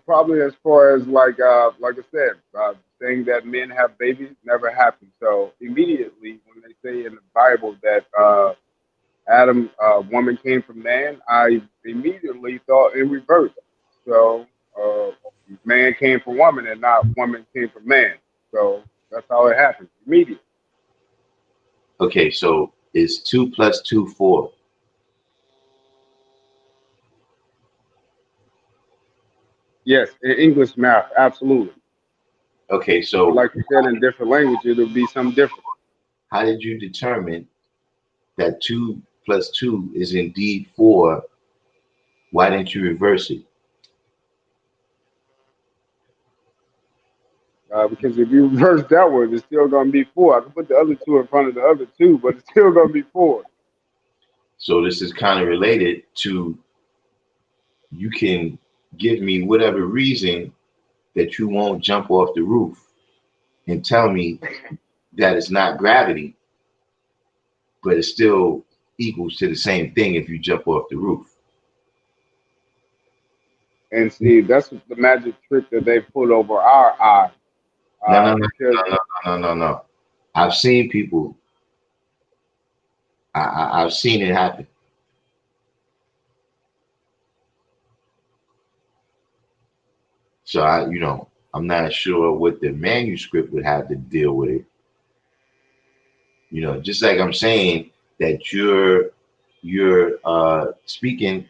Probably as far as like I said, saying that men have babies never happened. So immediately when they say in the Bible that Adam, woman came from man, I immediately thought in reverse. So man came from woman and not woman came from man. So That's how it happens. Immediate. Okay, so is 2 plus 2 4? Yes, in English math, absolutely. Okay, But so like you said, in different language, it'll be something different. how did you determine that 2 plus 2 is indeed 4? Why didn't you reverse it? Because if you reverse that one, it's still gonna be four. I can put the other two in front of the other two, but it's still gonna be four. So this is kind of related to, you can give me whatever reason that you won't jump off the roof and tell me that it's not gravity, but it still equals to the same thing if you jump off the roof. And see, that's the magic trick that they put over our eye. No, no, no, Because no, no, no, no, no. I've seen people. I've seen it happen. So I'm not sure what the manuscript would have to deal with it. Just like I'm saying that you're speaking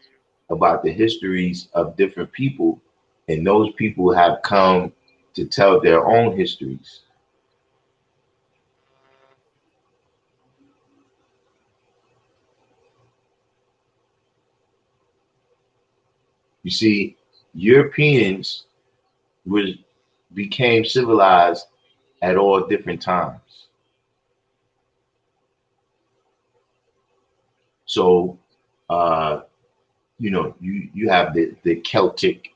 about the histories of different people, and those people have come to tell their own histories. You see, Europeans was became civilized at all different times. So, you have the Celtic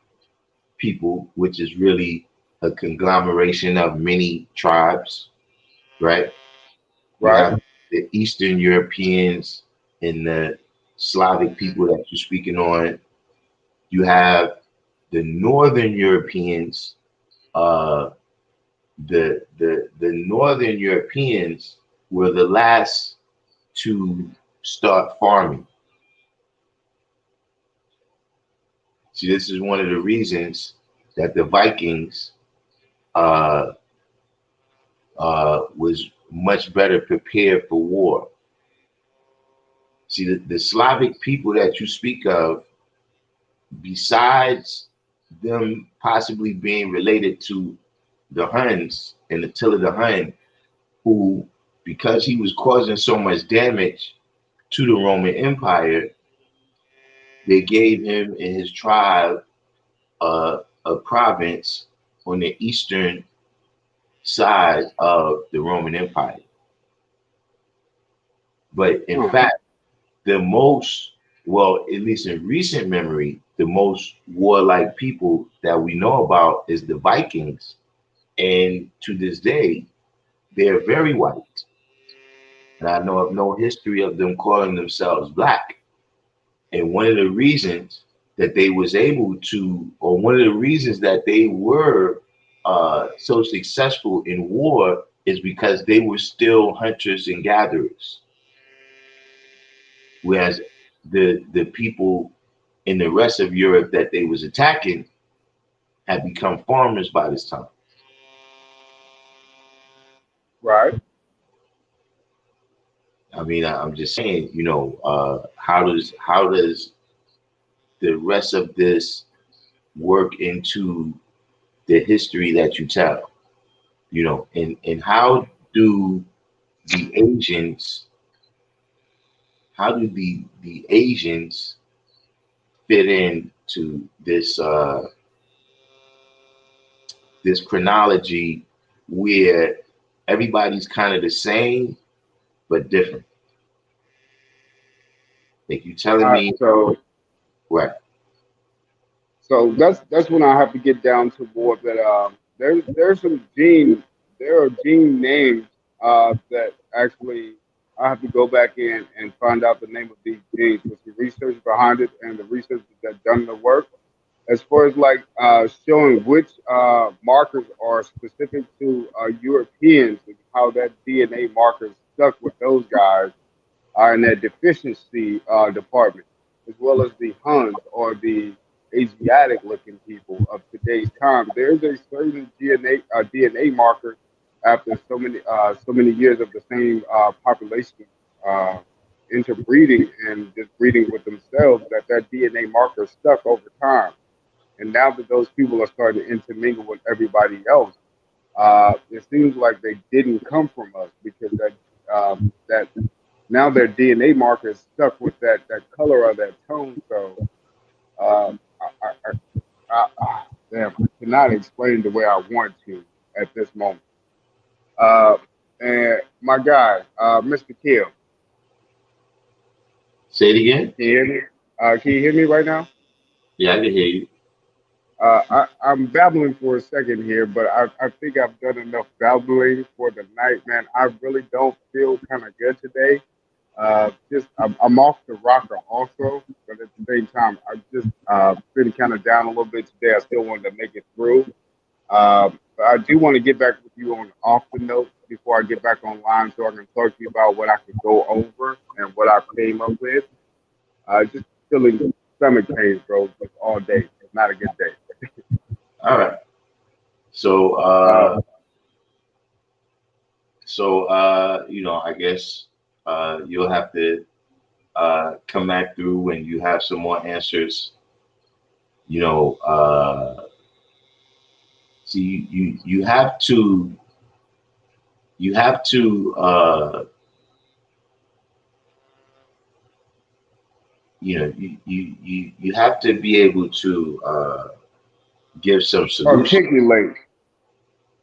people, which is really a conglomeration of many tribes, right? You right, have the Eastern Europeans and the Slavic people that you're speaking on. You have the Northern Europeans. Uh, the Northern Europeans were the last to start farming. See, this is one of the reasons that the Vikings uh, was much better prepared for war. See, the Slavic people that you speak of, besides them possibly being related to the Huns and Attila the Hun, who, because he was causing so much damage to the Roman Empire, they gave him and his tribe a province on the eastern side of the Roman Empire. But in huh, fact, the most, well, at least in recent memory, the most warlike people that we know about is the Vikings. And to this day, they're very white. And I know of no history of them calling themselves black. And one of the reasons that they was able to, or one of the reasons that they were so successful in war is because they were still hunters and gatherers. Whereas the people in the rest of Europe that they was attacking had become farmers by this time. right. I mean, I'm just saying, how does the rest of this work into the history that you tell? And do the Asians, how do the Asians fit into this chronology where everybody's kind of the same but different? Like you telling me, So right? So that's when I have to get down to more that there's some gene there are gene names that actually I have to go back in and find out the name of these genes with the research behind it and the research that done the work as far as like showing which markers are specific to Europeans and how that DNA marker stuck with those guys are in that deficiency department, as well as the Huns or the Asiatic looking people of today's time. There's a certain DNA marker after so many years of the same population uh, interbreeding and just breeding with themselves, that that DNA marker stuck over time. And now that those people are starting to intermingle with everybody else, it seems like they didn't come from us, because that now their DNA marker is stuck with that color or that tone. So uh, damn, I cannot explain the way I want to at this moment. Uh, and my guy, Mr. Kill, Say it again. can you hear me? Can you hear me right now? Yeah, I can hear you. I'm babbling for a second here, but I think I've done enough babbling for the night, man. I really don't feel kind of good today. I'm off the rocker also, but at the same time, I've just been kind of down a little bit today. I still wanted to make it through. But I do want to get back with you on off the note before I get back online, so I can talk to you about what I could go over and what I came up with. Just feeling stomach pains, bro, just all day. It's not a good day. All right. So, Uh, I guess you'll have to come back through when you have some more answers. You know, see, you have to, you have to be able to give some solution. articulate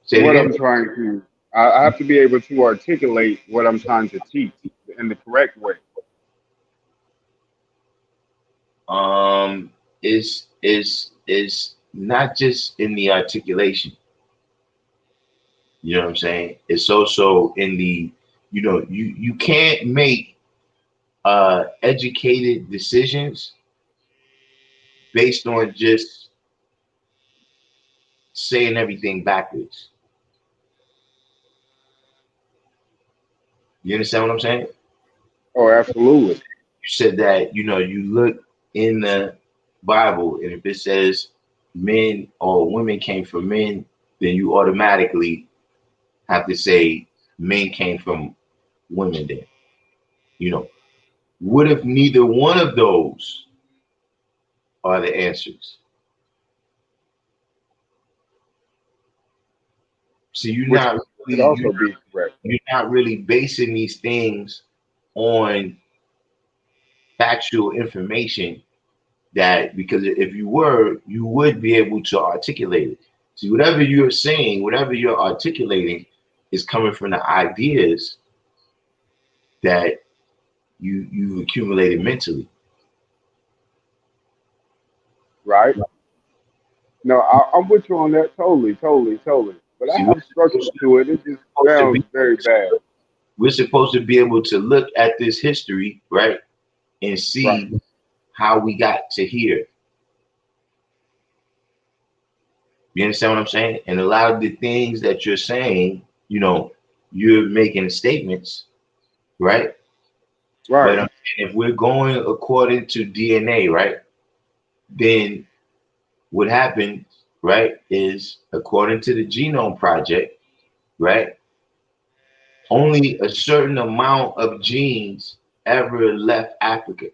Say it what again. I'm trying to. I have to be able to articulate what I'm trying to teach in the correct way. Um, is not just in the articulation. You know what I'm saying? It's also in the, you can't make educated decisions based on just saying everything backwards. You understand what I'm saying? Oh, absolutely. You said that, you look in the Bible, and if it says men or women came from men, then you automatically have to say men came from women then. You know, what if neither one of those are the answers? So Which could also be correct. you're not really basing these things on factual information, that because if you were, you would be able to articulate it. See, whatever you're saying, whatever you're articulating is coming from the ideas that you've accumulated mentally. Right? No, I'm with you on that. Totally, totally, totally. But I See, have structure to it. It just supposed to sounds be very bad. we're supposed to be able to look at this history, right, and Right. see how we got to here. You understand what I'm saying? And a lot of the things that you're saying, you're making statements, right? But Right. I'm saying, if we're going according to DNA, right, then what happens, right, is according to the Genome Project, right, only a certain amount of genes ever left Africa.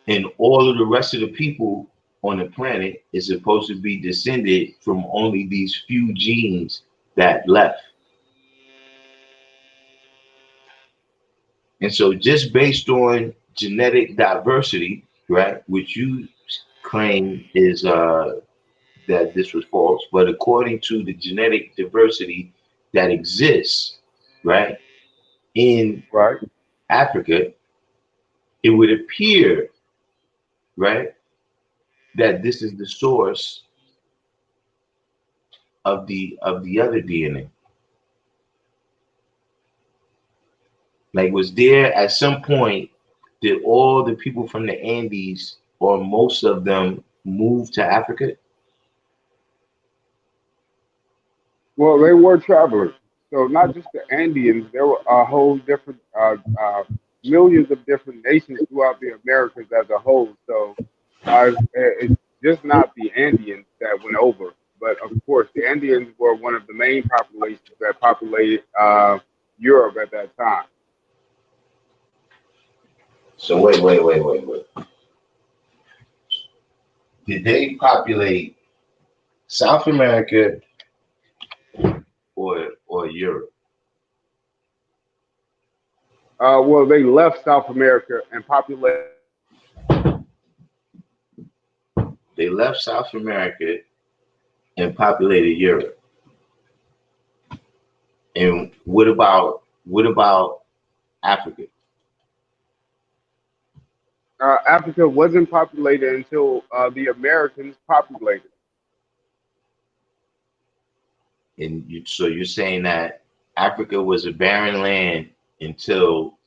And all of the rest of the people on the planet is supposed to be descended from only these few genes that left. And so just based on genetic diversity, right, which you claim is that this was false, but according to the genetic diversity that exists, right, in Right. Africa, it would appear, right, that this is the source of the other DNA. Like, was there at some point, did all the people from the Andes or most of them move to Africa? Well, they were travelers. So not just the Andeans, there were a whole different millions of different nations throughout the Americas as a whole. So it's just not the Andeans that went over. But of course, the Indians were one of the main populations that populated Europe at that time. So wait. Did they populate South America or Europe? Well, they left South America and populated. They left South America and populated Europe. And what about Africa? Africa wasn't populated until the Americans populated. And so you're saying that Africa was a barren land until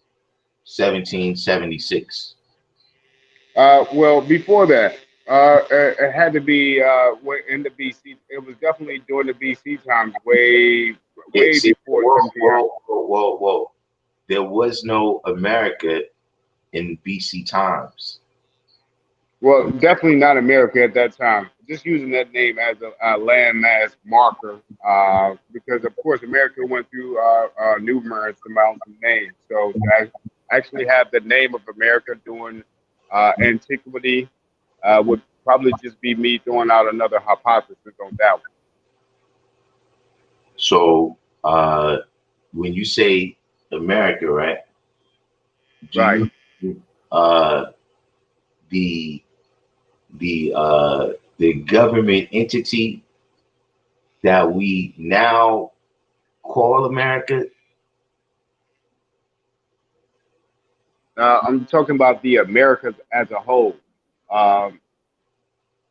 1776. Well, before that, it had to be in the BC. It was definitely during the BC times, way See, before 1700. whoa. There was no America in BC times. Well, definitely not America at that time. Just using that name as a landmass marker, because of course America went through numerous amounts of names. So to actually have the name of America during antiquity would probably just be me throwing out another hypothesis on that one. So when you say America, right? Right. Do you the the government entity that we now call America? I'm talking about the Americas as a whole, um,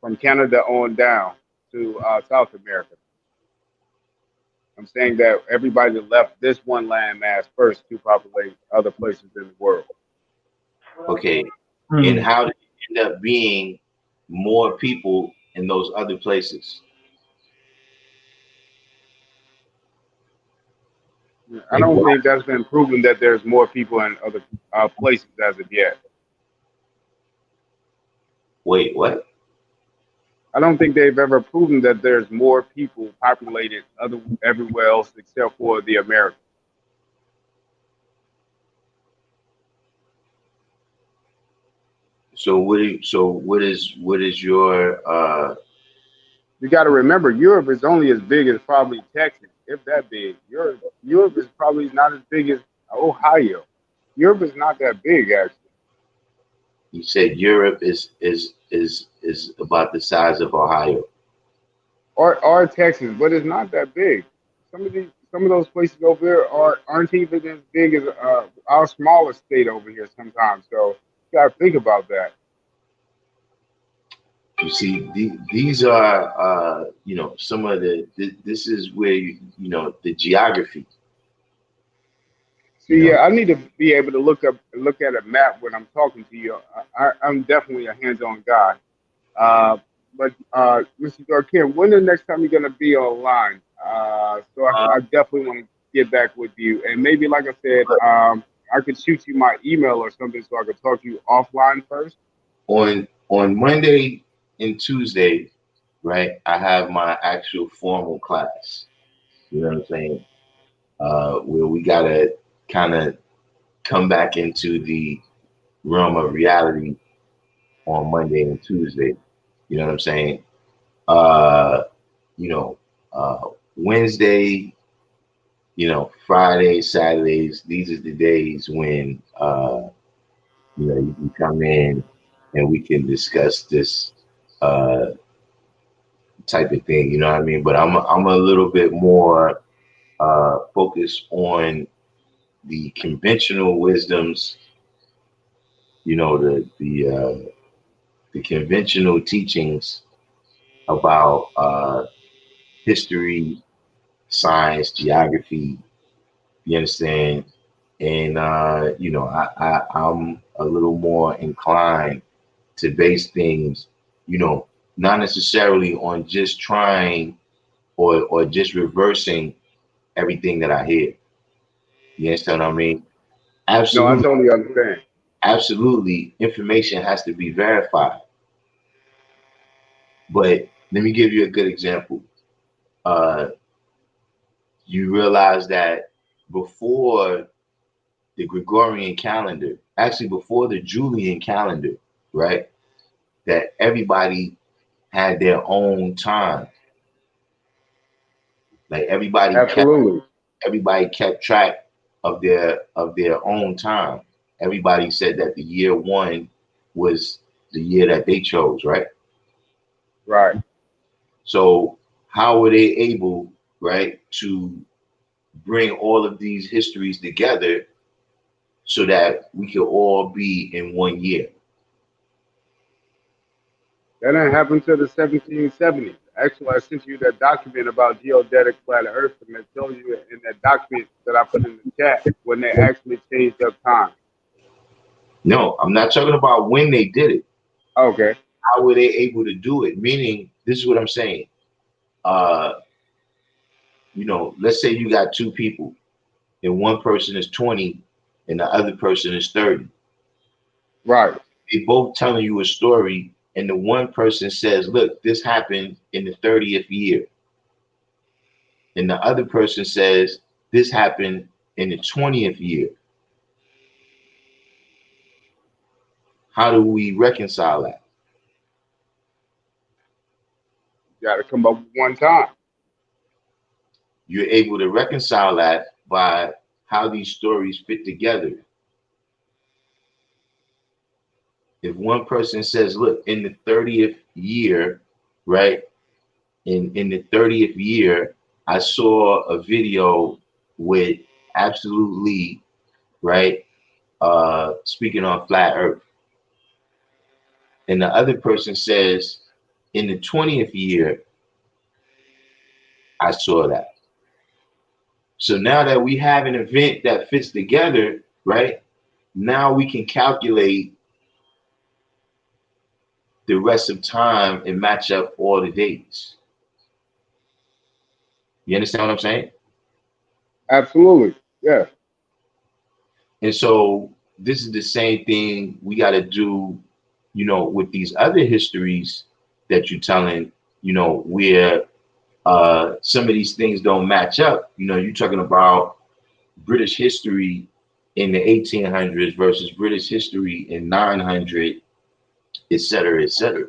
from Canada on down to South America. I'm saying that everybody left this one landmass first to populate other places in the world. Okay. And Hmm. how did it end up being more people in those other places? I Like don't why? think that's been proven that there's more people in other places as of yet. Wait, what? I don't think they've ever proven that there's more people populated other everywhere else except for the Americas. So what is your You got to remember, Europe is only as big as probably Texas, if that big. Europe is probably not as big as Ohio. Europe is not that big actually, you said Europe is about the size of Ohio. or Texas, but it's not that big. Some of those places over there aren't even as big as our smallest state over here sometimes. So you got to think about that. You see, these are some of this is where the geography, you See, know. yeah, I need to be able to look at a map when I'm talking to you. I'm definitely a hands-on guy. But Mr. Darkim, when the next time you're gonna be online? So I definitely want to get back with you, and maybe like I said, I could shoot you my email or something so I could talk to you offline first. On Monday and Tuesday, right? I have my actual formal class. You know what I'm saying? Where we gotta kind of come back into the realm of reality on Monday and Tuesday. You know what I'm saying? Uh, you know, Wednesday, Fridays, Saturdays. These are the days when you can come in and we can discuss this uh type of thing. You know what I mean? But I'm a little bit more focused on the conventional wisdoms. You know, the conventional teachings about history, science, geography. You understand? And I'm a little more inclined to base things, not necessarily on just trying or just reversing everything that I hear. You understand what I mean? No, I Absolutely, totally understand. absolutely. Information has to be verified, but Let me give you a good example. Uh, you realize that before the Gregorian calendar, actually before the Julian calendar, right? That everybody had their own time. Like Absolutely. everybody kept track of their own time. Everybody said that the year one was the year that they chose, right? Right. So how were they able, right, to bring all of these histories together so that we could all be in one year? That didn't happen till the 1770s. Actually, I sent you that document about geodetic flat Earth, and it tells you in that document that I put in the chat when they actually changed up time. No, I'm not talking about when they did it. Okay. How were they able to do it? Meaning, this is what I'm saying. Uh, let's say you got two people, and one person is 20 and the other person is 30. Right. They both telling you a story, and the one person says, look, this happened in the 30th year. And the other person says, this happened in the 20th year. How do we reconcile that? You got to come up with one time. You're able to reconcile that by how these stories fit together. If one person says, look, in the 30th year, right? In the 30th year, I saw a video with absolutely, right, speaking on flat earth. And the other person says, in the 20th year, I saw that. So now that we have an event that fits together, right, now we can calculate the rest of time and match up all the dates. You understand what I'm saying? Absolutely. Yeah. And so this is the same thing we got to do, with these other histories that you're telling, where some of these things don't match up. You're talking about British history in the 1800s versus British history in 900, et cetera, et cetera.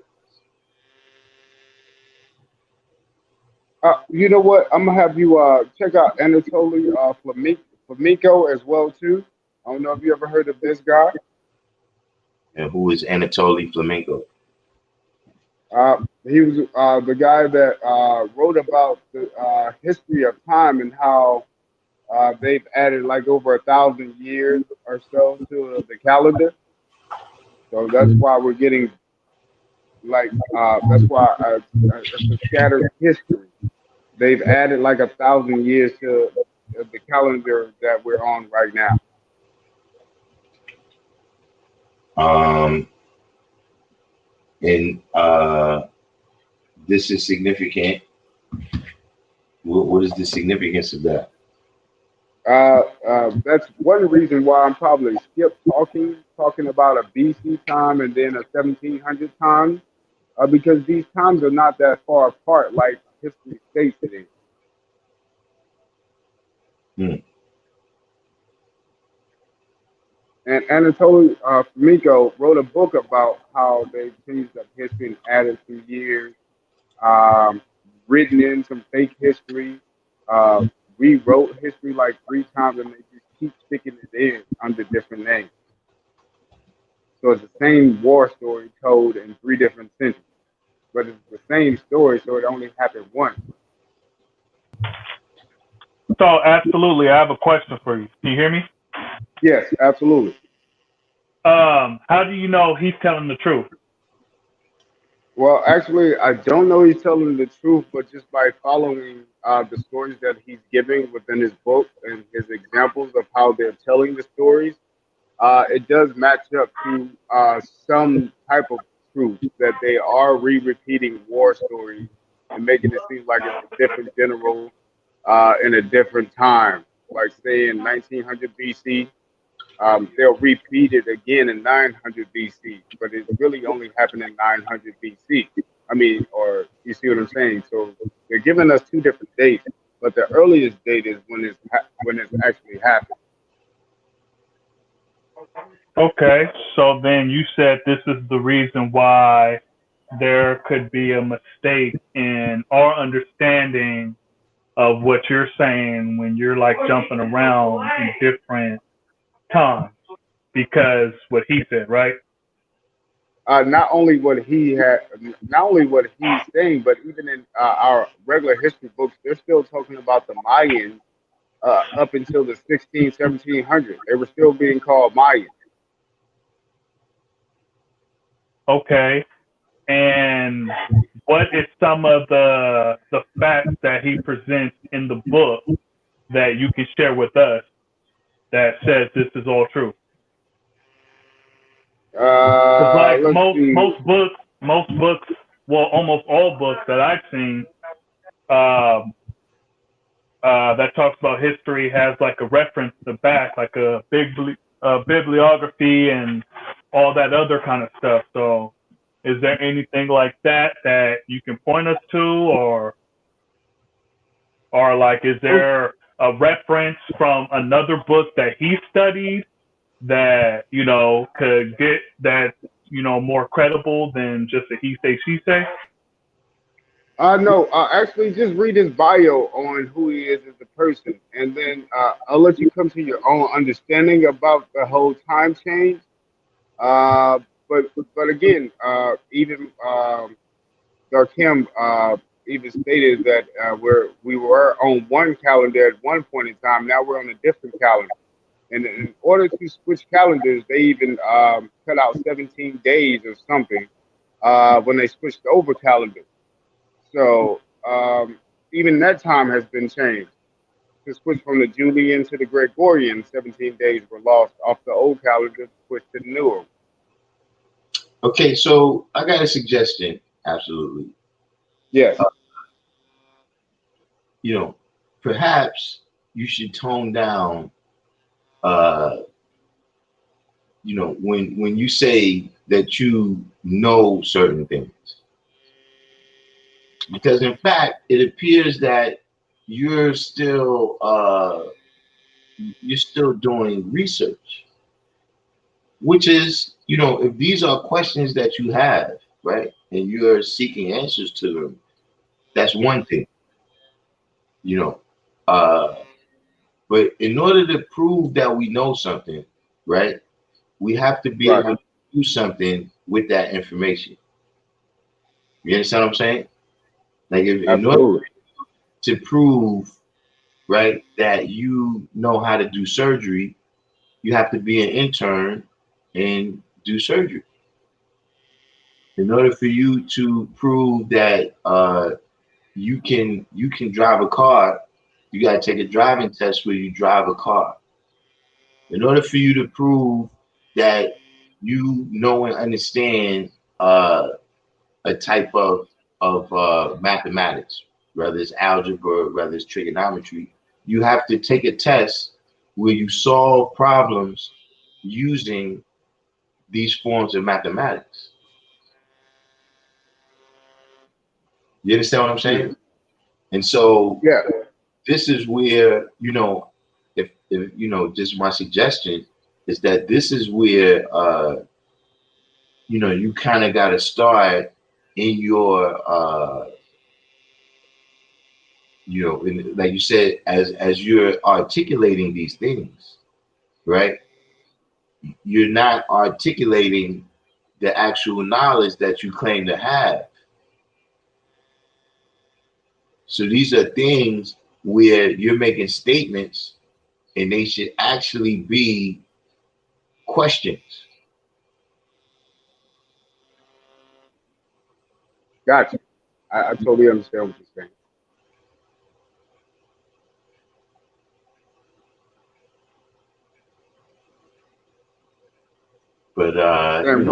You know what? I'm gonna have you check out Anatoly Flamenco as well too. I don't know if you ever heard of this guy. And who is Anatoly Flamenco? He was the guy that wrote about the history of time and how they've added like over 1,000 years or so to the calendar. So that's why we're getting like that's why it's a scattered history. They've added like 1,000 years to the calendar that we're on right now. Um, and this is significant. What is the significance of that? That's one reason why I'm probably skip talking about a BC time and then a 1700 time, because these times are not that far apart like history states it is. Hmm. And Anatoly Flamenco wrote a book about how they changed up history and added some years, um, written in some fake history, uh, rewrote history like 3 times, and they just keep sticking it in under different names. So it's the same war story told in 3 different centuries, but it's the same story, so it only happened once. So, absolutely, I have a question for you. Can you hear me? Yes, absolutely. How do you know he's telling the truth? Well, actually, I don't know he's telling the truth, but just by following the stories that he's giving within his book and his examples of how they're telling the stories, it does match up to some type of truth that they are re-repeating war stories and making it seem like it's a different general in a different time. Like say in 1900 BC, they'll repeat it again in 900 BC, but it really only happened in 900 BC. I mean, or You see what I'm saying? So they're giving us two different dates, but the earliest date is when it's actually happened. Okay, so then you said this is the reason why there could be a mistake in our understanding of what you're saying when you're like jumping around in different times because what he said, right? Not only what he had, not only what he's saying, but even in our regular history books, they're still talking about the Mayans up until the 1700s. They were still being called Mayans. Okay, and what is some of the facts that he presents in the book that you can share with us that says this is all true? Because like Let's see. most books, well, almost all books that I've seen, um, that talks about history has like a reference to the back, like a big bibliography and all that other kind of stuff. So, is there anything like that that you can point us to, or like, is there a reference from another book that he studied that could get that more credible than just a he say she say? No, actually, just read his bio on who he is as a person, and then I'll let you come to your own understanding about the whole time change. Uh, but again, even Darkim even stated that we were on one calendar at one point in time. Now we're on a different calendar, and in order to switch calendars, they even cut out 17 days or something when they switched over calendars. So even that time has been changed. To switch from the Julian to the Gregorian, 17 days were lost off the old calendar to switch to the newer. Okay, so I got a suggestion. Absolutely. Yes. Uh, you know, perhaps you should tone down. Uh, when you say that you know certain things, because in fact, it appears that you're still you're still doing research, which is, if these are questions that you have, right, and you're seeking answers to them, that's one thing, you know. Uh, but in order to prove that we know something, right, we have to be Right. able to do something with that information. You understand what I'm saying? Like, if in order Absolutely. to prove, right, that you know how to do surgery, you have to be an intern and do surgery. In order for you to prove that you can drive a car, you got to take a driving test where you drive a car. In order for you to prove that you know and understand a type of mathematics, whether it's algebra, whether it's trigonometry, you have to take a test where you solve problems using these forms of mathematics. You understand what I'm saying? Mhm. And so Yeah. this is where, if just my suggestion is that this is where you kind of got to start in your like you said, as you're articulating these things, right? You're not articulating the actual knowledge that you claim to have. So these are things where you're making statements and they should actually be questions. Gotcha. I totally understand what you're saying. But And,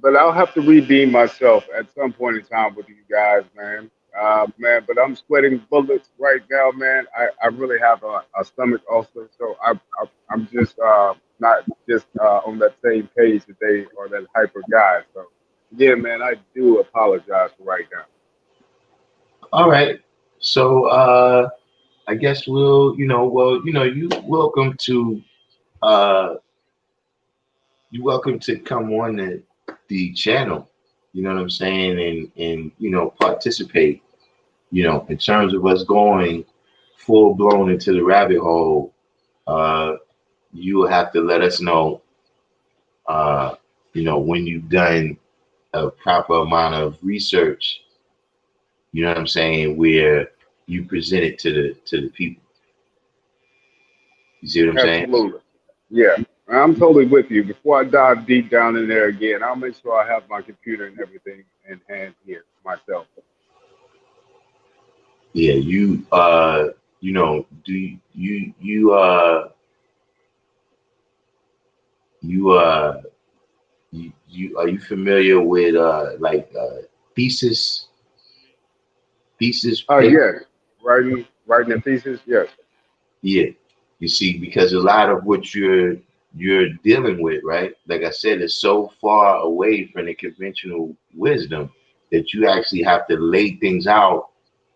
but I'll have to redeem myself at some point in time with you guys, man. Man, but I'm sweating bullets right now, man. I really have a stomach ulcer, so I'm just not just on that same page today or that hyper guy. So yeah, man, I do apologize for right now. All right. So I guess we'll, you uh welcome to come on the channel, you know what I'm saying, and participate, in terms of us going full blown into the rabbit hole. Uh you will have to let us know when you've done a proper amount of research, you know what I'm saying, where you present it to the people. You see what I'm saying? Absolutely. Yeah, I'm totally with you. Before I dive deep down in there again, I'll make sure I have my computer and everything in hand here myself. Yeah, do you are you familiar with thesis Oh, paper? yes. Writing a thesis? Yes. Yeah. You see, because a lot of what you're dealing with, right? Like I said, is so far away from the conventional wisdom that you actually have to lay things out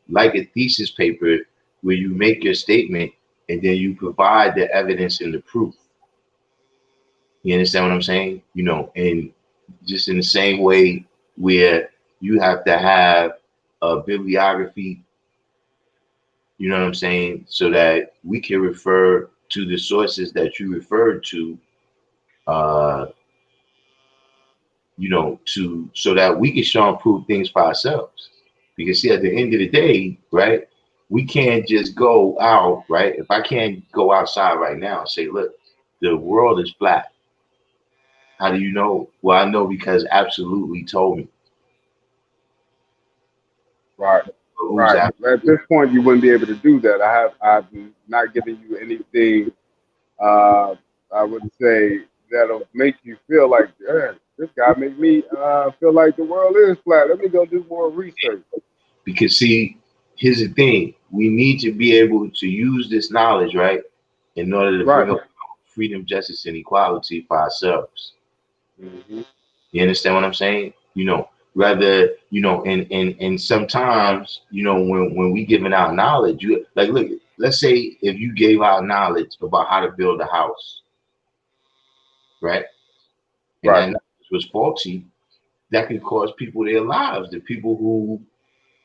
like a thesis paper where you make your statement and then you provide the evidence and the proof. You understand what I'm saying? And just in the same way where you have to have a bibliography, you know what I'm saying, so that we can refer to the sources that you referred to, uh, to so that we can show and prove things for ourselves. Because see, at the end of the day, right, we can't just go out, right? If I can't go outside right now and say, look, the world is flat. How do you know? Well, I know because absolutely told me. Right. Who's Right. At absolutely? this point, you wouldn't be able to do that. I've not given you anything. Uh, I would say that'll make you feel like, yeah, this guy made me feel like the world is flat. Let me go do more research. Because see, here's the thing: we need to be able to use this knowledge, right, in order to Right. bring about freedom, justice, and equality for ourselves. Hmm. You understand what I'm saying? Rather, and sometimes, when we giving out knowledge, you like, look, let's say if you gave out knowledge about how to build a house, right, and Right. that knowledge was faulty, that can cost people their lives, the people who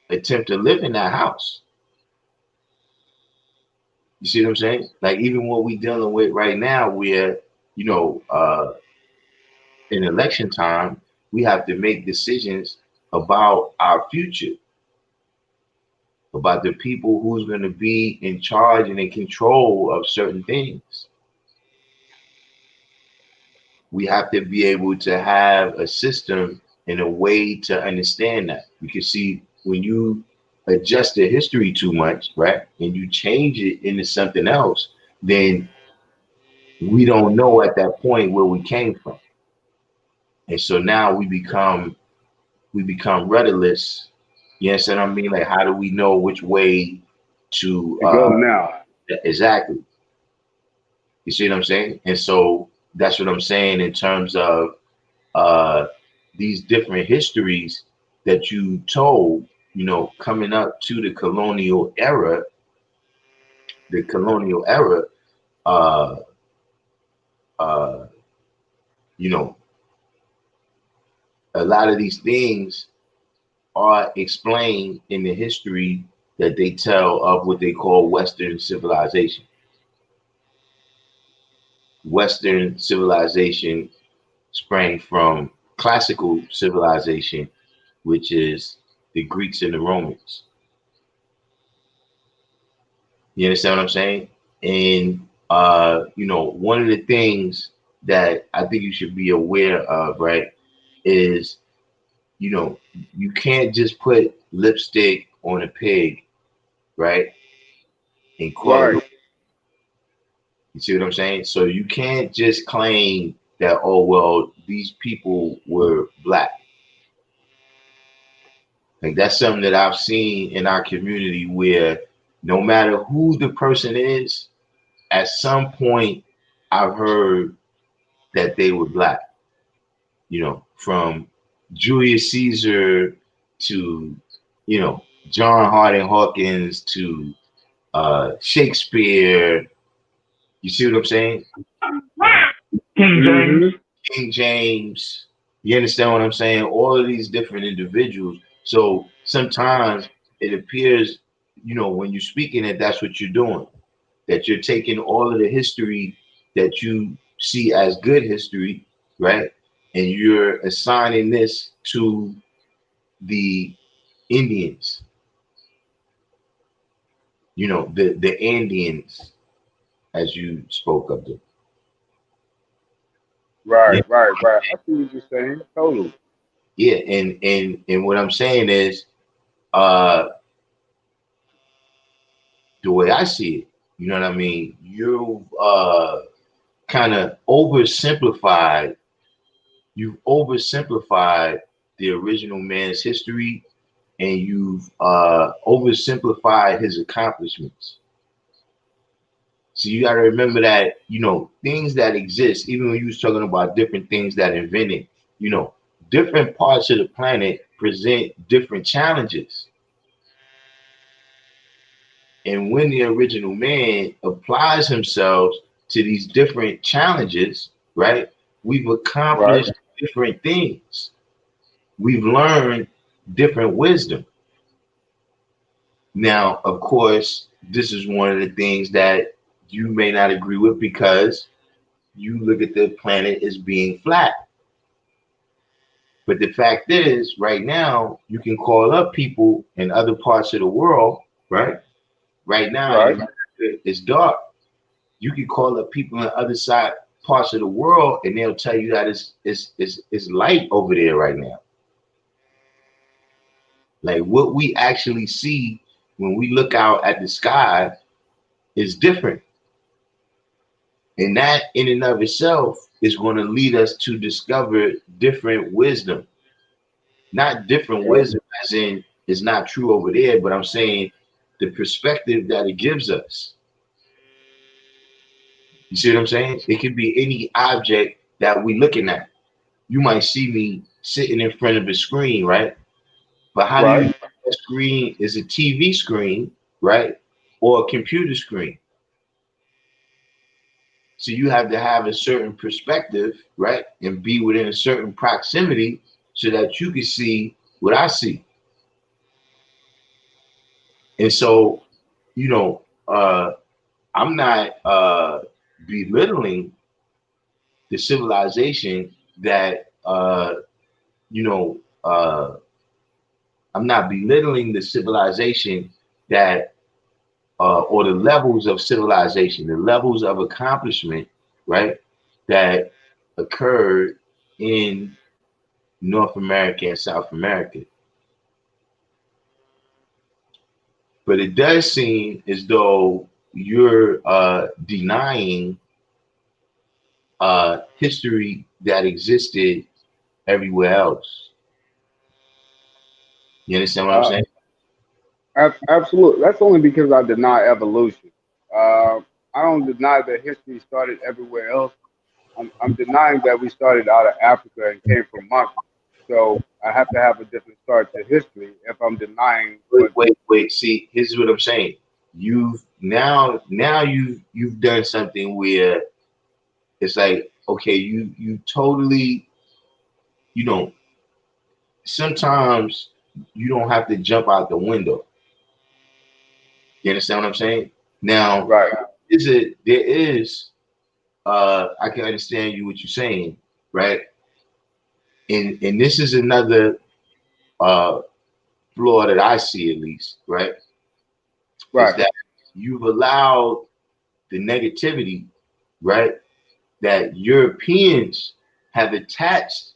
attempt to live in that house. You see what I'm saying? Like even what we dealing with right now, where you know, uh, in election time, we have to make decisions about our future, about the people who's going to be in charge and in control of certain things. We have to be able to have a system and a way to understand that. Because see, when you adjust the history too much, right, and you change it into something else, then we don't know at that point where we came from. And so now we become rudderless. You understand what I mean? Like how do we know which way to To go now. exactly. You see what I'm saying? And so that's what I'm saying in terms of uh these different histories that you told, coming up to the colonial era, uh uh, you know, a lot of these things are explained in the history that they tell of what they call Western civilization. Western civilization sprang from classical civilization, which is the Greeks and the Romans. You understand what I'm saying? And one of the things that I think you should be aware of, right, is you can't just put lipstick on a pig, right, and call it. Right. You see what I'm saying? So you can't just claim that, oh, well, these people were black. Like that's something that I've seen in our community where no matter who the person is, at some point I've heard that they were black, from Julius Caesar to, John Harding Hawkins to Shakespeare. You see what I'm saying? King James. Mm-hmm. King James. You understand what I'm saying? All of these different individuals. So sometimes it appears, when you're speaking it, that's what you're doing. That you're taking all of the history that you see as good history, right? And you're assigning this to the Indians, the Indians, as you spoke of them. Right, Yeah, right, right. I see what you're saying. Totally. yeah, and what I'm saying is, uh, the way I see it, you know what I mean. You've kind of oversimplified. You've oversimplified the original man's history, and you've oversimplified his accomplishments. So you got to remember that, things that exist, even when you was talking about different things that invented, you know, different parts of the planet present different challenges. And when the original man applies himself to these different challenges, right, we've Right, accomplished different things. We've learned different wisdom. Now, of course, this is one of the things that you may not agree with because you look at the planet as being flat. But the fact is, right now, you can call up people in other parts of the world, right? Right now in right. America, it's dark. You can call up people in other side parts of the world, and they'll tell you that it's light over there right now. Like what we actually see when we look out at the sky is different. And that in and of itself is going to lead us to discover different wisdom. Not different Yeah. wisdom as in it's not true over there, but I'm saying the perspective that it gives us. You see what I'm saying? It could be any object that we're looking at. You might see me sitting in front of a screen, right? But how do you Right, know that screen is a TV screen, right? Or a computer screen? So you have to have a certain perspective, right? And be within a certain proximity so that you can see what I see. And so, you know, I'm not belittling the civilization that you know I'm not belittling the civilization that or the levels of civilization, the levels of accomplishment, right, that occurred in North America and South America. But it does seem as though you're denying history that existed everywhere else. You understand what I'm uh, saying? absolutely. That's only because I deny evolution. Uh, I don't deny that history started everywhere else. I'm denying that we started out of Africa and came from monkeys. So I have to have a different start to history if I'm denying Wait, what. wait, wait. See, here's what I'm saying. You've done something where it's like, okay, you totally, you know, sometimes you don't have to jump out the window. You understand what I'm saying? Now, Right, there is I can understand you what you're saying, right? And this is another uh flaw that I see at least, right? Is right, that you've allowed the negativity, right, that Europeans have attached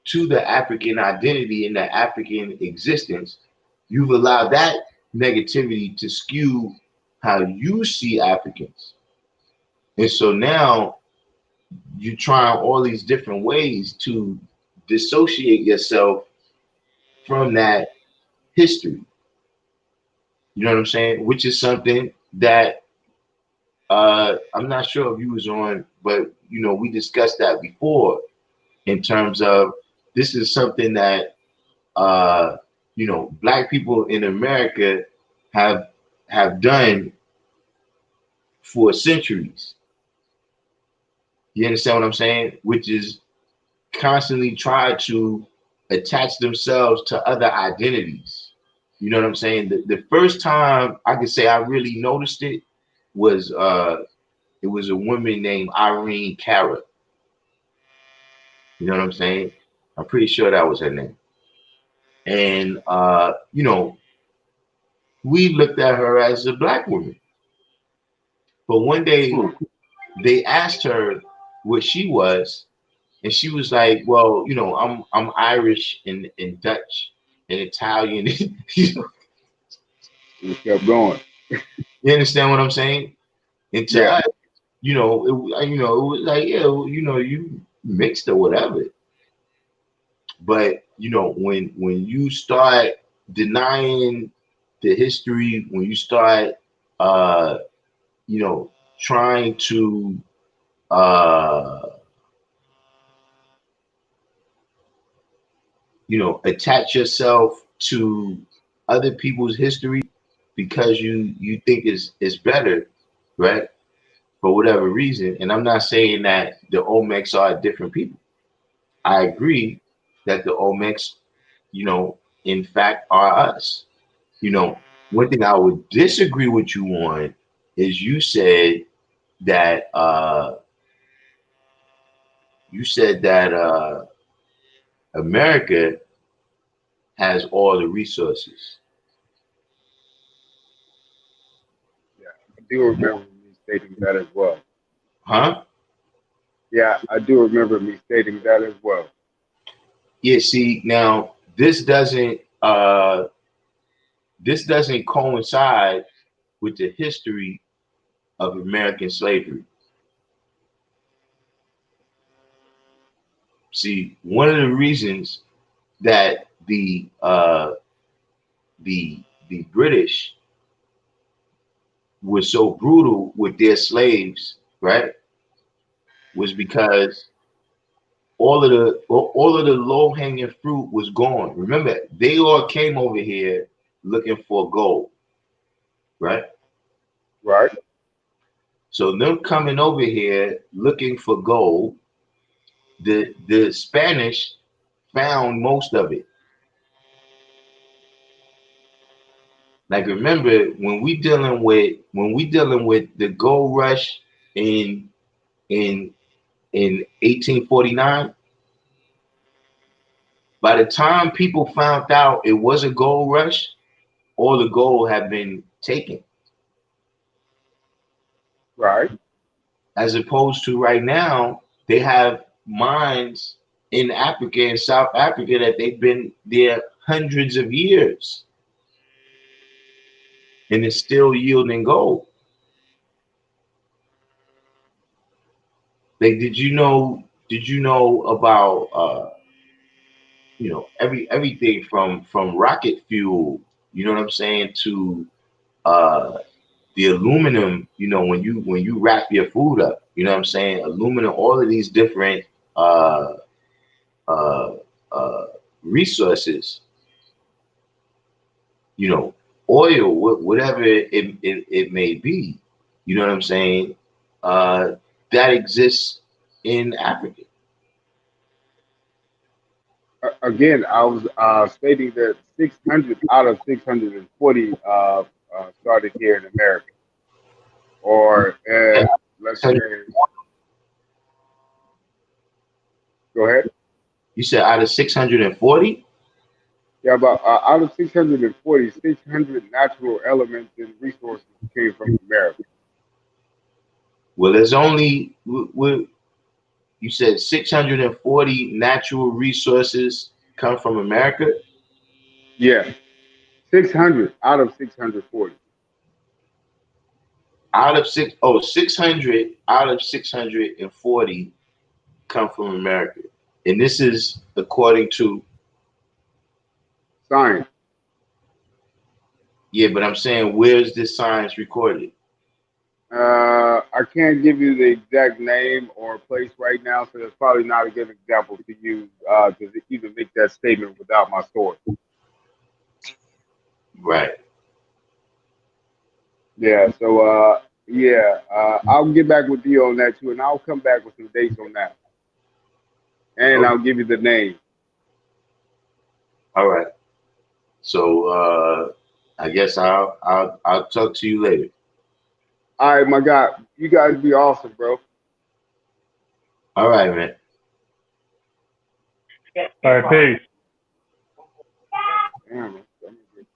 to the African identity and the African existence. You've allowed that negativity to skew how you see Africans. And so now you're trying all these different ways to dissociate yourself from that history. You know what I'm saying? Which is something that I'm not sure if you was on, but we discussed that before in terms of this is something that black people in America have done for centuries. You understand what I'm saying? Which is constantly try to attach themselves to other identities. You know what I'm saying? The first time I could say I really noticed it was it was a woman named Irene Cara. You know what I'm saying? I'm pretty sure that was her name. And we looked at her as a black woman. But one day they asked her what she was, and she was like, "Well, I'm Irish and Dutch and Italian." We kept going. You understand what I'm saying? And to Yeah. us, it was like, yeah, you mixed or whatever. But when you start denying the history, when you start, uh, trying to, uh, attach yourself to other people's history because you think it's better, right? For whatever reason. And I'm not saying that the Olmecs are different people. I agree that the Olmecs, in fact, are us. One thing I would disagree with you on is that you said that America has all the resources. Yeah. I do remember me stating that as well. Huh? Yeah, I do remember me stating that as well. Yeah, see, now this doesn't coincide with the history of American slavery. See, one of the reasons that the British were so brutal with their slaves, right, was because all of the low hanging fruit was gone. Remember, they all came over here looking for gold, right? Right. So them coming over here looking for gold, the Spanish found most of it. Like remember when we dealing with the gold rush in in in 1849, by the time people found out it was a gold rush, all the gold had been taken. Right. As opposed to right now, they have mines in Africa and South Africa that they've been there hundreds of years and it's still yielding gold. Like, Did you know about everything from rocket fuel? You know what I'm saying to uh, the aluminum. When you wrap your food up. You know what I'm saying? Aluminum. All of these different uh, uh, uh, resources, oil, whatever it may be, you know what I'm saying, that exists in Africa. Again, I was stating that 600 out of 640 started here in America, or let's say, go ahead. You said out of 640? Yeah, about out of 640, 600 natural elements and resources came from America. Well, there's only, you said 640 natural resources come from America? Yeah, 600 out of 640. Out of 600 out of 640 come from America. And this is according to, Science. yeah, but I'm saying, where's this science recorded? I can't give you the exact name or place right now, so it's probably not a good example to use to even make that statement without my source. Right. Yeah. So I'll get back with you on that too, and I'll come back with some dates on that, and Okay. I'll give you the name. All right. So I guess I'll talk to you later. All right, my God, you guys be awesome, bro. All right, man. All right, peace. Damn, man.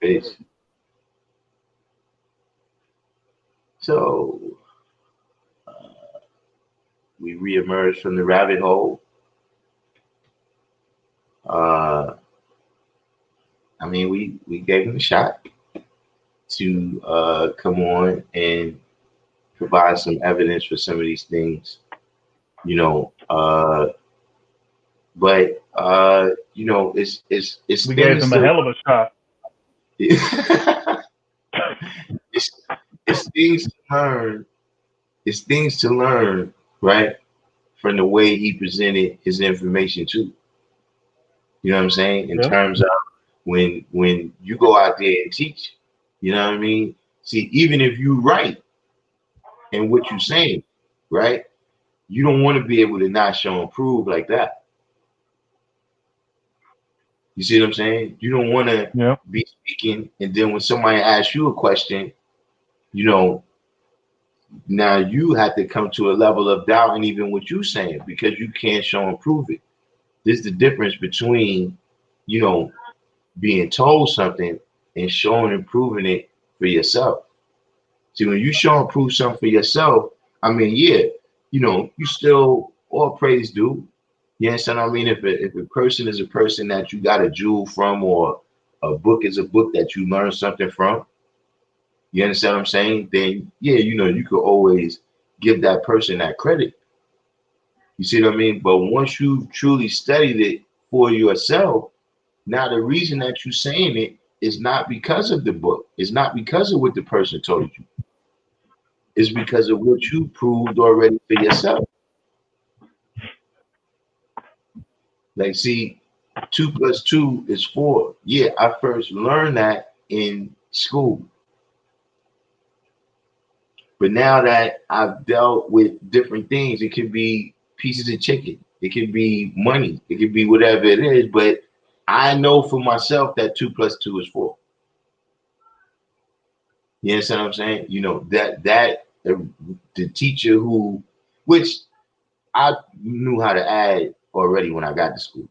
Peace. So we reemerged from the rabbit hole. Uh, I mean, we gave him a shot to come on and provide some evidence for some of these things, you know. But you know, it's We gave things him a to hell of a shot. it's it's things to learn. It's things to learn, right? From the way he presented his information too. You know what I'm saying? In Yep. terms of when you go out there and teach, you know what I mean? See, even if you right in what you're saying, right? You don't want to be able to not show and prove like that. You see what I'm saying? You don't want to Yep. be speaking, and then when somebody asks you a question, you know, now you have to come to a level of doubt and even what you're saying because you can't show and prove it. This is the difference between, you know, being told something and showing and proving it for yourself. See, when you show and prove something for yourself, I mean, yeah, you know, you still all praise due. You understand what I mean? If a person is a person that you got a jewel from, or a book is a book that you learn something from, you understand what I'm saying? Then yeah, you know, you could always give that person that credit. You see what I mean? But once you truly studied it for yourself, now the reason that you're saying it is not because of the book. It's not because of what the person told you. It's because of what you proved already for yourself. Like, see, 2 plus 2 is 4. Yeah, I first learned that in school. But now that I've dealt with different things, it could be pieces of chicken, it could be money, it could be whatever it is. But I know for myself that 2 plus 2 is 4. You understand what I'm saying? You know, the teacher who, which I knew how to add already when I got to school.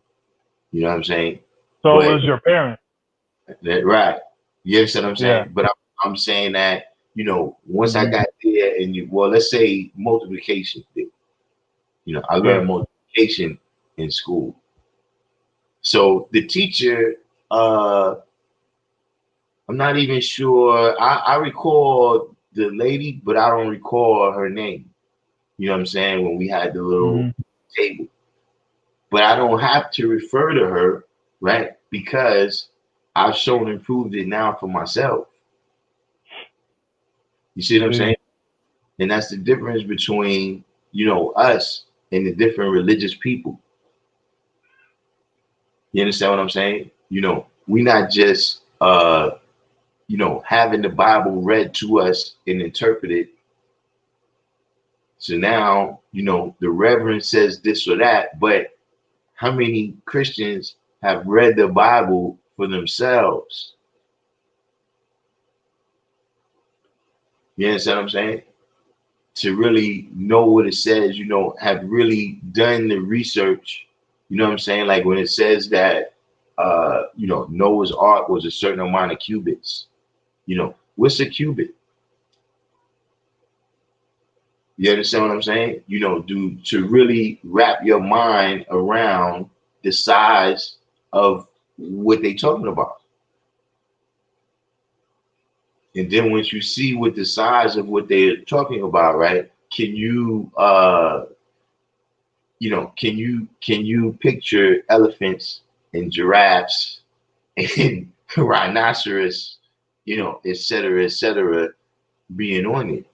You know what I'm saying? So it But was your parents. that right. You understand what I'm Yeah. saying? But I'm saying that, you know, once I got there and well, let's say multiplication. You know, I Yeah. learned multiplication in school. So the teacher, uh, I'm not even sure. I recall the lady, but I don't recall her name. You know what I'm saying? When we had the little Hmm. table. But I don't have to refer to her, right? Because I've shown and proved it now for myself. You see what I'm saying? And that's the difference between, you know, us and the different religious people. You understand what I'm saying? You know, we not just you know, having the Bible read to us and interpreted. So now, you know, the reverend says this or that, but how many Christians have read the Bible for themselves? You understand what I'm saying? To really know what it says, you know, have really done the research. You know what I'm saying? Like when it says that you know, Noah's Ark was a certain amount of cubits. You know, what's a cubit? You understand what I'm saying? You know, to really wrap your mind around the size of what they talking about. And then once you see what the size of what they're talking about, right? Can you you know, can you picture elephants and giraffes and rhinoceros, you know, et cetera, being on it?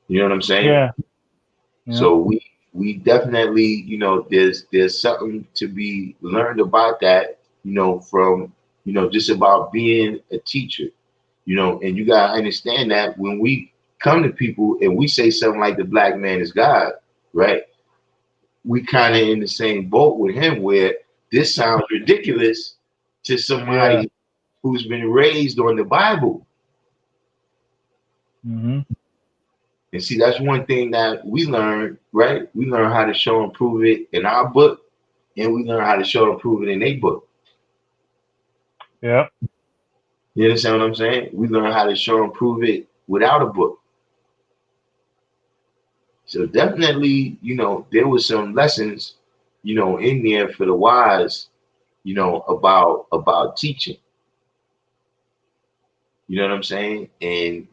You know what I'm saying? Yeah. Yeah. So we definitely, there's something to be learned about that, from, just about being a teacher, and you gotta understand that when we come to people and we say something like the black man is God, right? We kind of in the same boat with him where this sounds ridiculous to Yeah. somebody who's been raised on the Bible. Mm-hmm. And see, that's one thing that we learn, right? We learn how to show and prove it in our book, and we learn how to show and prove it in their book. Yeah. You understand what I'm saying? We learn how to show and prove it without a book. So definitely, there was some lessons, in there for the wise, about teaching. You know what I'm saying? And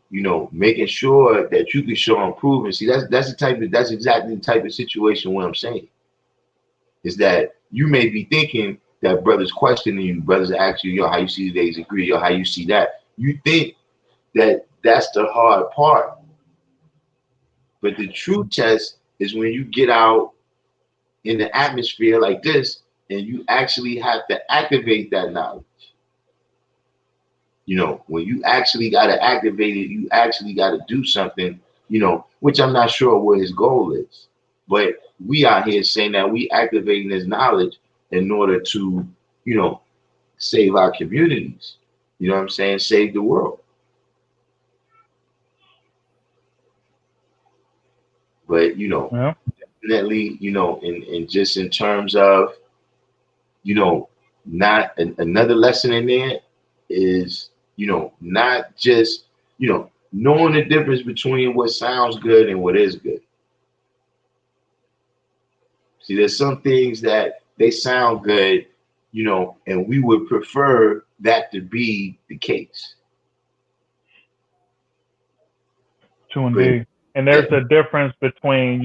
making sure that you can show and prove. And see, that's exactly the type of situation what I'm saying. Is that you may be thinking that brothers questioning you, brothers asking you, yo, how you see the days agree, yo, how you see that. You think that that's the hard part. But the true test is when you get out in the atmosphere like this and you actually have to activate that knowledge. When you actually got to activate it, you actually got to do something, which I'm not sure what his goal is. But we out here saying that we activating this knowledge in order to, save our communities. You know what I'm saying? Save the world. But, Yeah. definitely, in just in terms of, not another lesson in there is, not just, knowing the difference between what sounds good and what is good. See, there's some things that they sound good, and we would prefer that to be the case. True But indeed. And yeah, there's a difference between,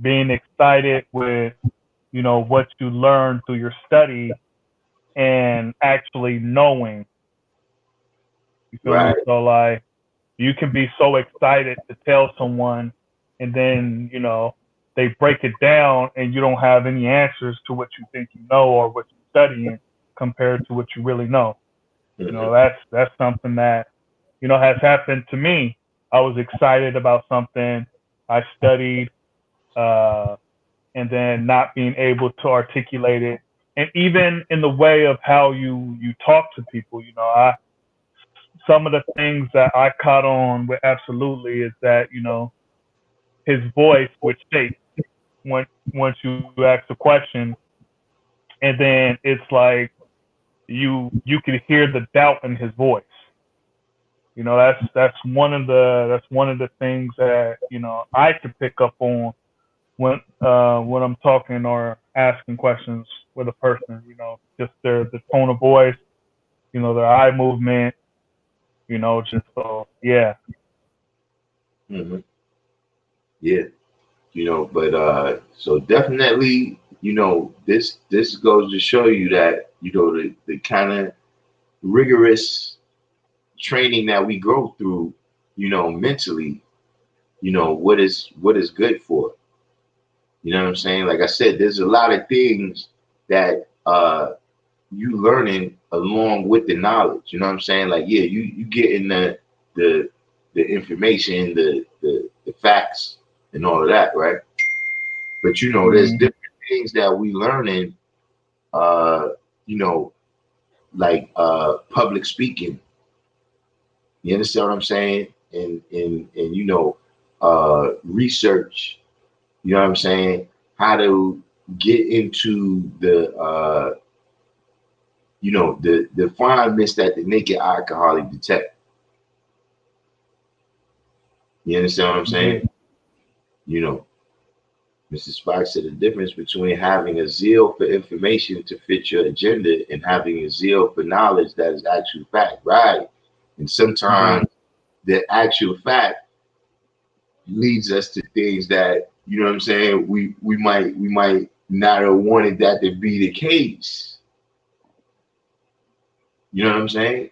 being excited with, what you learn through your study and actually knowing. You feel me? right. So like you can be so excited to tell someone and then, they break it down and you don't have any answers to what you think you know or what you're studying compared to what you really know. Hmm. That's something that, has happened to me. I was excited about something I studied, uh, and then not being able to articulate it. And even in the way of how you talk to people, some of the things that I caught on with absolutely is that, his voice would shake when once you ask a question, and then it's like you could hear the doubt in his voice. That's one of the things that I could pick up on when I'm talking or asking questions with a person. Just the tone of voice, their eye movement. Just so yeah. Hmm. Yeah, but so definitely, this goes to show you that, the kind of rigorous training that we go through, mentally, what is good for. You know what I'm saying? Like I said, there's a lot of things that you learning along with the knowledge. You know what I'm saying? Like, yeah, you getting the the information, the facts and all of that, right? But there's Mm-hmm. different things that we learning, uh, you know, like public speaking. You understand what I'm saying? And research. You know what I'm saying? How to get into the fine mist that the naked eye can hardly detect. You understand what I'm saying? Indeed. You know, Mrs. Spock said the difference between having a zeal for information to fit your agenda and having a zeal for knowledge that is actual fact, right? And sometimes Indeed. the actual fact leads us to things that, what I'm saying, we might not have wanted that to be the case. You know what I'm saying?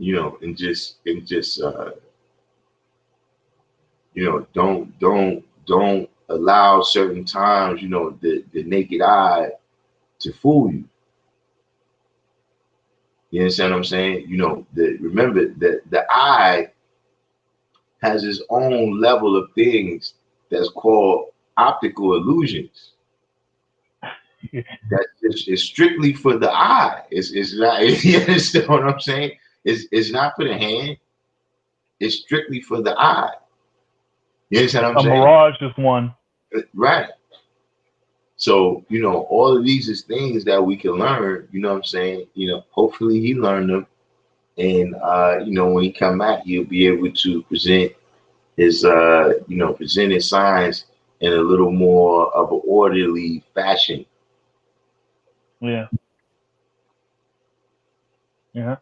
And just Don't allow certain times, the naked eye to fool you. You understand what I'm saying? Remember that the eye has its own level of things that's called optical illusions. That is strictly for the eye. It's not. You understand what I'm saying? It's not for the hand. It's strictly for the eye. You understand what I'm A saying? mirage is one. Right. So, all of these is things that we can learn, you know what I'm saying? Hopefully he learned them. And, when he come back, he'll be able to present his science in a little more of an orderly fashion. Yeah. Yeah.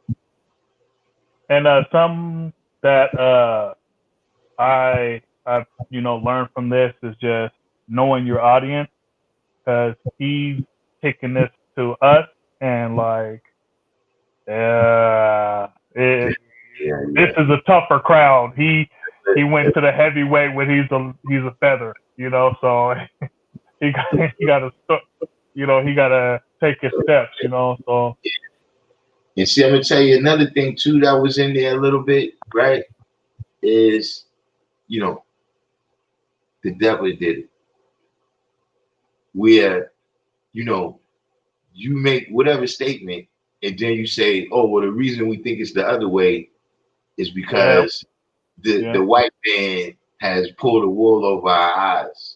And some that I've learned from this is just knowing your audience, because he's taking this to us and like Yeah, this is a tougher crowd. He went to the heavyweight when he's a feather, so he got to he got to take his steps, so. And see, I'm gonna tell you another thing too that was in there a little bit, right? Is the devil did it. Where, you make whatever statement and then you say, oh, well, the reason we think it's the other way is because the white man has pulled the wool over our eyes.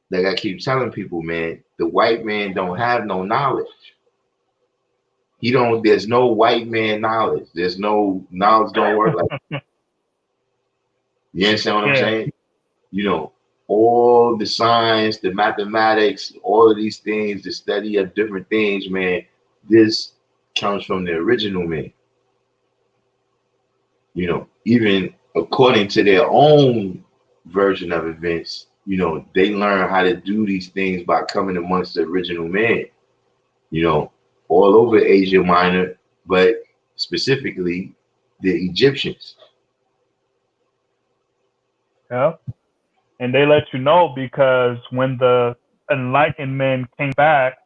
Like I keep telling people, man, the white man don't have no knowledge. There's no white man knowledge. There's no knowledge don't work like that. You understand what I'm saying? All the science, the mathematics, all of these things, the study of different things, man, this comes from the original man. Even according to their own version of events, they learn how to do these things by coming amongst the original man, all over Asia Minor, but specifically the Egyptians. Yeah. And they let you know because when the enlightened men came back,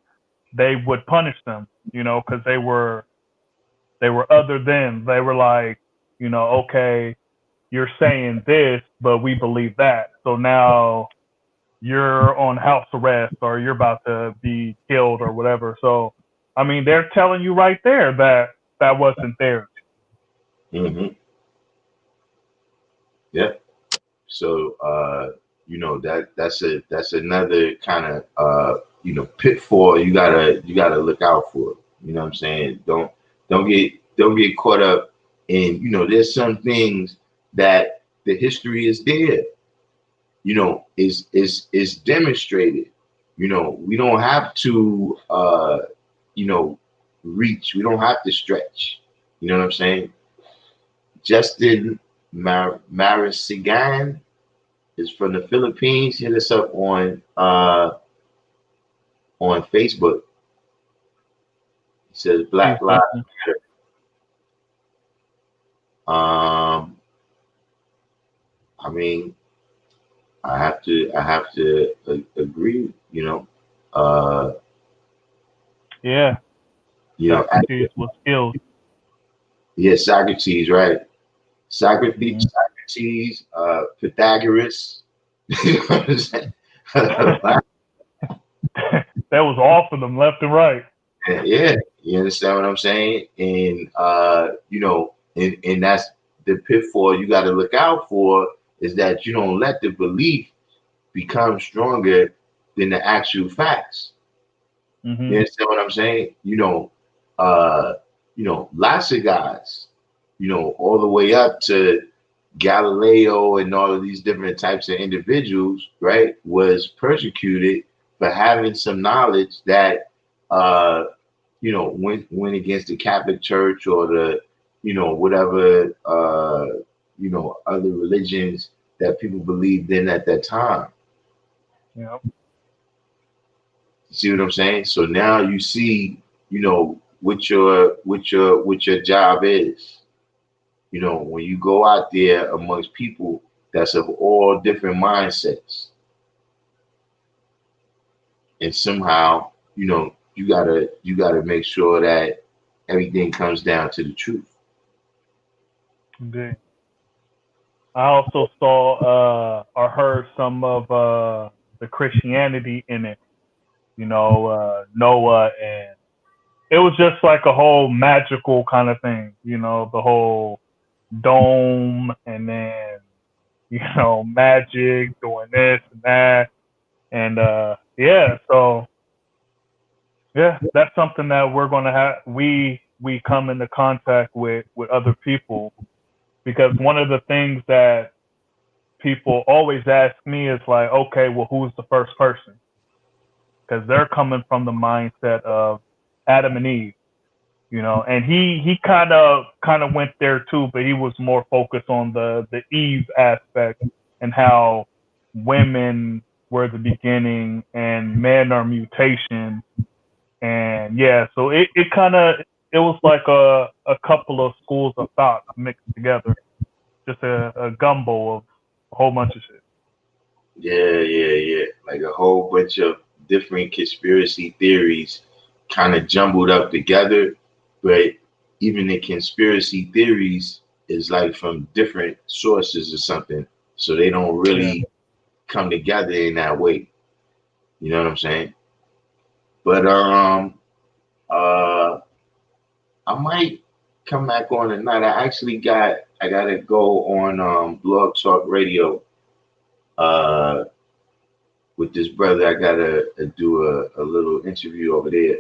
they would punish them, because they were other than. They were like, okay, you're saying this, but we believe that. So now you're on house arrest or you're about to be killed or whatever. So, I mean, they're telling you right there that wasn't theirs. Mm-hmm. Yeah. So, that's another kind of, pitfall you gotta look out for. You know what I'm saying? Don't get caught up in, there's some things that the history is there, is demonstrated. We don't have to, reach. We don't have to stretch. You know what I'm saying? Justin Marasigan is from the Philippines. Hit us up on Facebook. He says Black Lives Matter. I mean, I have to agree. Yeah. Socrates was killed. Yeah, Socrates, right? Socrates, Pythagoras. You know what I'm saying? That was off of them left and right. Yeah, you understand what I'm saying? And and that's the pitfall you got to look out for, is that you don't let the belief become stronger than the actual facts. Mm-hmm. You understand what I'm saying? Lots of guys, all the way up to Galileo and all of these different types of individuals, right, was persecuted for having some knowledge that went against the Catholic Church or the, whatever, other religions that people believed in at that time. Yeah. You see what I'm saying? So now you see, what your job is. When you go out there amongst people that's of all different mindsets. And somehow, you gotta make sure that everything comes down to the truth. Indeed. I also saw or heard some of the Christianity in it. Noah, and it was just like a whole magical kind of thing. The whole dome, and then magic doing this and that, and yeah. So yeah, that's something that we're gonna have. We come into contact with other people, because one of the things that people always ask me is like, okay, well, who's the first person? Because they're coming from the mindset of Adam and Eve, and he kind of went there too, but he was more focused on the Eve aspect, and how women were the beginning and men are mutation. And yeah, so it was like a couple of schools of thought mixed together, just a gumbo of a whole bunch of shit. Yeah. Like a whole bunch of different conspiracy theories kind of jumbled up together, but even the conspiracy theories is like from different sources or something, so they don't really come together in that way. You know what I'm saying? But I might come back on tonight. I gotta go on Blog Talk Radio with this brother. I gotta do a little interview over there.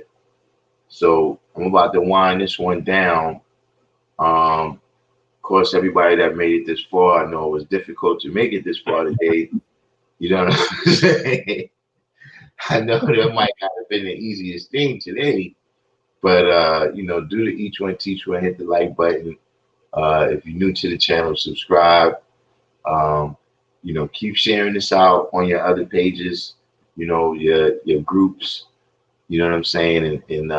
So I'm about to wind this one down. Of course, everybody that made it this far, I know it was difficult to make it this far today. You know what I'm saying? I know that might not have been the easiest thing today, but do the each one teach one, hit the like button. If you're new to the channel, subscribe. Keep sharing this out on your other pages, your groups. You know what I'm saying? And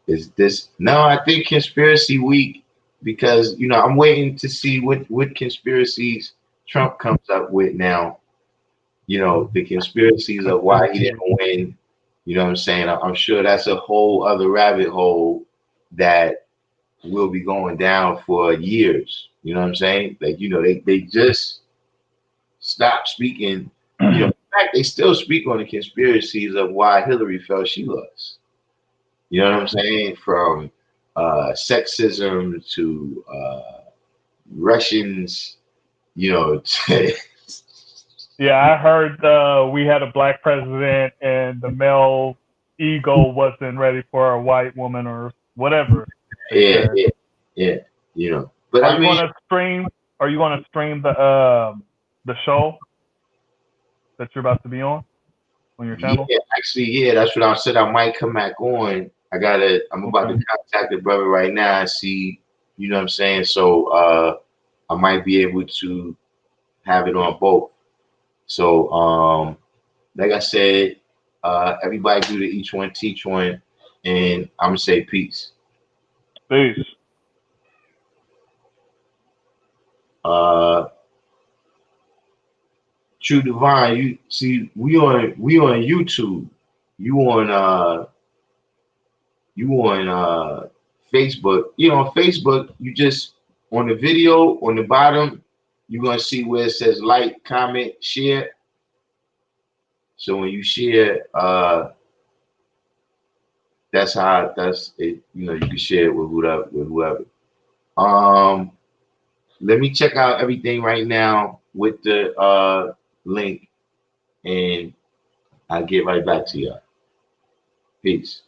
is this now? I think Conspiracy Week, because I'm waiting to see what conspiracies Trump comes up with now. The conspiracies of why he didn't win. You know what I'm saying? I'm sure that's a whole other rabbit hole that will be going down for years. You know what I'm saying? Like, they just stopped speaking. In fact, they still speak on the conspiracies of why Hillary felt she lost. You know what I'm saying? From sexism to Russians, Yeah, I heard we had a black president and the male ego wasn't ready for a white woman or whatever. Yeah. But are you gonna stream the show that you're about to be on your channel? Yeah, actually, that's what I said. I might come back on. I'm about to contact the brother right now and see, you know what I'm saying? So I might be able to have it on both. So like I said, everybody do the each one teach one, and I'm gonna say peace. Peace. True Divine, you see, we on YouTube. You on Facebook. On Facebook, you just on the video on the bottom, you're gonna see where it says like, comment, share. So when you share, that's it. You can share it with whoever. Let me check out everything right now with the link, and I'll get right back to y'all. Peace.